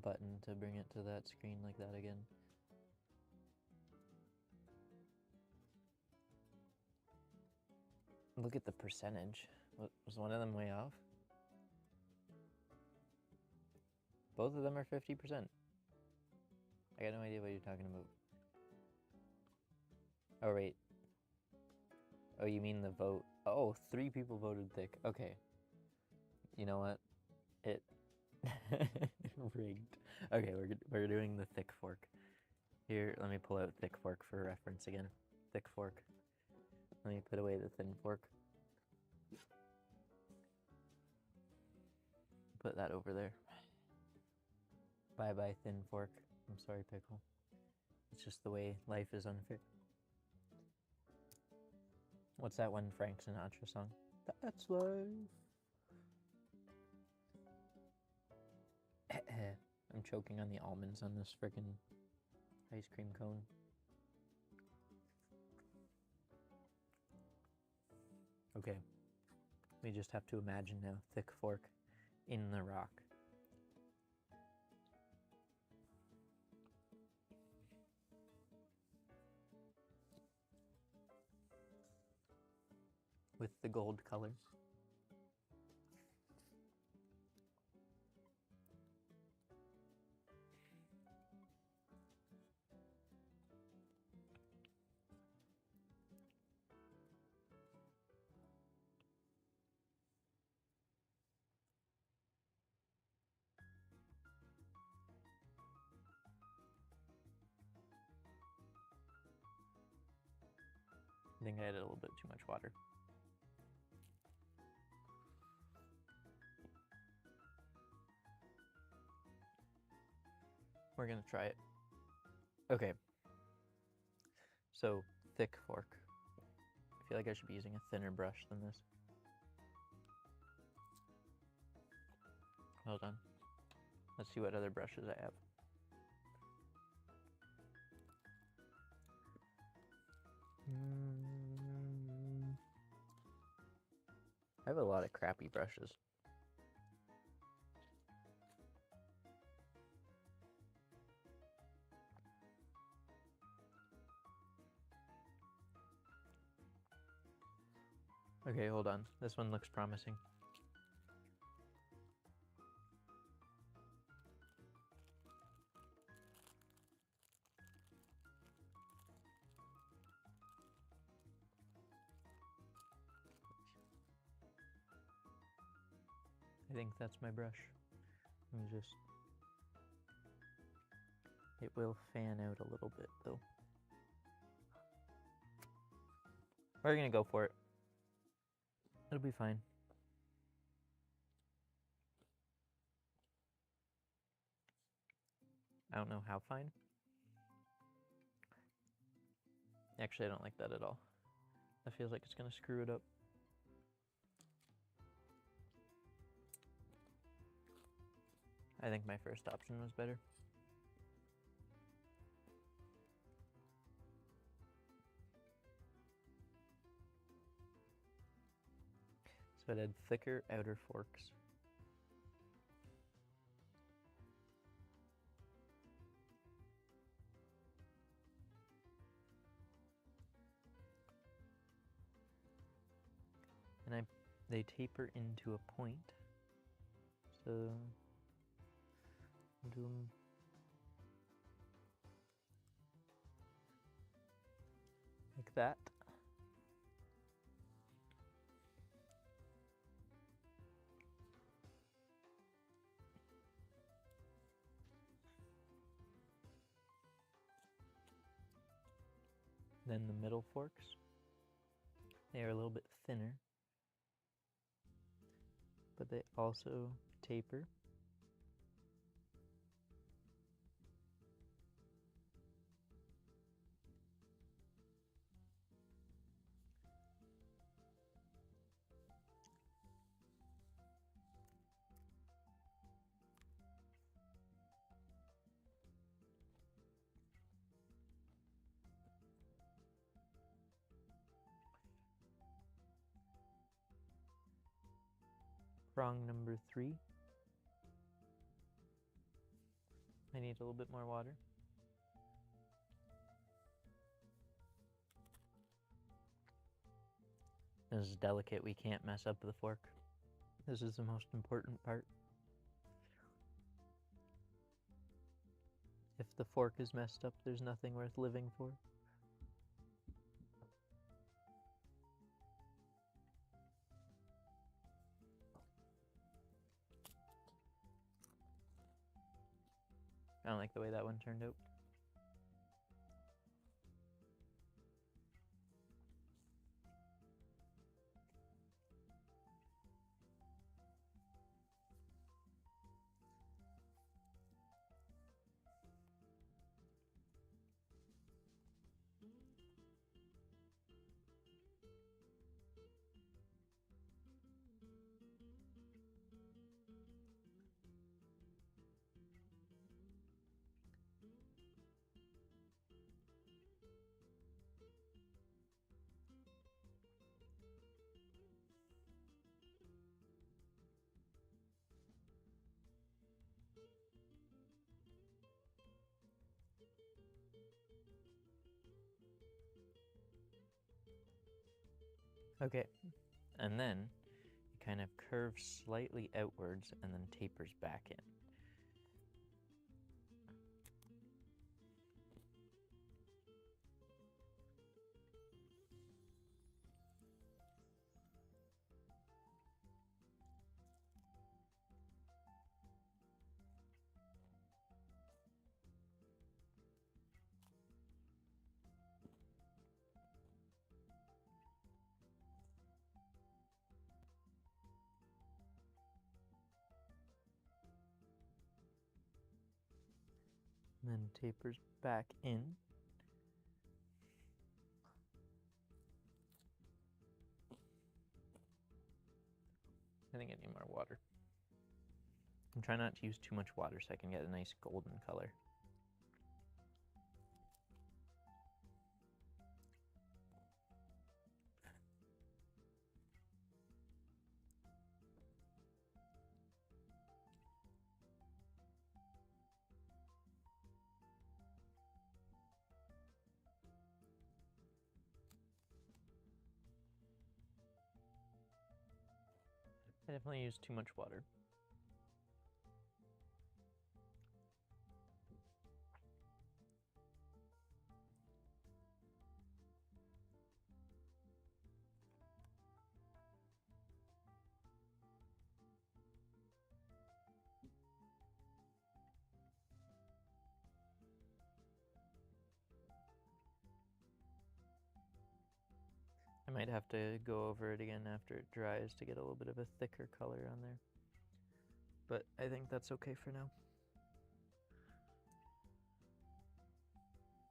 button to bring it to that screen like that again. Look at the percentage. Was one of them way off? Both of them are 50%. I got no idea what you're talking about. Oh, wait. Oh, you mean the vote? Oh, 3 people voted thick. Okay. You know what? It rigged. Okay, we're doing the thick fork. Here, let me pull out thick fork for reference again. Thick fork. Let me put away the thin fork. Put that over there. Bye-bye, thin fork. I'm sorry, pickle. It's just the way life is unfair. What's that one Frank Sinatra song? That's life. I'm choking on the almonds on this frickin' ice cream cone. Okay. We just have to imagine now. Thick fork in the rock. With the gold color. I think I added a little bit too much water. We're gonna try it. Okay. So, thick fork. I feel like I should be using a thinner brush than this. Hold on. Let's see what other brushes I have. I have a lot of crappy brushes. Okay, hold on. This one looks promising. I think that's my brush. Let me just... It will fan out a little bit, though. We're gonna go for it. It'll be fine. I don't know how fine. Actually, I don't like that at all. That feels like it's gonna screw it up. I think my first option was better. So I did thicker outer forks. And they taper into a point. So do them like that. Then the middle forks, they are a little bit thinner, but they also taper. Prong number 3, I need a little bit more water. This is delicate, we can't mess up the fork. This is the most important part. If the fork is messed up, there's nothing worth living for. I don't like the way that one turned out. Okay, and then it kind of curves slightly outwards and then tapers back in. And then tapers back in. I think I need more water. I'm trying not to use too much water so I can get a nice golden color. I definitely use too much water. I might have to go over it again after it dries to get a little bit of a thicker color on there. But I think that's okay for now.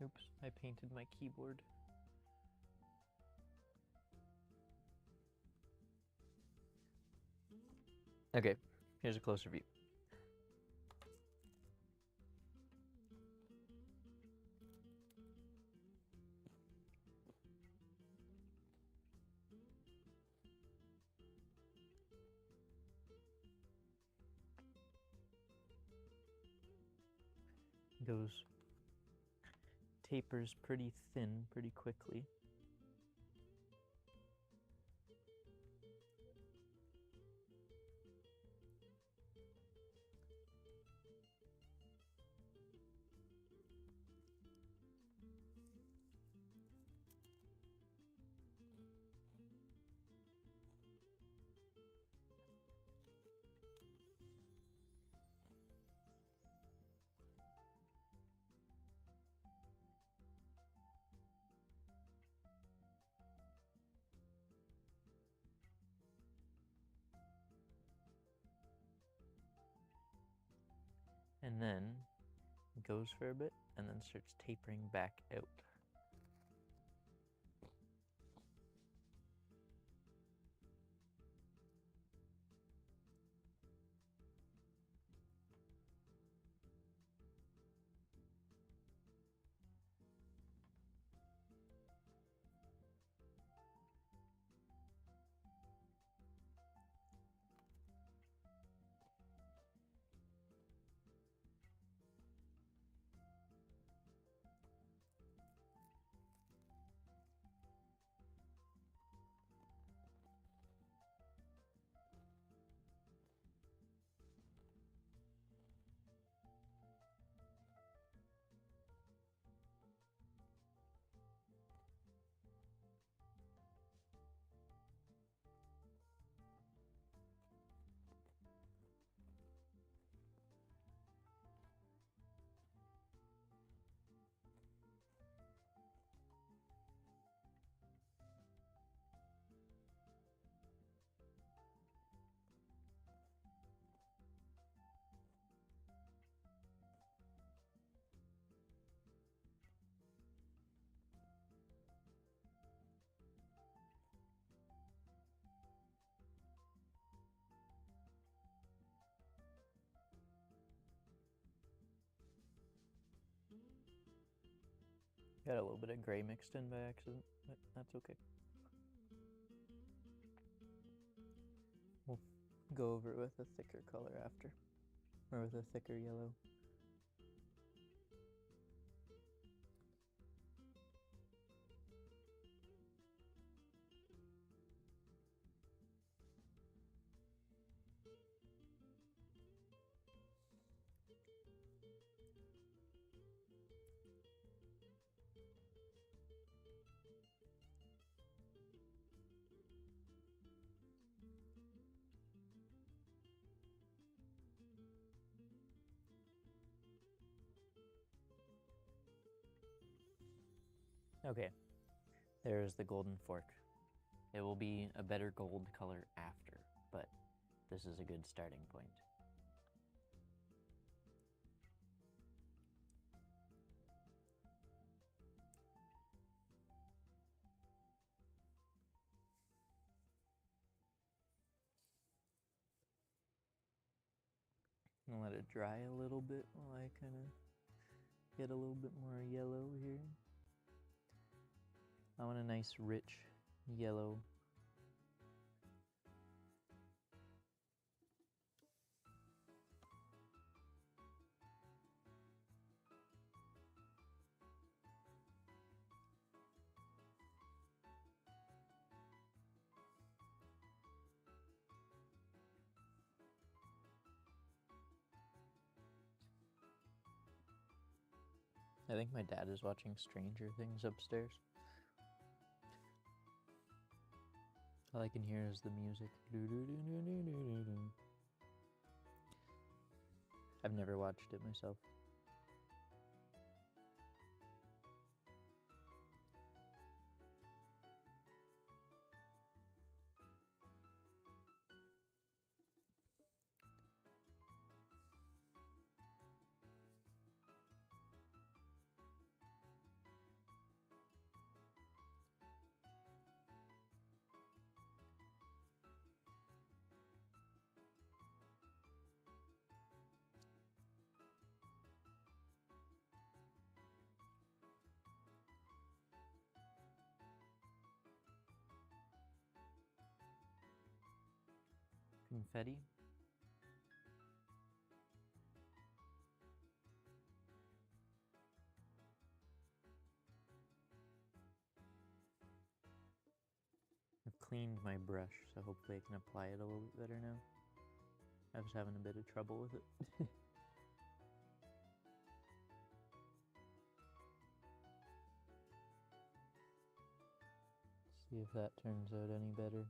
Oops, I painted my keyboard. Okay, here's a closer view. Goes tapers pretty thin pretty quickly. And then goes for a bit and then starts tapering back out. Got a little bit of gray mixed in by accident, but that's okay. We'll go over it with a thicker color after, or with a thicker yellow. Okay, there's the golden fork. It will be a better gold color after, but this is a good starting point. I'm gonna let it dry a little bit while I kind of get a little bit more yellow here. I want a nice rich yellow. I think my dad is watching Stranger Things upstairs. All I can hear is the music. I've never watched it myself. Confetti. I've cleaned my brush, so hopefully I can apply it a little bit better now. I was having a bit of trouble with it. See if that turns out any better.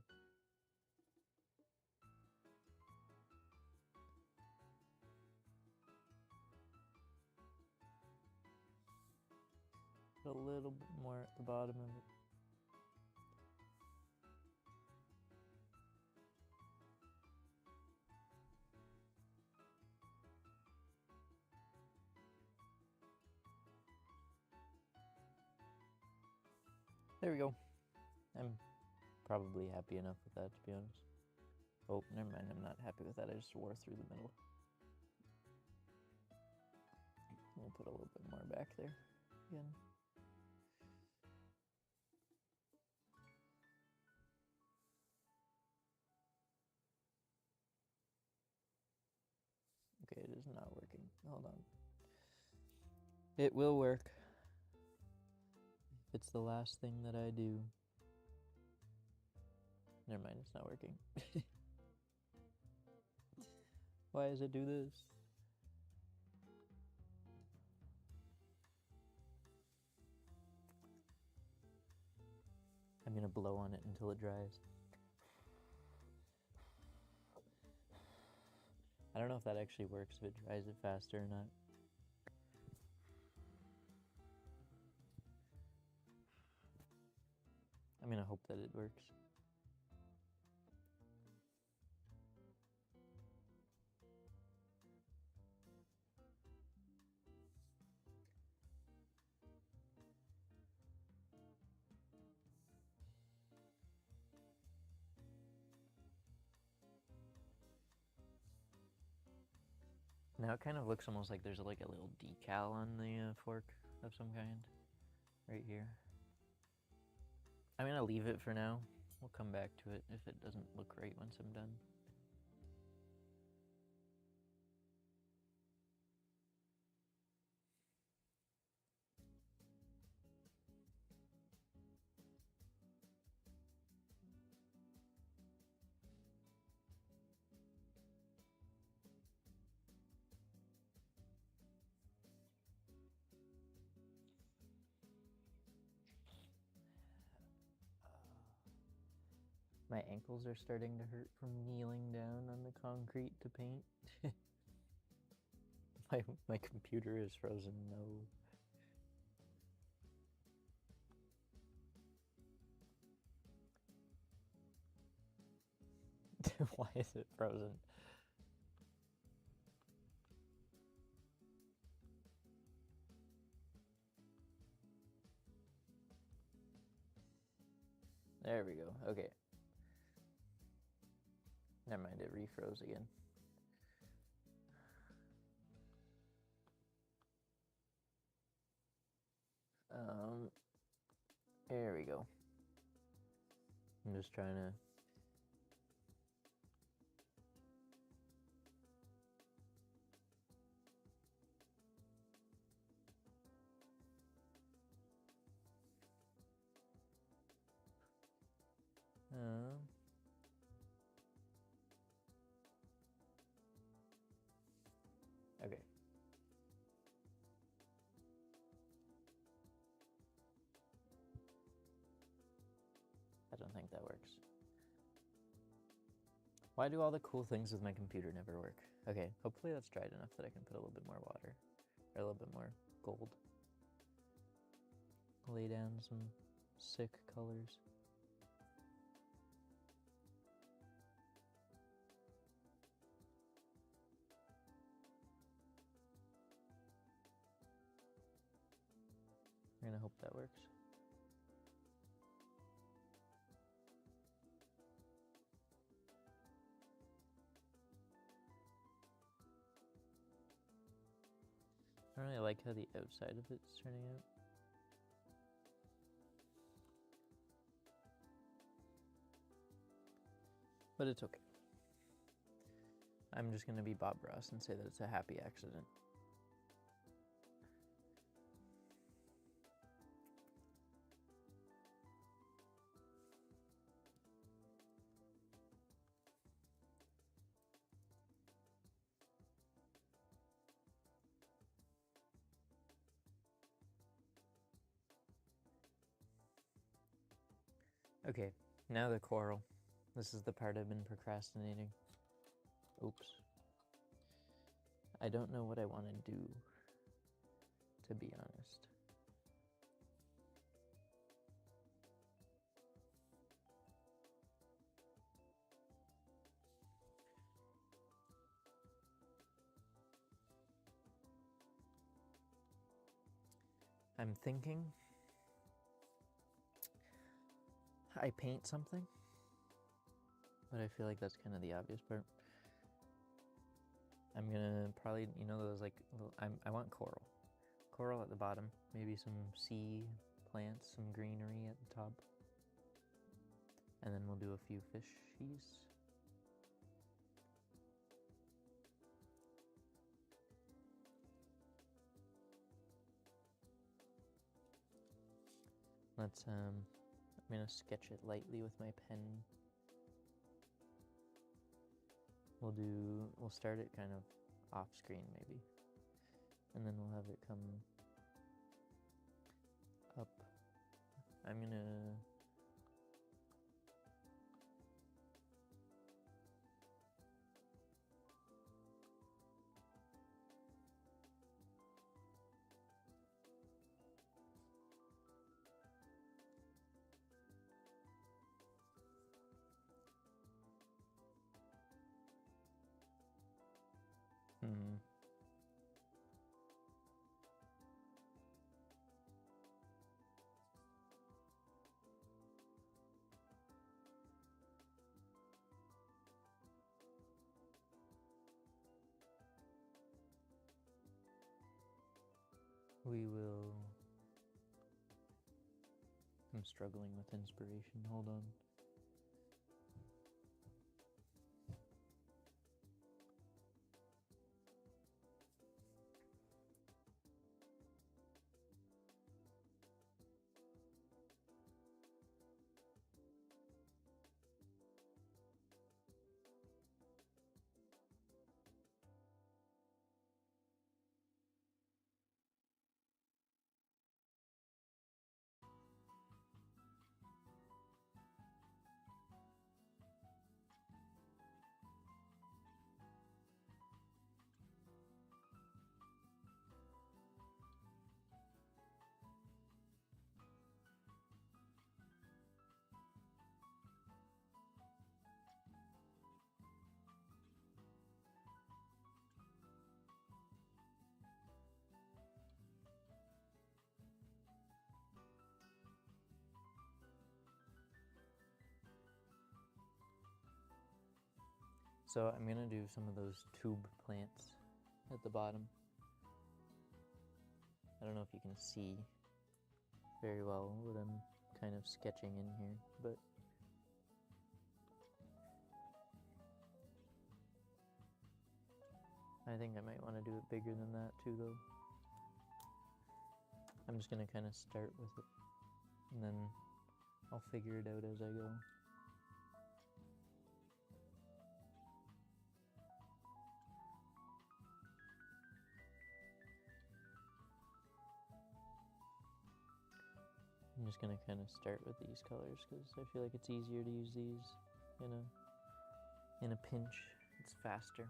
Put a little bit more at the bottom of it. There we go. I'm probably happy enough with that, to be honest. Oh, never mind, I'm not happy with that. I just wore through the middle. We'll put a little bit more back there again. Okay, it is not working. Hold on. It will work. If it's the last thing that I do. Never mind, it's not working. Why does it do this? I'm gonna blow on it until it dries. I don't know if that actually works, if it dries it faster or not. I'm gonna hope that it works. Now it kind of looks almost like there's like a little decal on the fork of some kind, right here. I'm gonna leave it for now. We'll come back to it if it doesn't look right once I'm done. My ankles are starting to hurt from kneeling down on the concrete to paint. my computer is frozen, no. Why is it frozen? There we go. Okay. Never mind, it refroze again. There we go. I'm just trying to... Okay. I don't think that works. Why do all the cool things with my computer never work? Okay, hopefully that's dried enough that I can put a little bit more water, or a little bit more gold. Lay down some sick colors. I'm gonna hope that works. I don't really like how the outside of it's turning out. But it's okay. I'm just gonna be Bob Ross and say that it's a happy accident. Okay, now the coral. This is the part I've been procrastinating. Oops. I don't know what I want to do, to be honest. I'm thinking I paint something, but I feel like that's kind of the obvious part. I'm gonna probably, you know, those like, I want coral. Coral at the bottom, maybe some sea plants, some greenery at the top. And then we'll do a few fishies. Let's, I'm gonna sketch it lightly with my pen. We'll start it kind of off screen maybe. And then we'll have it come up. I'm gonna... We will I'm struggling with inspiration. Hold on. So I'm gonna do some of those tube plants at the bottom. I don't know if you can see very well what I'm kind of sketching in here, but I think I might want to do it bigger than that too, though. I'm just gonna kind of start with it, and then I'll figure it out as I go. I'm just gonna kind of start with these colors because I feel like it's easier to use these in a pinch. It's faster.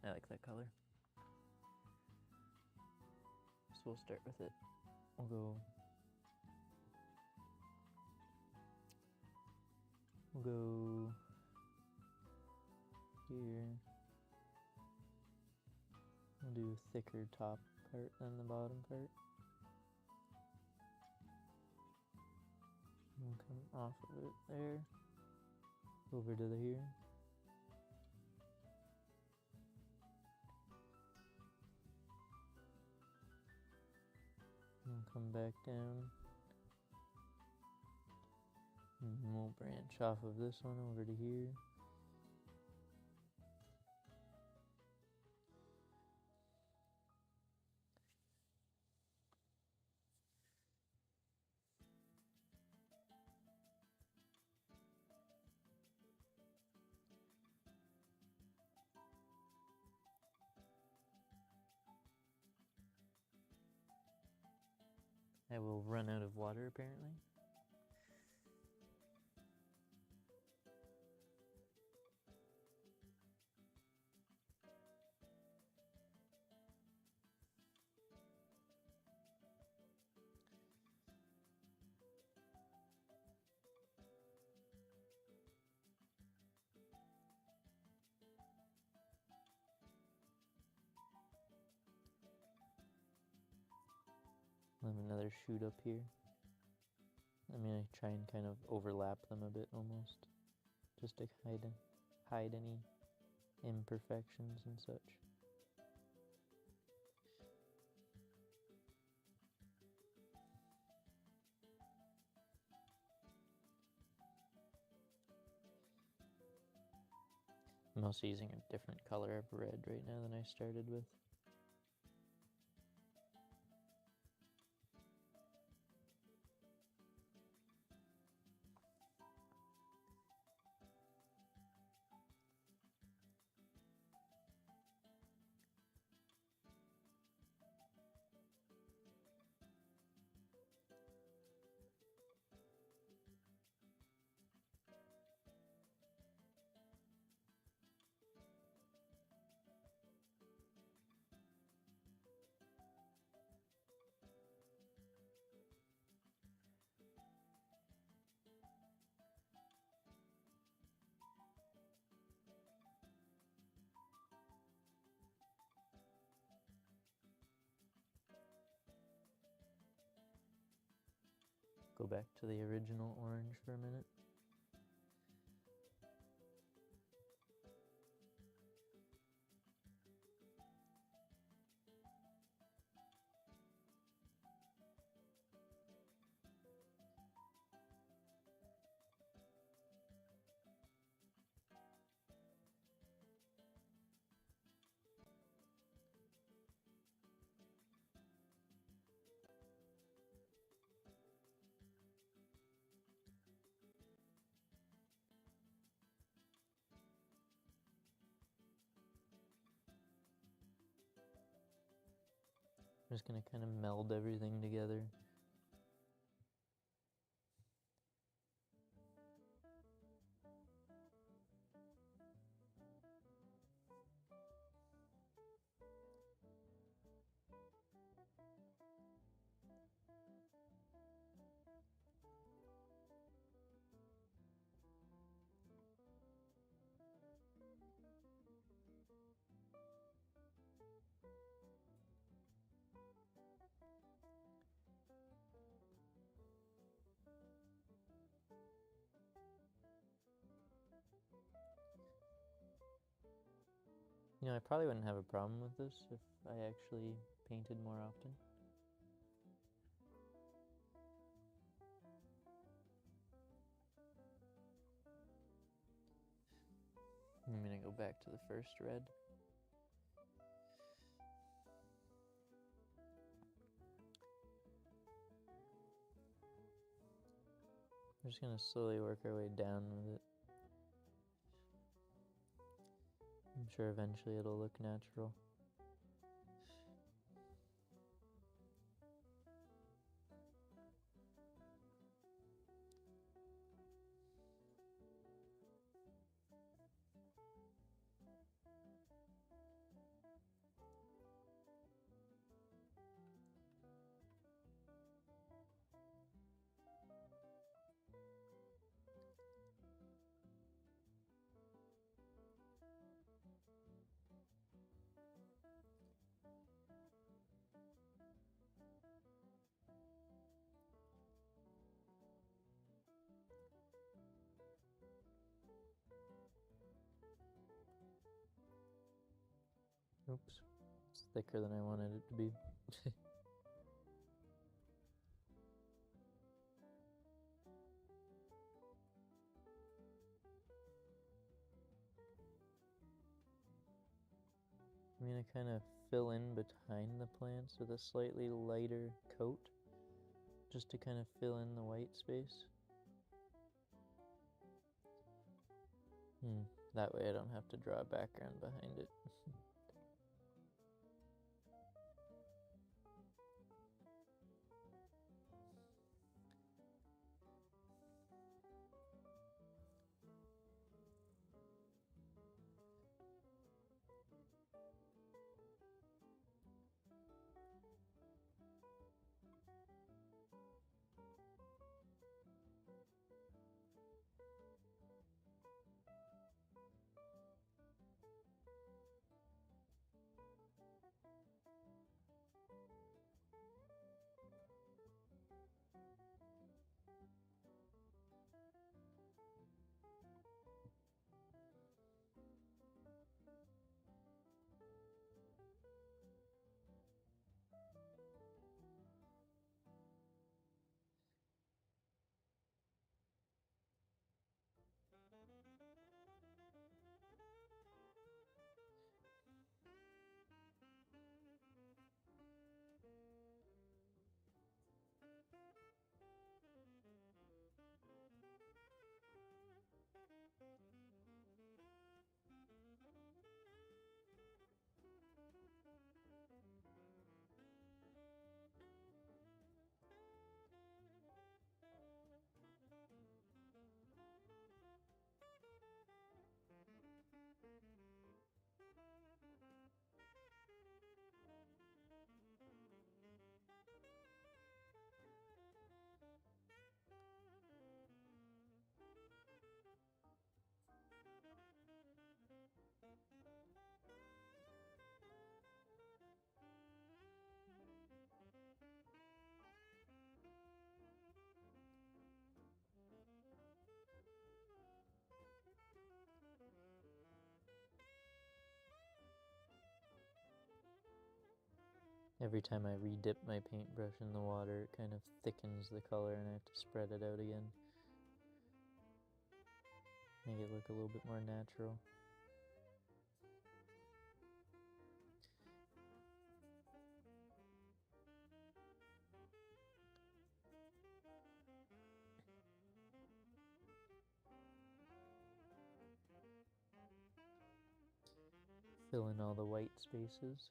I like that color. So we'll start with it. We'll go here. We'll do a thicker top part than the bottom part. And come off of it there, over to the here. And come back down. And we'll branch off of this one over to here. I will run out of water apparently. I have another shoot up here. I'm gonna try and kind of overlap them a bit almost, just to hide any imperfections and such. I'm also using a different color of red right now than I started with. Go back to the original orange for a minute. I'm just gonna kind of meld everything together. You know, I probably wouldn't have a problem with this if I actually painted more often. I'm gonna go back to the first red. We're just gonna slowly work our way down with it. I'm sure eventually it'll look natural. Oops, it's thicker than I wanted it to be. I'm gonna kind of fill in behind the plants with a slightly lighter coat, just to kind of fill in the white space. That way I don't have to draw a background behind it. Every time I re-dip my paintbrush in the water, it kind of thickens the color and I have to spread it out again. Make it look a little bit more natural. Fill in all the white spaces.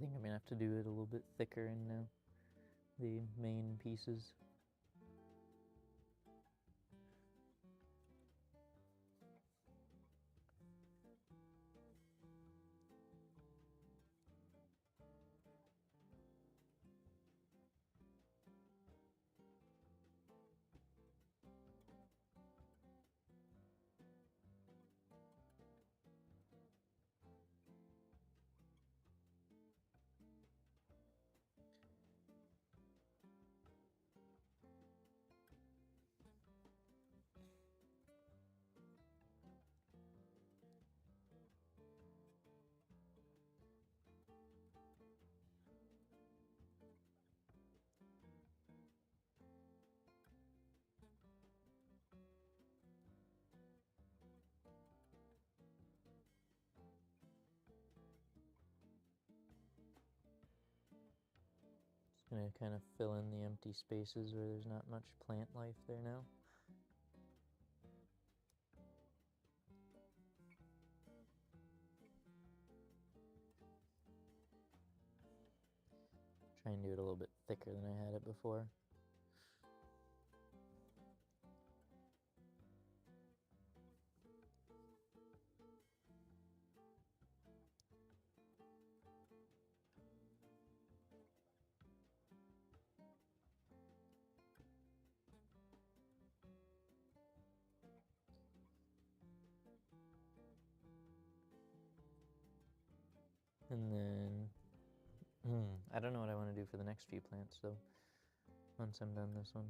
think I'm gonna have to do it a little bit thicker in the main pieces. Gonna kind of fill in the empty spaces where there's not much plant life there now. Try and do it a little bit thicker than I had it before. And then, I don't know what I want to do for the next few plants, so once I'm done this one.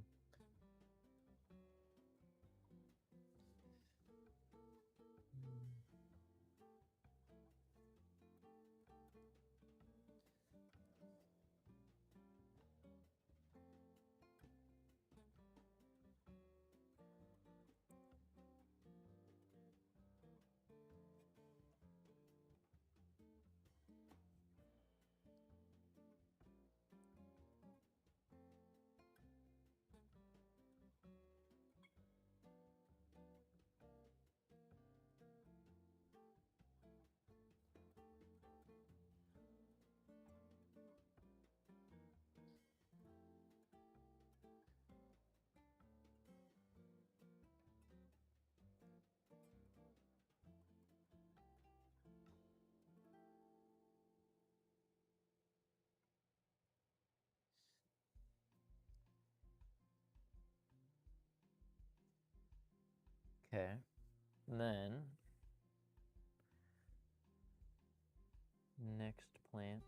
Okay, then next plant.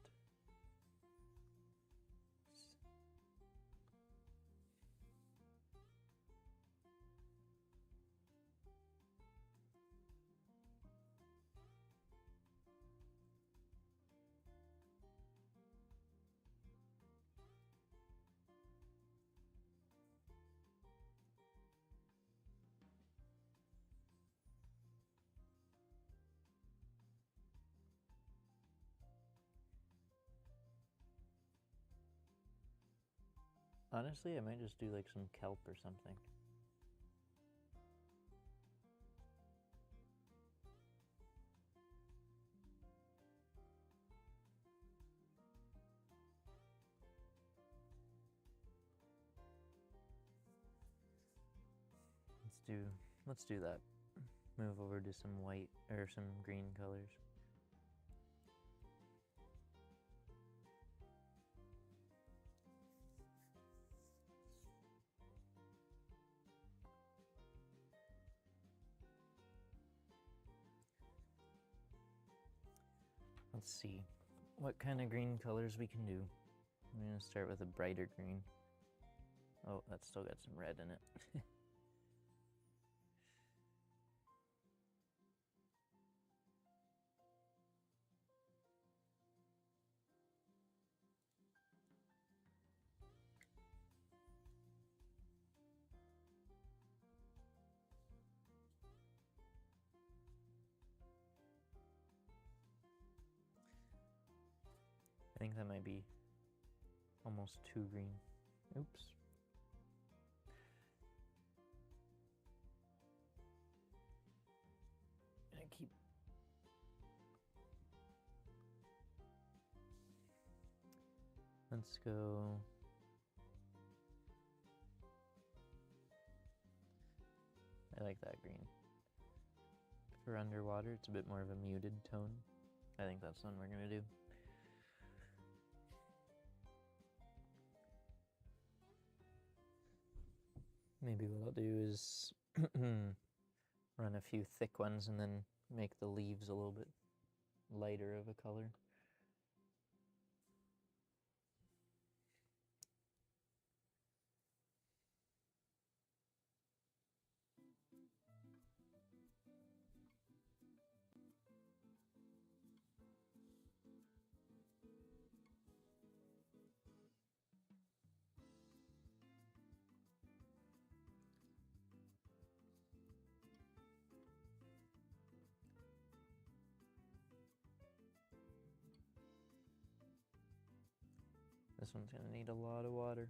Honestly, I might just do like some kelp or something. Let's do that. Move over to some white or some green colors. Let's see what kind of green colors we can do. I'm gonna start with a brighter green. Oh, that's still got some red in it. I think that might be almost too green. Oops. I keep Let's go. I like that green. For underwater, it's a bit more of a muted tone. I think that's the one we're gonna do. Maybe what I'll do is run a few thick ones and then make the leaves a little bit lighter of a color. This one's gonna need a lot of water.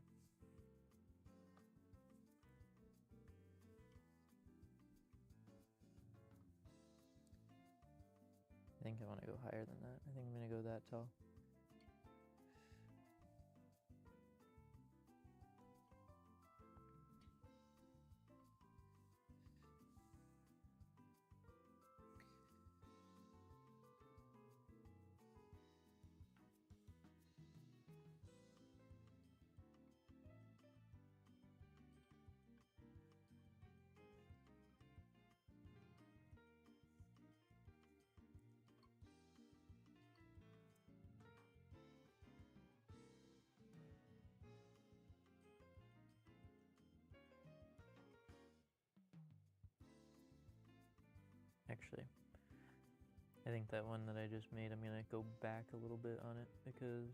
I think I want to go higher than that. I think I'm gonna go that tall. Actually, I think that one that I just made, I'm gonna go back a little bit on it because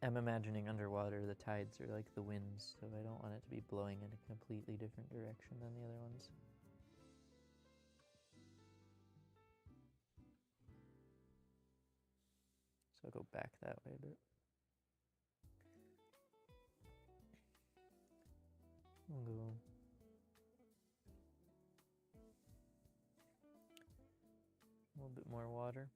I'm imagining underwater the tides are like the winds, so I don't want it to be blowing in a completely different direction than the other ones. So I'll go back that way a bit. I'll go a little bit more water.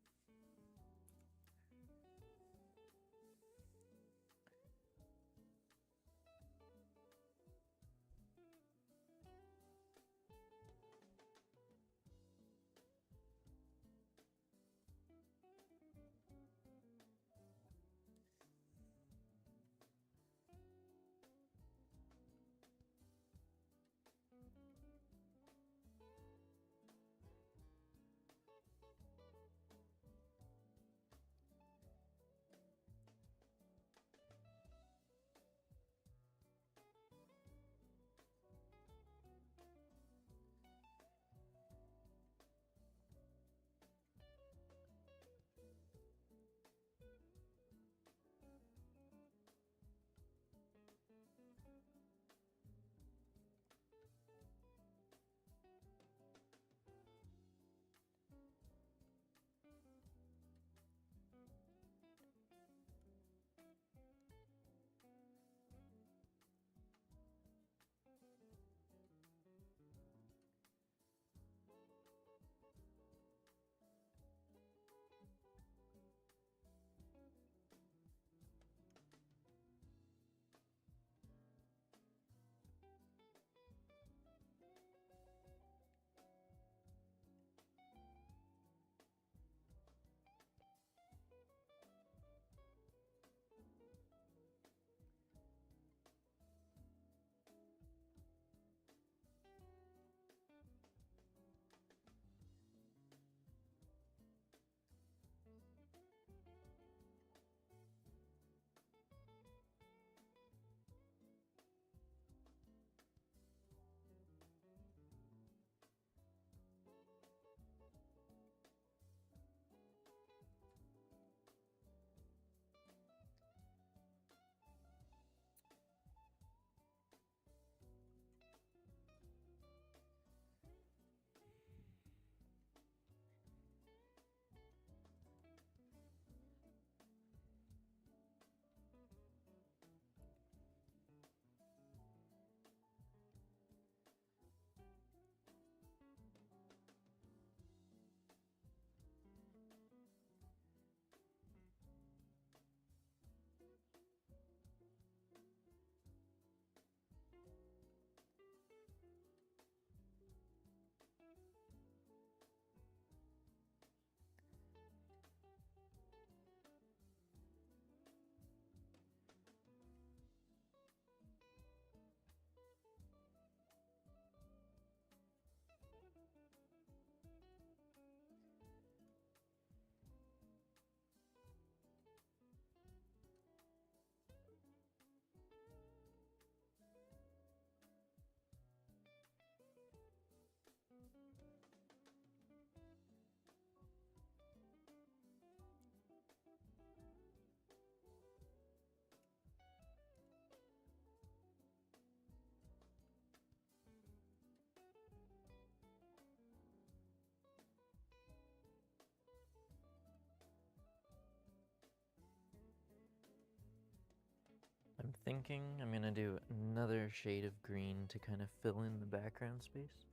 thinking I'm gonna do another shade of green to kind of fill in the background space.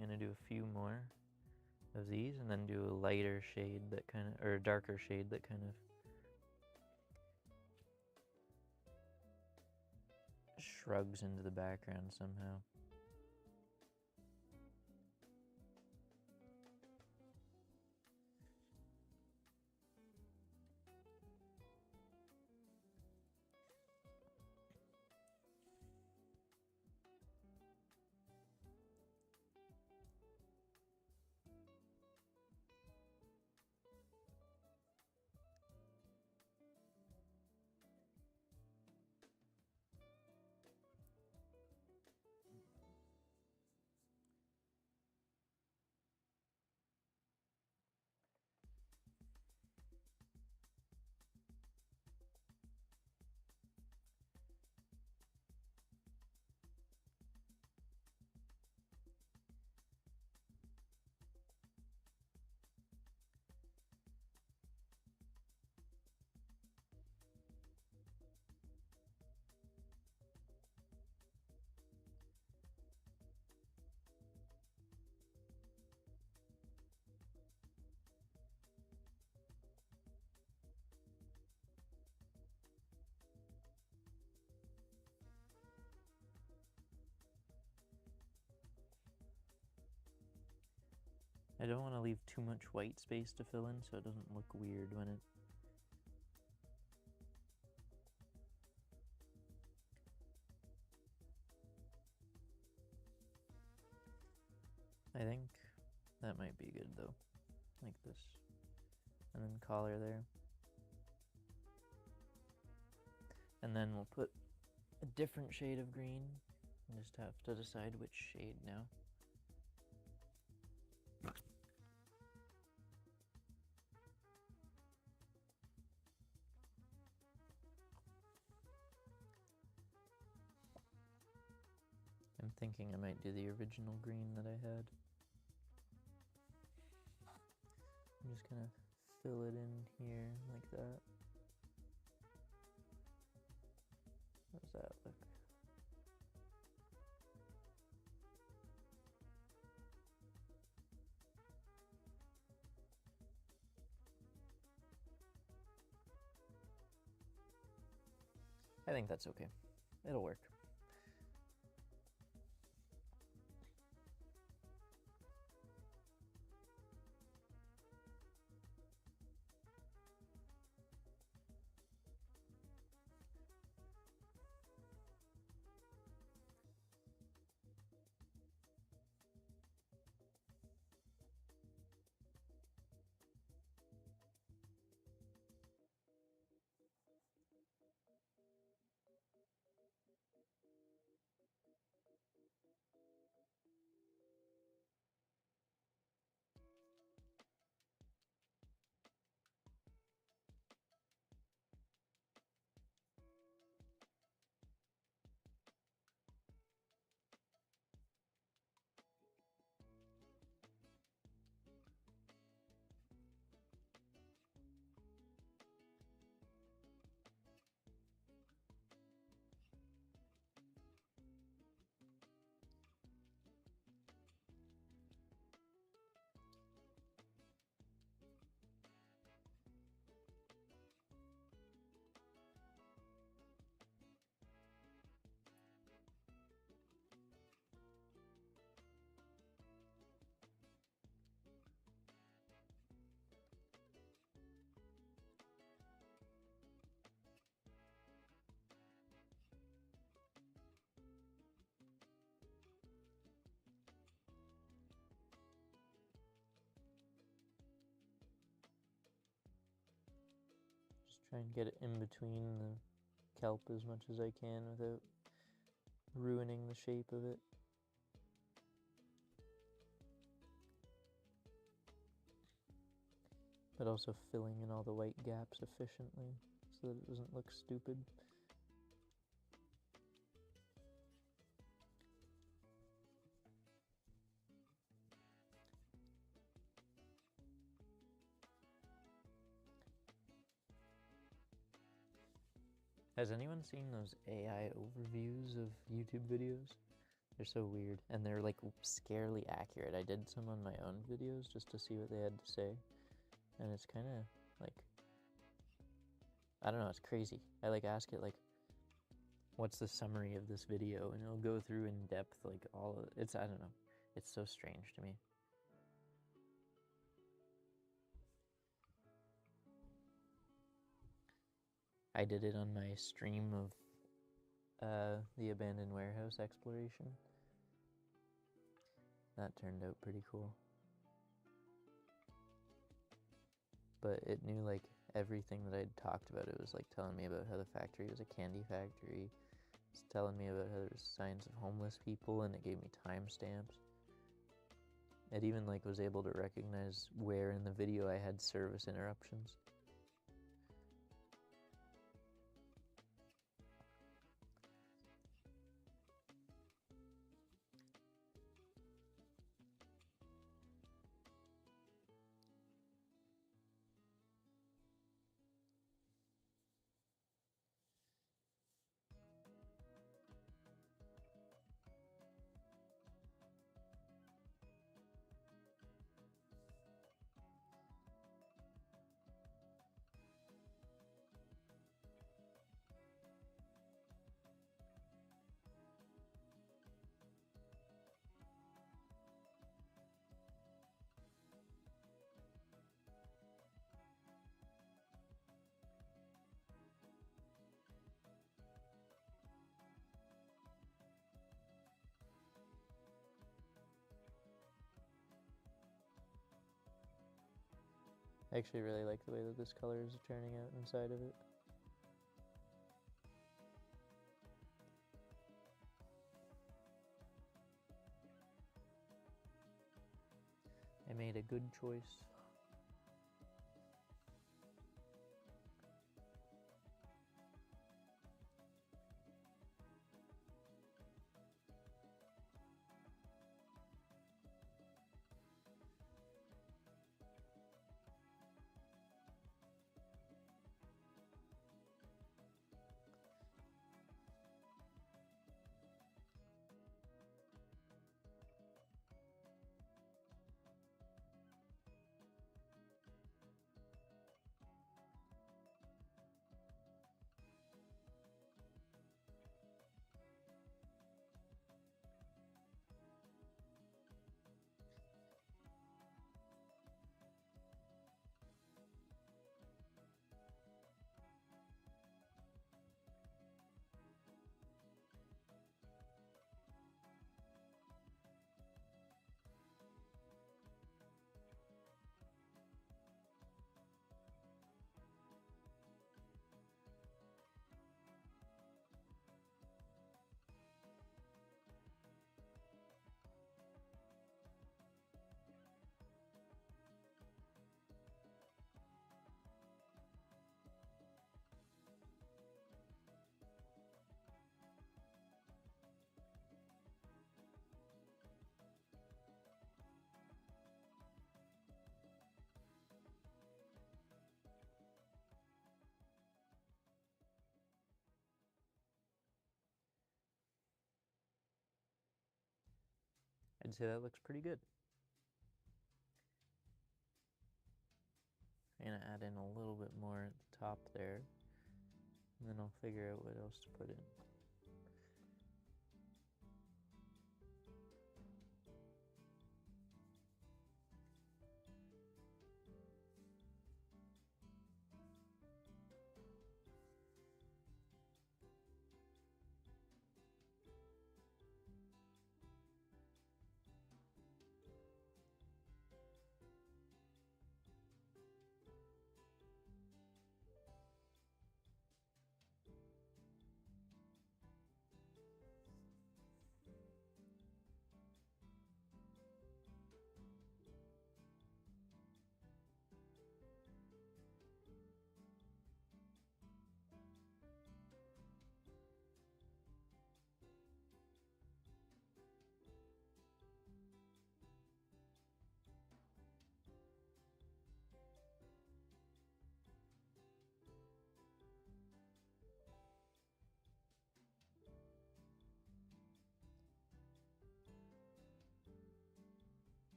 I'm gonna do a few more of these and then do a lighter shade that kind of, or a darker shade that kind of shrugs into the background somehow. I don't want to leave too much white space to fill in so it doesn't look weird when it... I think that might be good though, like this. And then collar there. And then we'll put a different shade of green. I just have to decide which shade now. I'm thinking I might do the original green that I had. I'm just gonna fill it in here like that. How does that look? I think that's okay. It'll work. Try and get it in between the kelp as much as I can without ruining the shape of it. But also filling in all the white gaps efficiently so that it doesn't look stupid. Has anyone seen those AI overviews of YouTube videos? They're so weird, and they're like scarily accurate. I did some on my own videos just to see what they had to say, and it's kind of like, I don't know, it's crazy. I like ask it like, what's the summary of this video, and it'll go through in depth like all of it's, I don't know, it's so strange to me. I did it on my stream of the abandoned warehouse exploration. That turned out pretty cool. But it knew like everything that I'd talked about. It was like telling me about how the factory was a candy factory. It's telling me about how there's signs of homeless people, and it gave me timestamps. It even like was able to recognize where in the video I had service interruptions. I actually really like the way that this color is turning out inside of it. I made a good choice. I'd say that looks pretty good. I'm gonna add in a little bit more at the top there, and then I'll figure out what else to put in.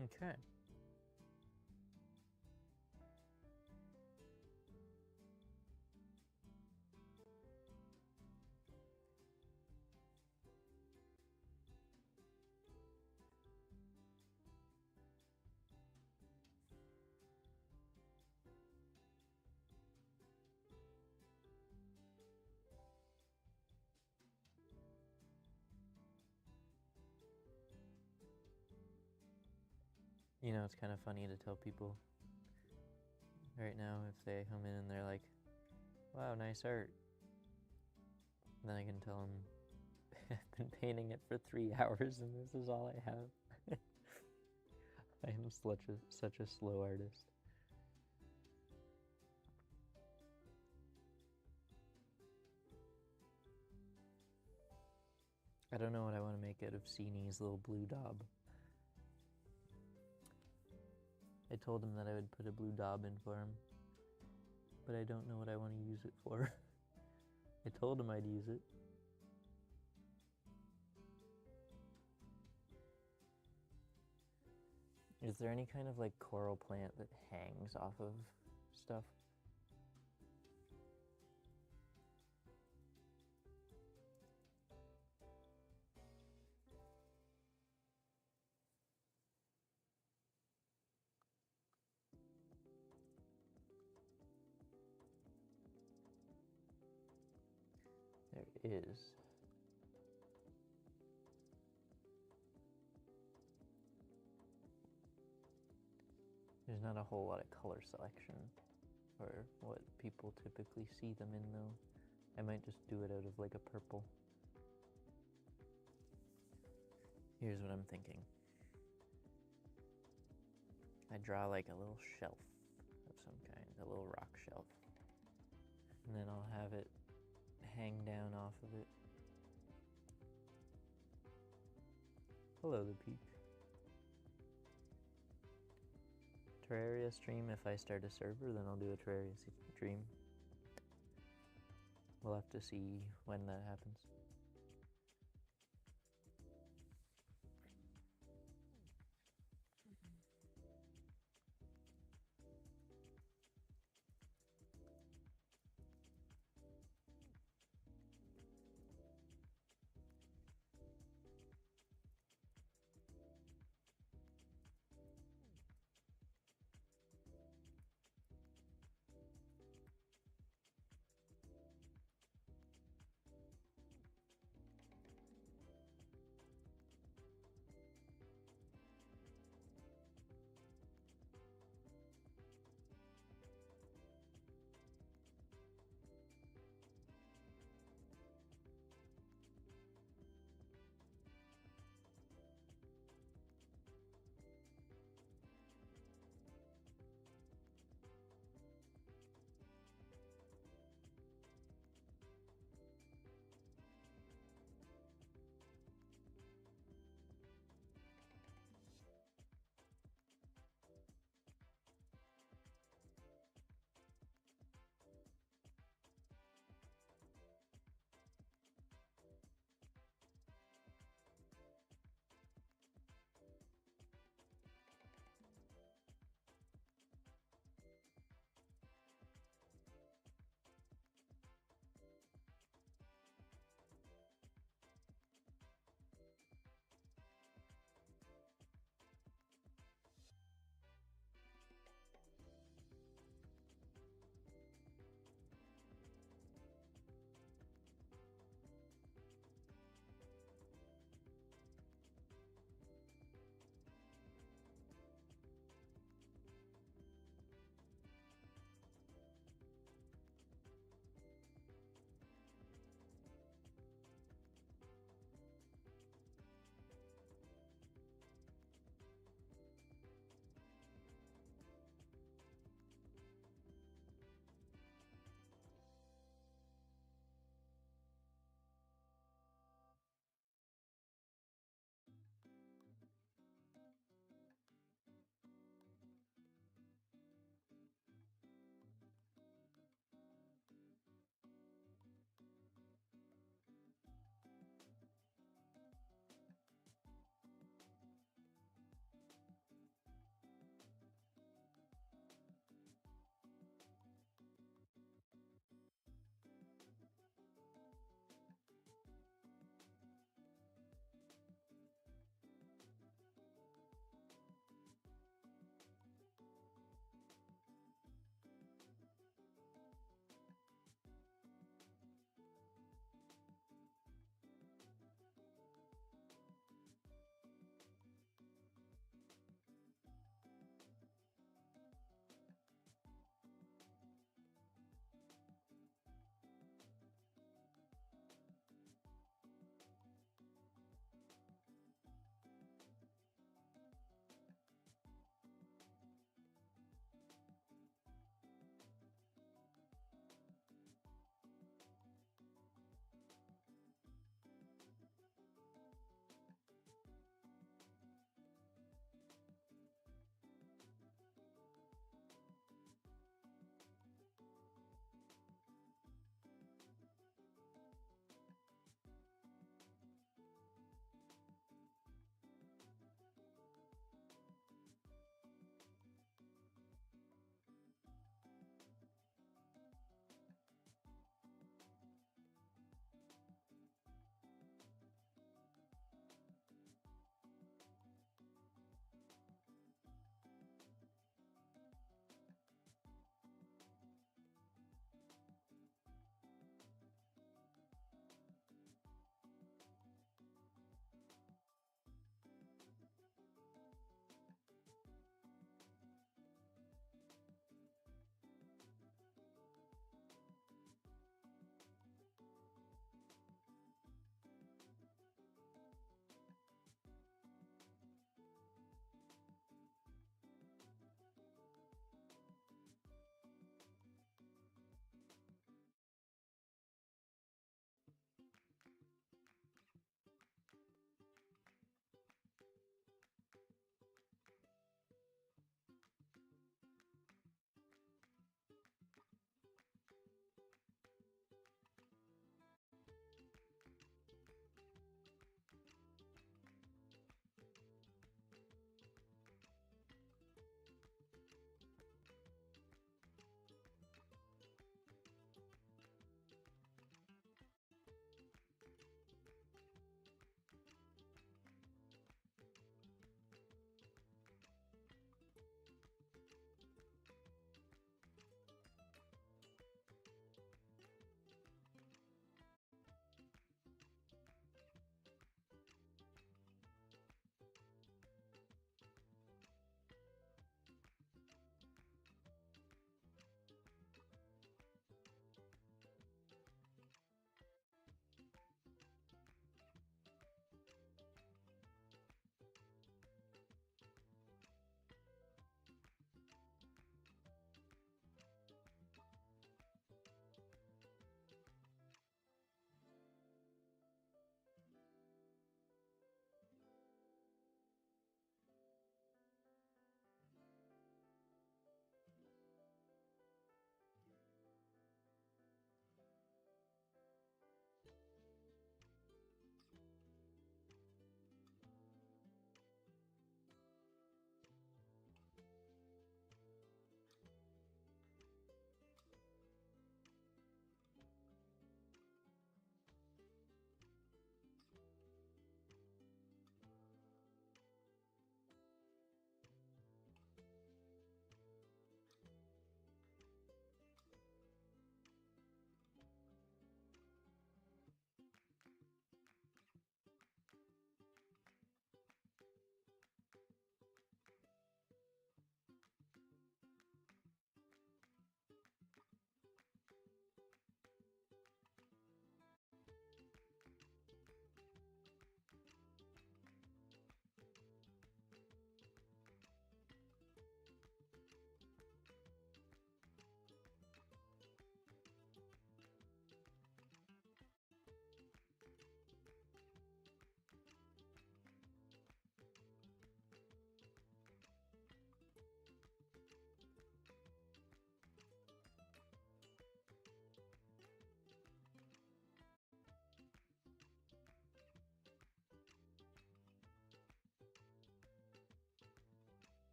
Okay. You know, it's kind of funny to tell people right now if they come in and they're like, wow, nice art. Then I can tell them I've been painting it for 3 hours and this is all I have. I am such a slow artist. I don't know what I want to make out of Seeney's little blue daub. I told him that I would put a blue daub in for him, but I don't know what I want to use it for. I told him I'd use it. Is there any kind of like coral plant that hangs off of stuff? There is. There's not a whole lot of color selection for what people typically see them in though. I might just do it out of like a purple. Here's what I'm thinking. I draw like a little shelf of some kind, a little rock shelf. And then I'll have it hang down off of it. Hello, the peak. Terraria stream, if I start a server, then I'll do a Terraria stream. We'll have to see when that happens.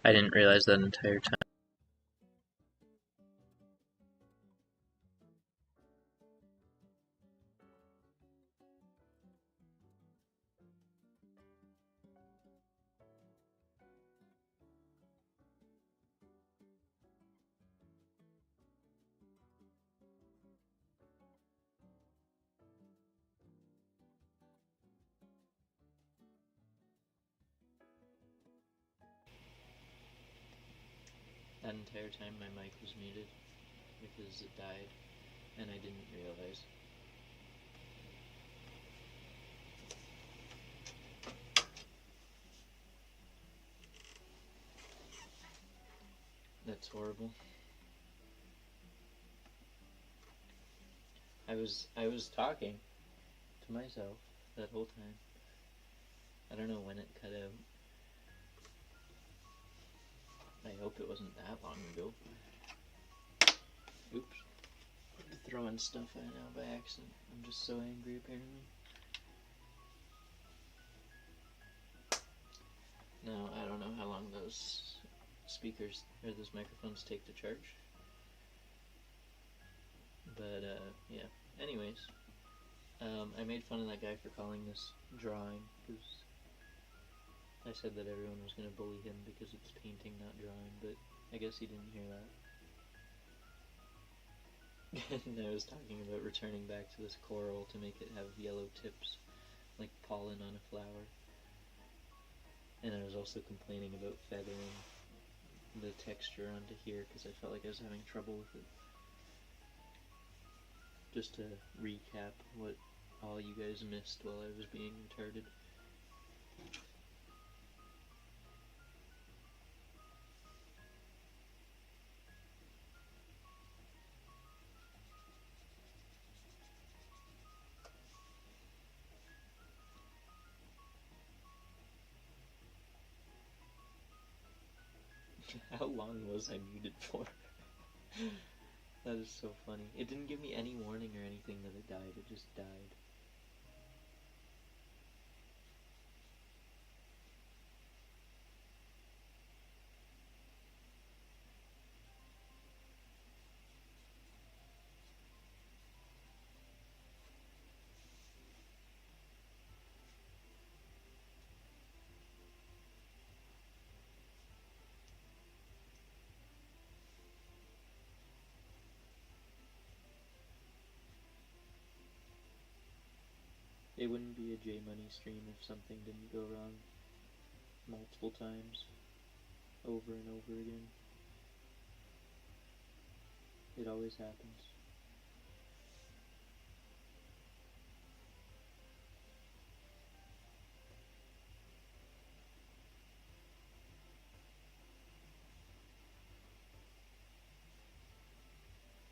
I didn't realize that entire time. That entire time my mic was muted because it died and I didn't realize. That's horrible. I was talking to myself that whole time. I don't know when it cut out. I hope it wasn't that long ago. Oops. Throwing stuff out now by accident. I'm just so angry apparently. Now, I don't know how long those speakers or those microphones take to charge. But, yeah. Anyways, I made fun of that guy for calling this drawing because I said that everyone was going to bully him because it's painting, not drawing, but I guess he didn't hear that. And I was talking about returning back to this coral to make it have yellow tips, like pollen on a flower. And I was also complaining about feathering the texture onto here because I felt like I was having trouble with it. Just to recap what all you guys missed while I was being retarded. How long was I muted for? That is so funny. It didn't give me any warning or anything that it died, it just died. It wouldn't be a J Money stream if something didn't go wrong multiple times, over and over again. It always happens.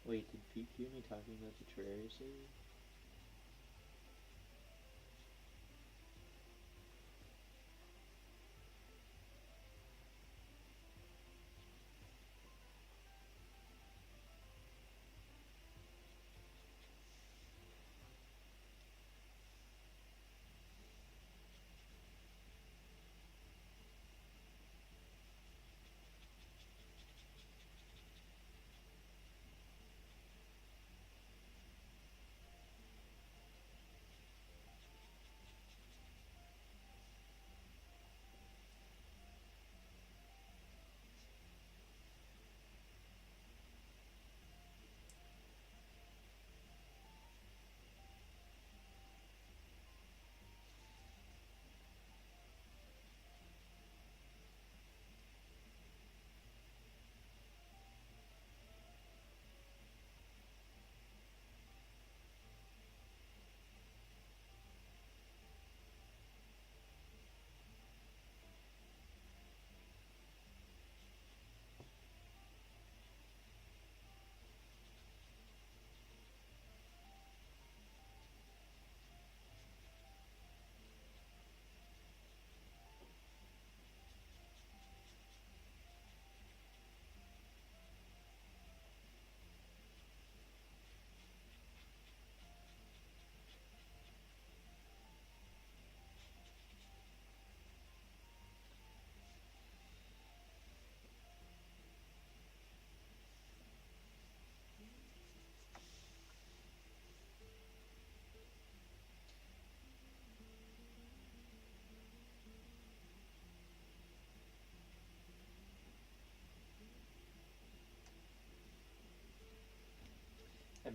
Wait, did Pete hear me talking about the Terraria server?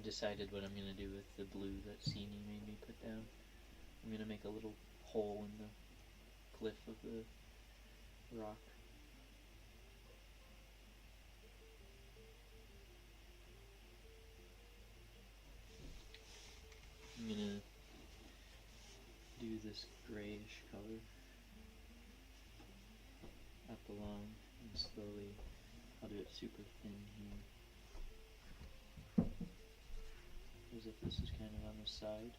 decided what I'm going to do with the blue that Sini made me put down. I'm going to make a little hole in the cliff of the rock. I'm going to do this grayish color up along and slowly, I'll do it super thin here, as if this is kind of on the side.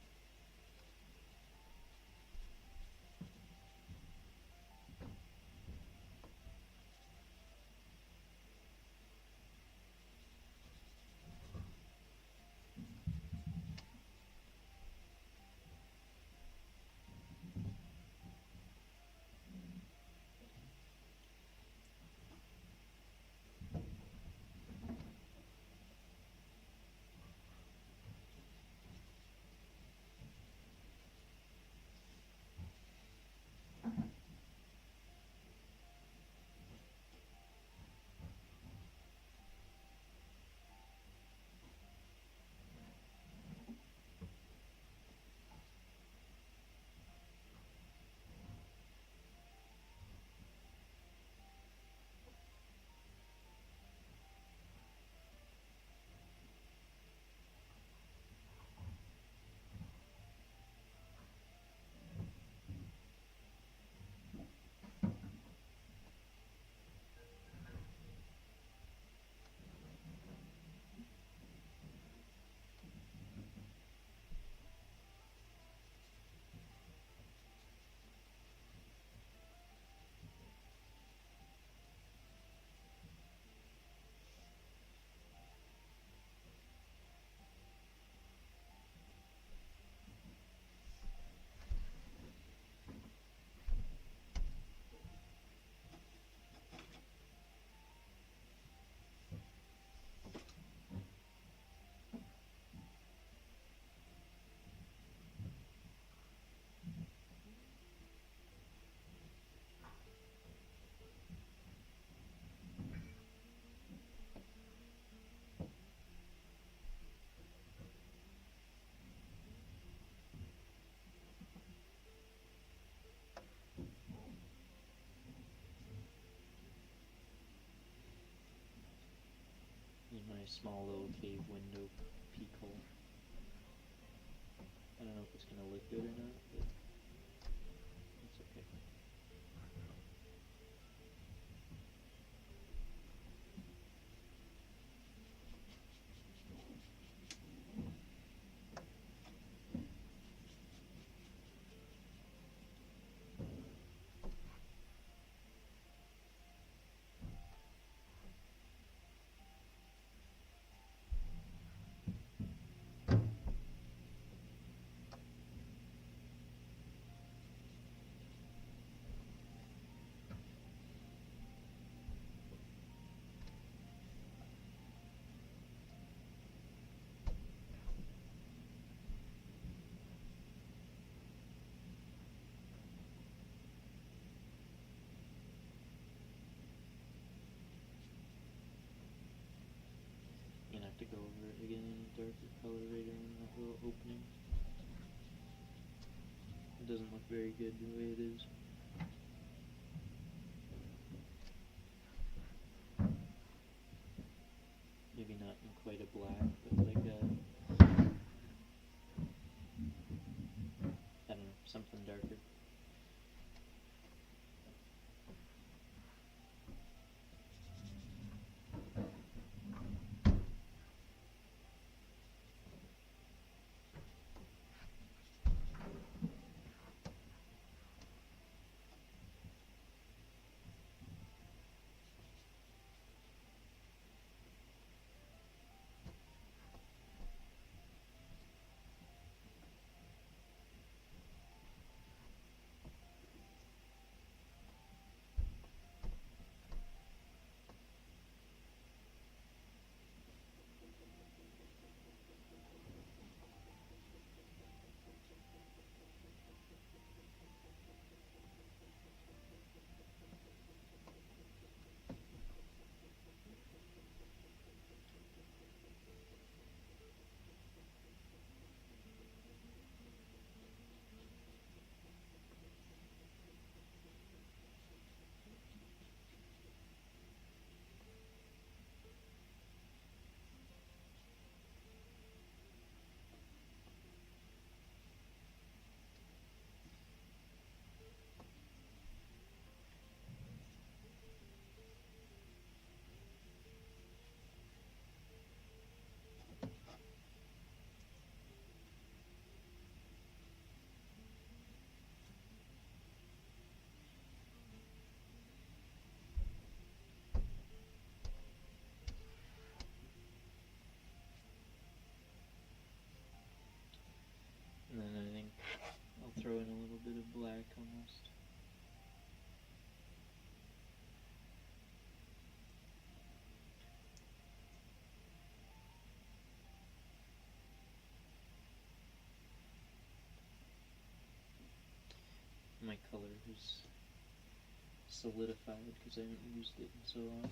My small little cave window peek hole. I don't know if it's going to look good or not, but it's okay. You're gonna have to go over it again in a darker color right around that little opening. It doesn't look very good the way it is. Maybe not in quite a black, but like a, I don't know, something darker. throw in a little bit of black almost. My color is solidified because I haven't used it in so long.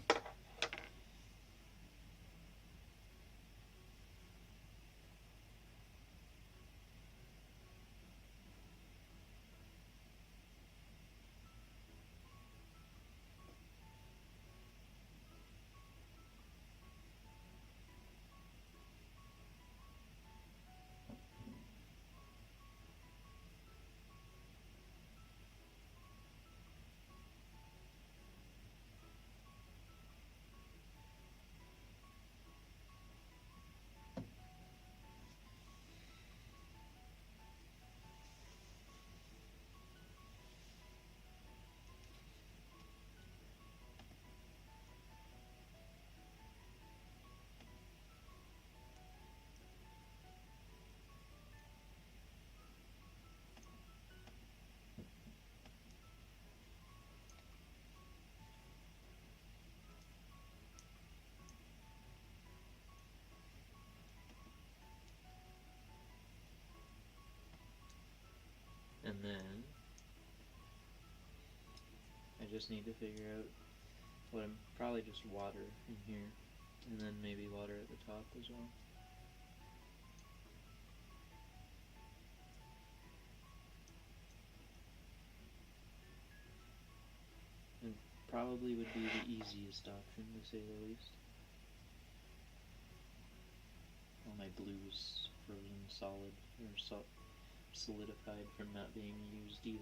And then I just need to figure out what I'm probably just water in here, and then maybe water at the top as well. And probably would be the easiest option, to say the least. All my blue is frozen solid, or solidified from not being used either.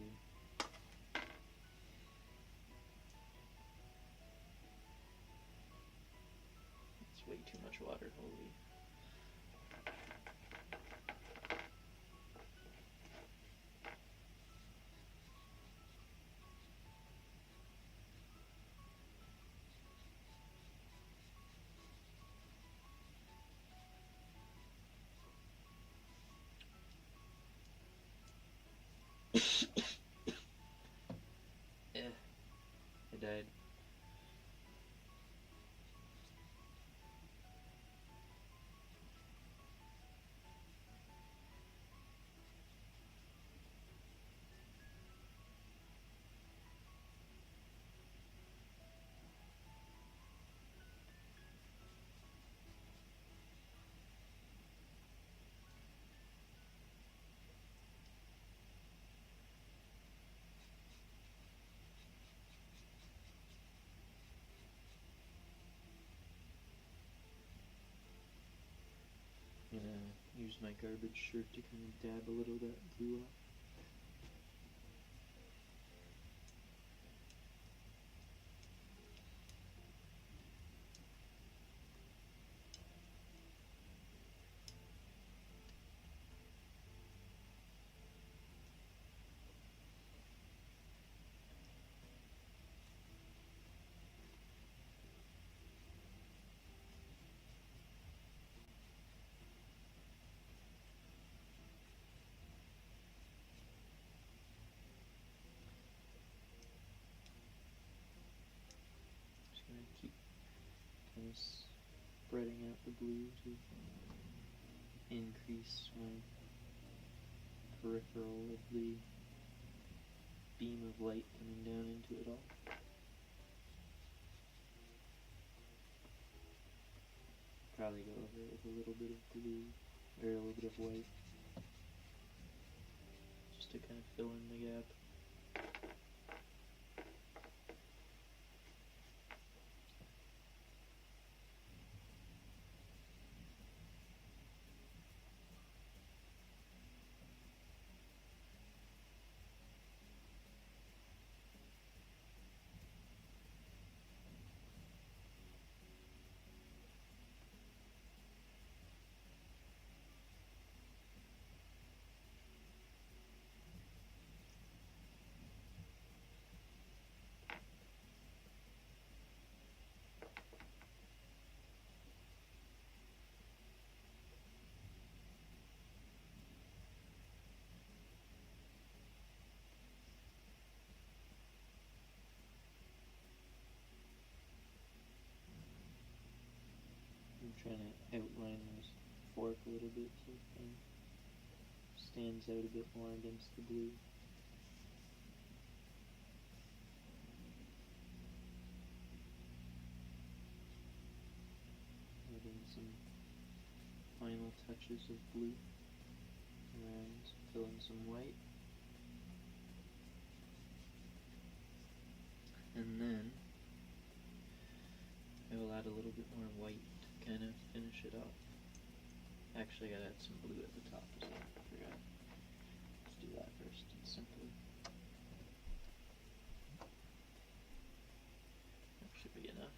It's way too much water, holy. I died. I'm gonna use my garbage shirt to kind of dab a little of that glue off. Just gonna keep kind of spreading out the blue to increase my peripheral of the beam of light coming down into it all. Probably go over it with a little bit of blue, or a little bit of white, just to kind of fill in the gap. trying to outline this fork a little bit so it kind of stands out a bit more against the blue. Adding some final touches of blue around, fill in some white. And then I will add a little bit more white to kind of finish it off. Actually, I gotta add some blue at the top as well. I forgot. Let's do that first. It's simpler. That should be enough.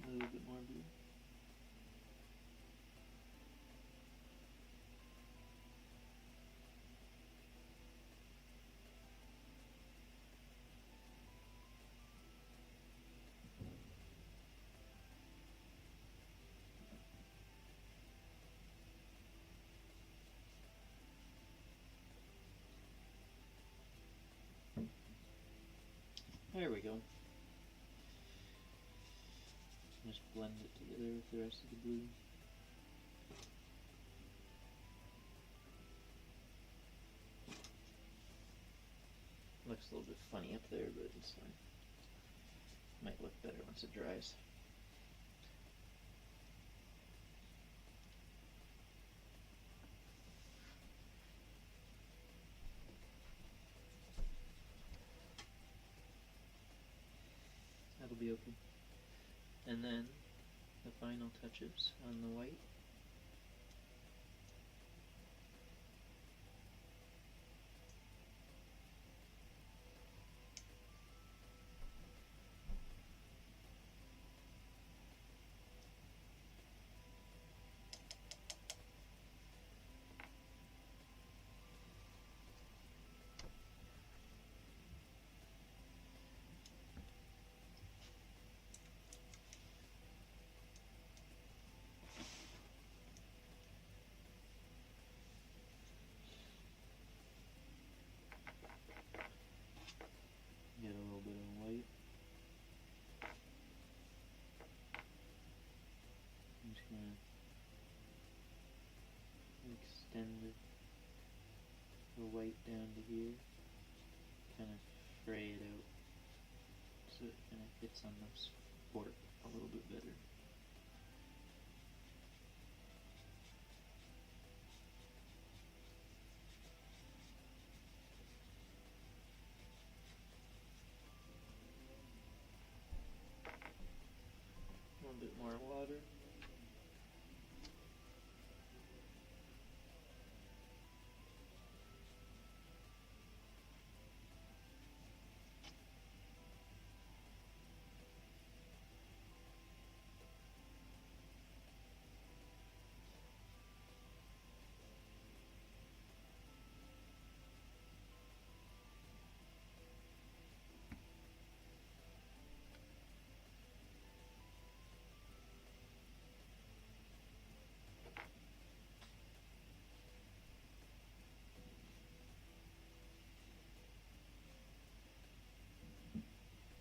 A little bit more blue. There we go. Just blend it together with the rest of the blue. Looks a little bit funny up there, but it's fine. Might look better once it dries. That'll be okay. And then the final touches on the white. Get a little bit of white. I'm just gonna extend the white down to here, kind of fray it out so it kind of hits on the fork a little bit better. A little bit more water.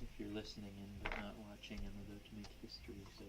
If you're listening in but not watching, I'm about to make history, so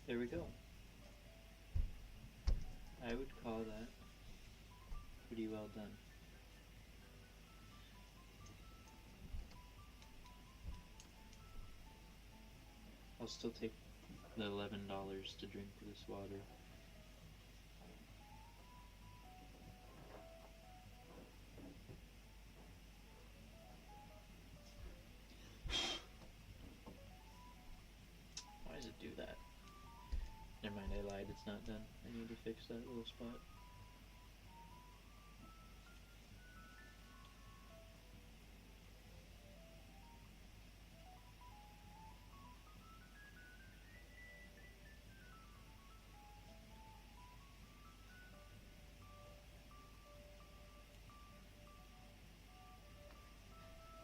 there we go. I would call that pretty well done. I'll still take the $11 to drink this water. Why does it do that? Never mind, I lied, it's not done. I need to fix that little spot.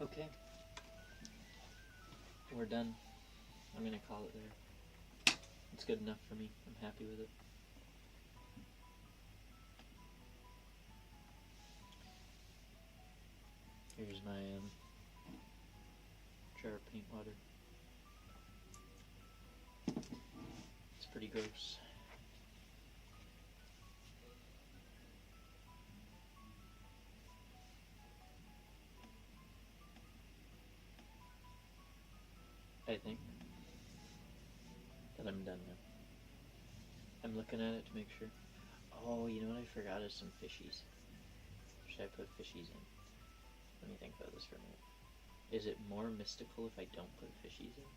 Okay. We're done. I'm gonna call it there. It's good enough for me. I'm happy with it. Here's my jar of paint water. It's pretty gross. I think that I'm done now. I'm looking at it to make sure. Oh, you know what I forgot is some fishies. Should I put fishies in? Let me think about this for a minute. Is it more mystical if I don't put fishies in?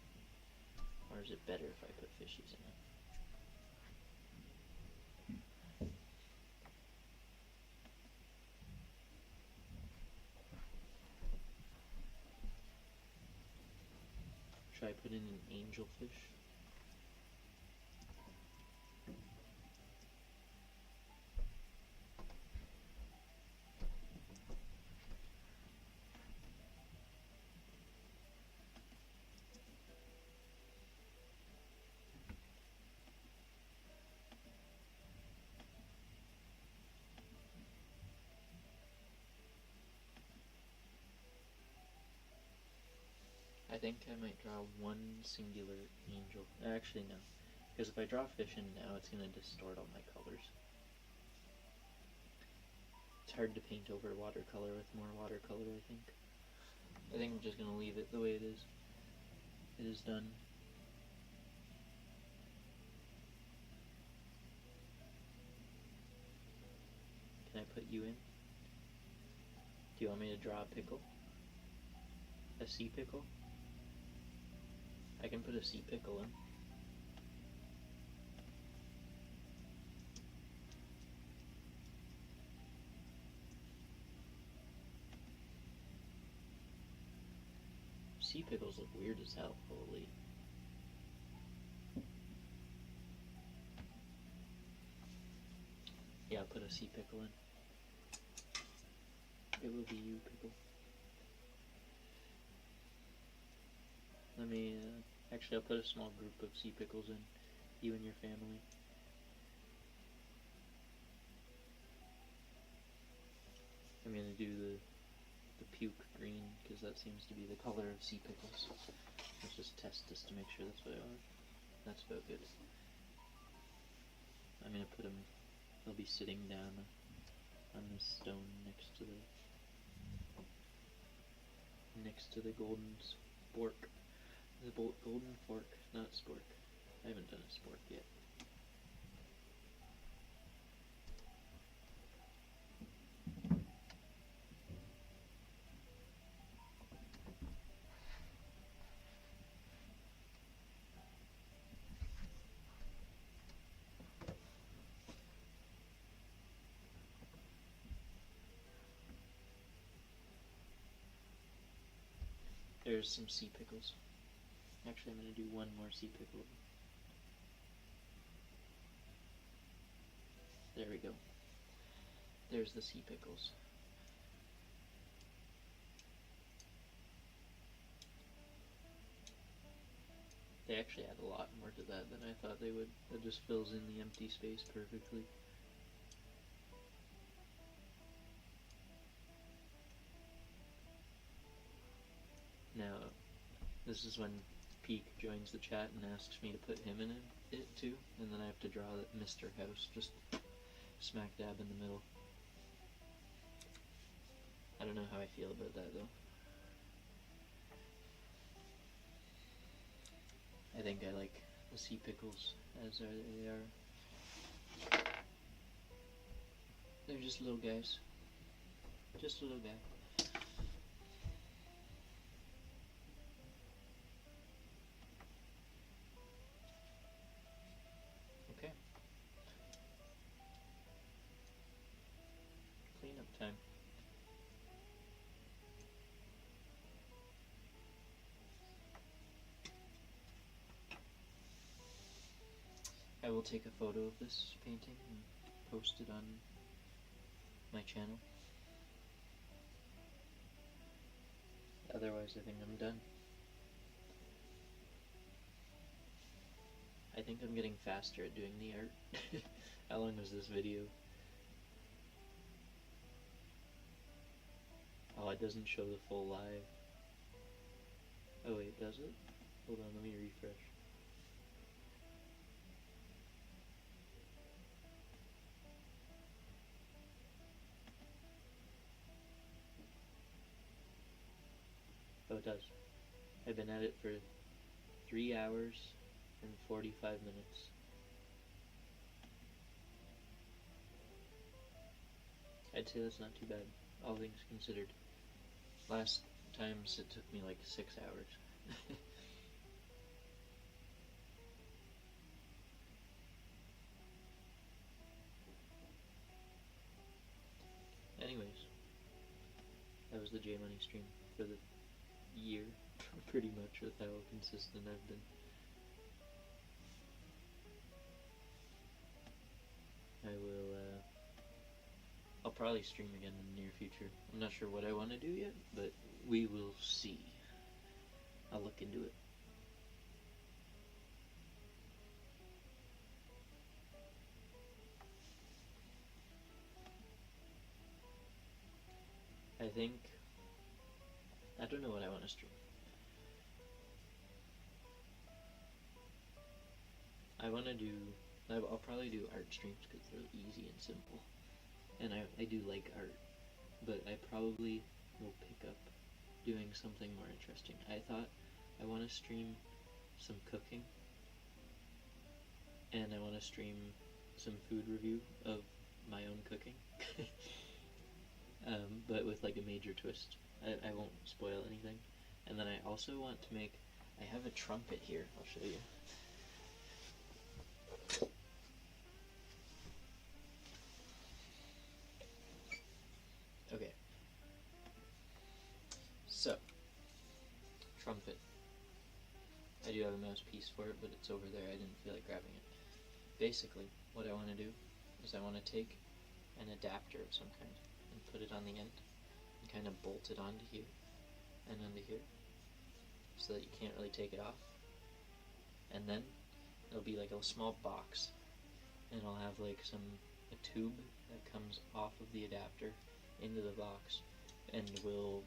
Or is it better if I put fishies in it? Should I put in an angelfish? I think I might draw one singular angel. Actually, no. Because if I draw fish in now, it's going to distort all my colors. It's hard to paint over watercolor with more watercolor, I think. I think I'm just going to leave it the way it is. It is done. Can I put you in? Do you want me to draw a pickle? A sea pickle? I can put a sea pickle in. Sea pickles look weird as hell, holy. Yeah, I'll put a sea pickle in. It will be you, pickle. Let me, actually I'll put a small group of sea pickles in. You and your family. I'm gonna do the puke green, because that seems to be the color of sea pickles. Let's just test this to make sure that's what I want. That's about good. I'm gonna put them, they'll be sitting down on this stone next to the golden spork. The golden fork, not spork. I haven't done a spork yet. There's some sea pickles. Actually, I'm going to do one more sea pickle. There we go. There's the sea pickles. They actually add a lot more to that than I thought they would. That just fills in the empty space perfectly. Now, this is when Peak joins the chat and asks me to put him in it too, and then I have to draw Mr. House just smack dab in the middle. I don't know how I feel about that though. I think I like the sea pickles as they are. They're just little guys. Just a little guy. Okay. Cleanup time. I will take a photo of this painting and post it on my channel. Otherwise, I think I'm done. I think I'm getting faster at doing the art. How long was this video? Oh, it doesn't show the full live. Oh wait, does it? Hold on, let me refresh. Oh, it does. I've been at it for 3 hours and 45 minutes. I'd say that's not too bad, all things considered. Last times it took me like 6 hours. Anyways, that was the J Money stream for the year, pretty much, with how consistent I've been. I'll probably stream again in the near future. I'm not sure what I want to do yet, but we will see. I'll look into it. I don't know what I want to stream. I'll probably do art streams because they're easy and simple. And I do like art, but I probably will pick up doing something more interesting. I thought I want to stream some cooking, and I want to stream some food review of my own cooking. But with like a major twist. I won't spoil anything. And then I also want to make, I have a trumpet here, I'll show you. Okay. So, trumpet. I do have a mouthpiece for it, but it's over there. I didn't feel like grabbing it. Basically, what I want to do is I want to take an adapter of some kind and put it on the end and kind of bolt it onto here and onto here so that you can't really take it off. And then it'll be like a small box, and I'll have like a tube that comes off of the adapter into the box and will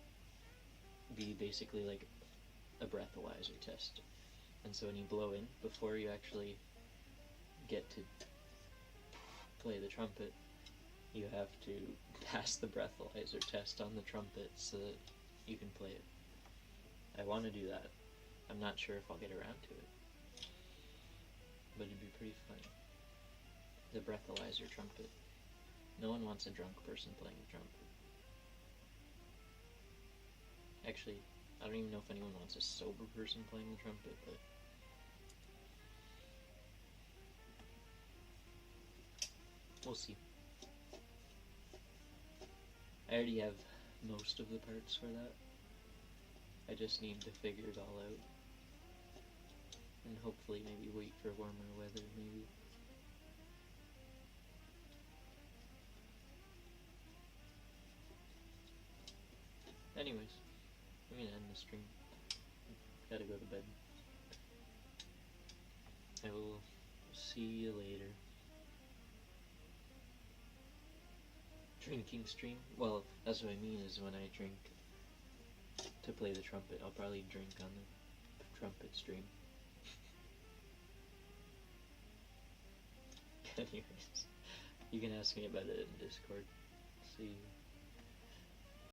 be basically like a breathalyzer test. And so when you blow in, before you actually get to play the trumpet, you have to pass the breathalyzer test on the trumpet so that you can play it. I want to do that. I'm not sure if I'll get around to it, but it'd be pretty fun. The breathalyzer trumpet. No one wants a drunk person playing the trumpet. Actually, I don't even know if anyone wants a sober person playing the trumpet, but we'll see. I already have most of the parts for that. I just need to figure it all out. And hopefully maybe wait for warmer weather, maybe. Anyways, I'm gonna end the stream. Gotta go to bed. I will see you later. Drinking stream? Well, that's what I mean is when I drink to play the trumpet, I'll probably drink on the trumpet stream. Anyways, You can ask me about it in Discord. See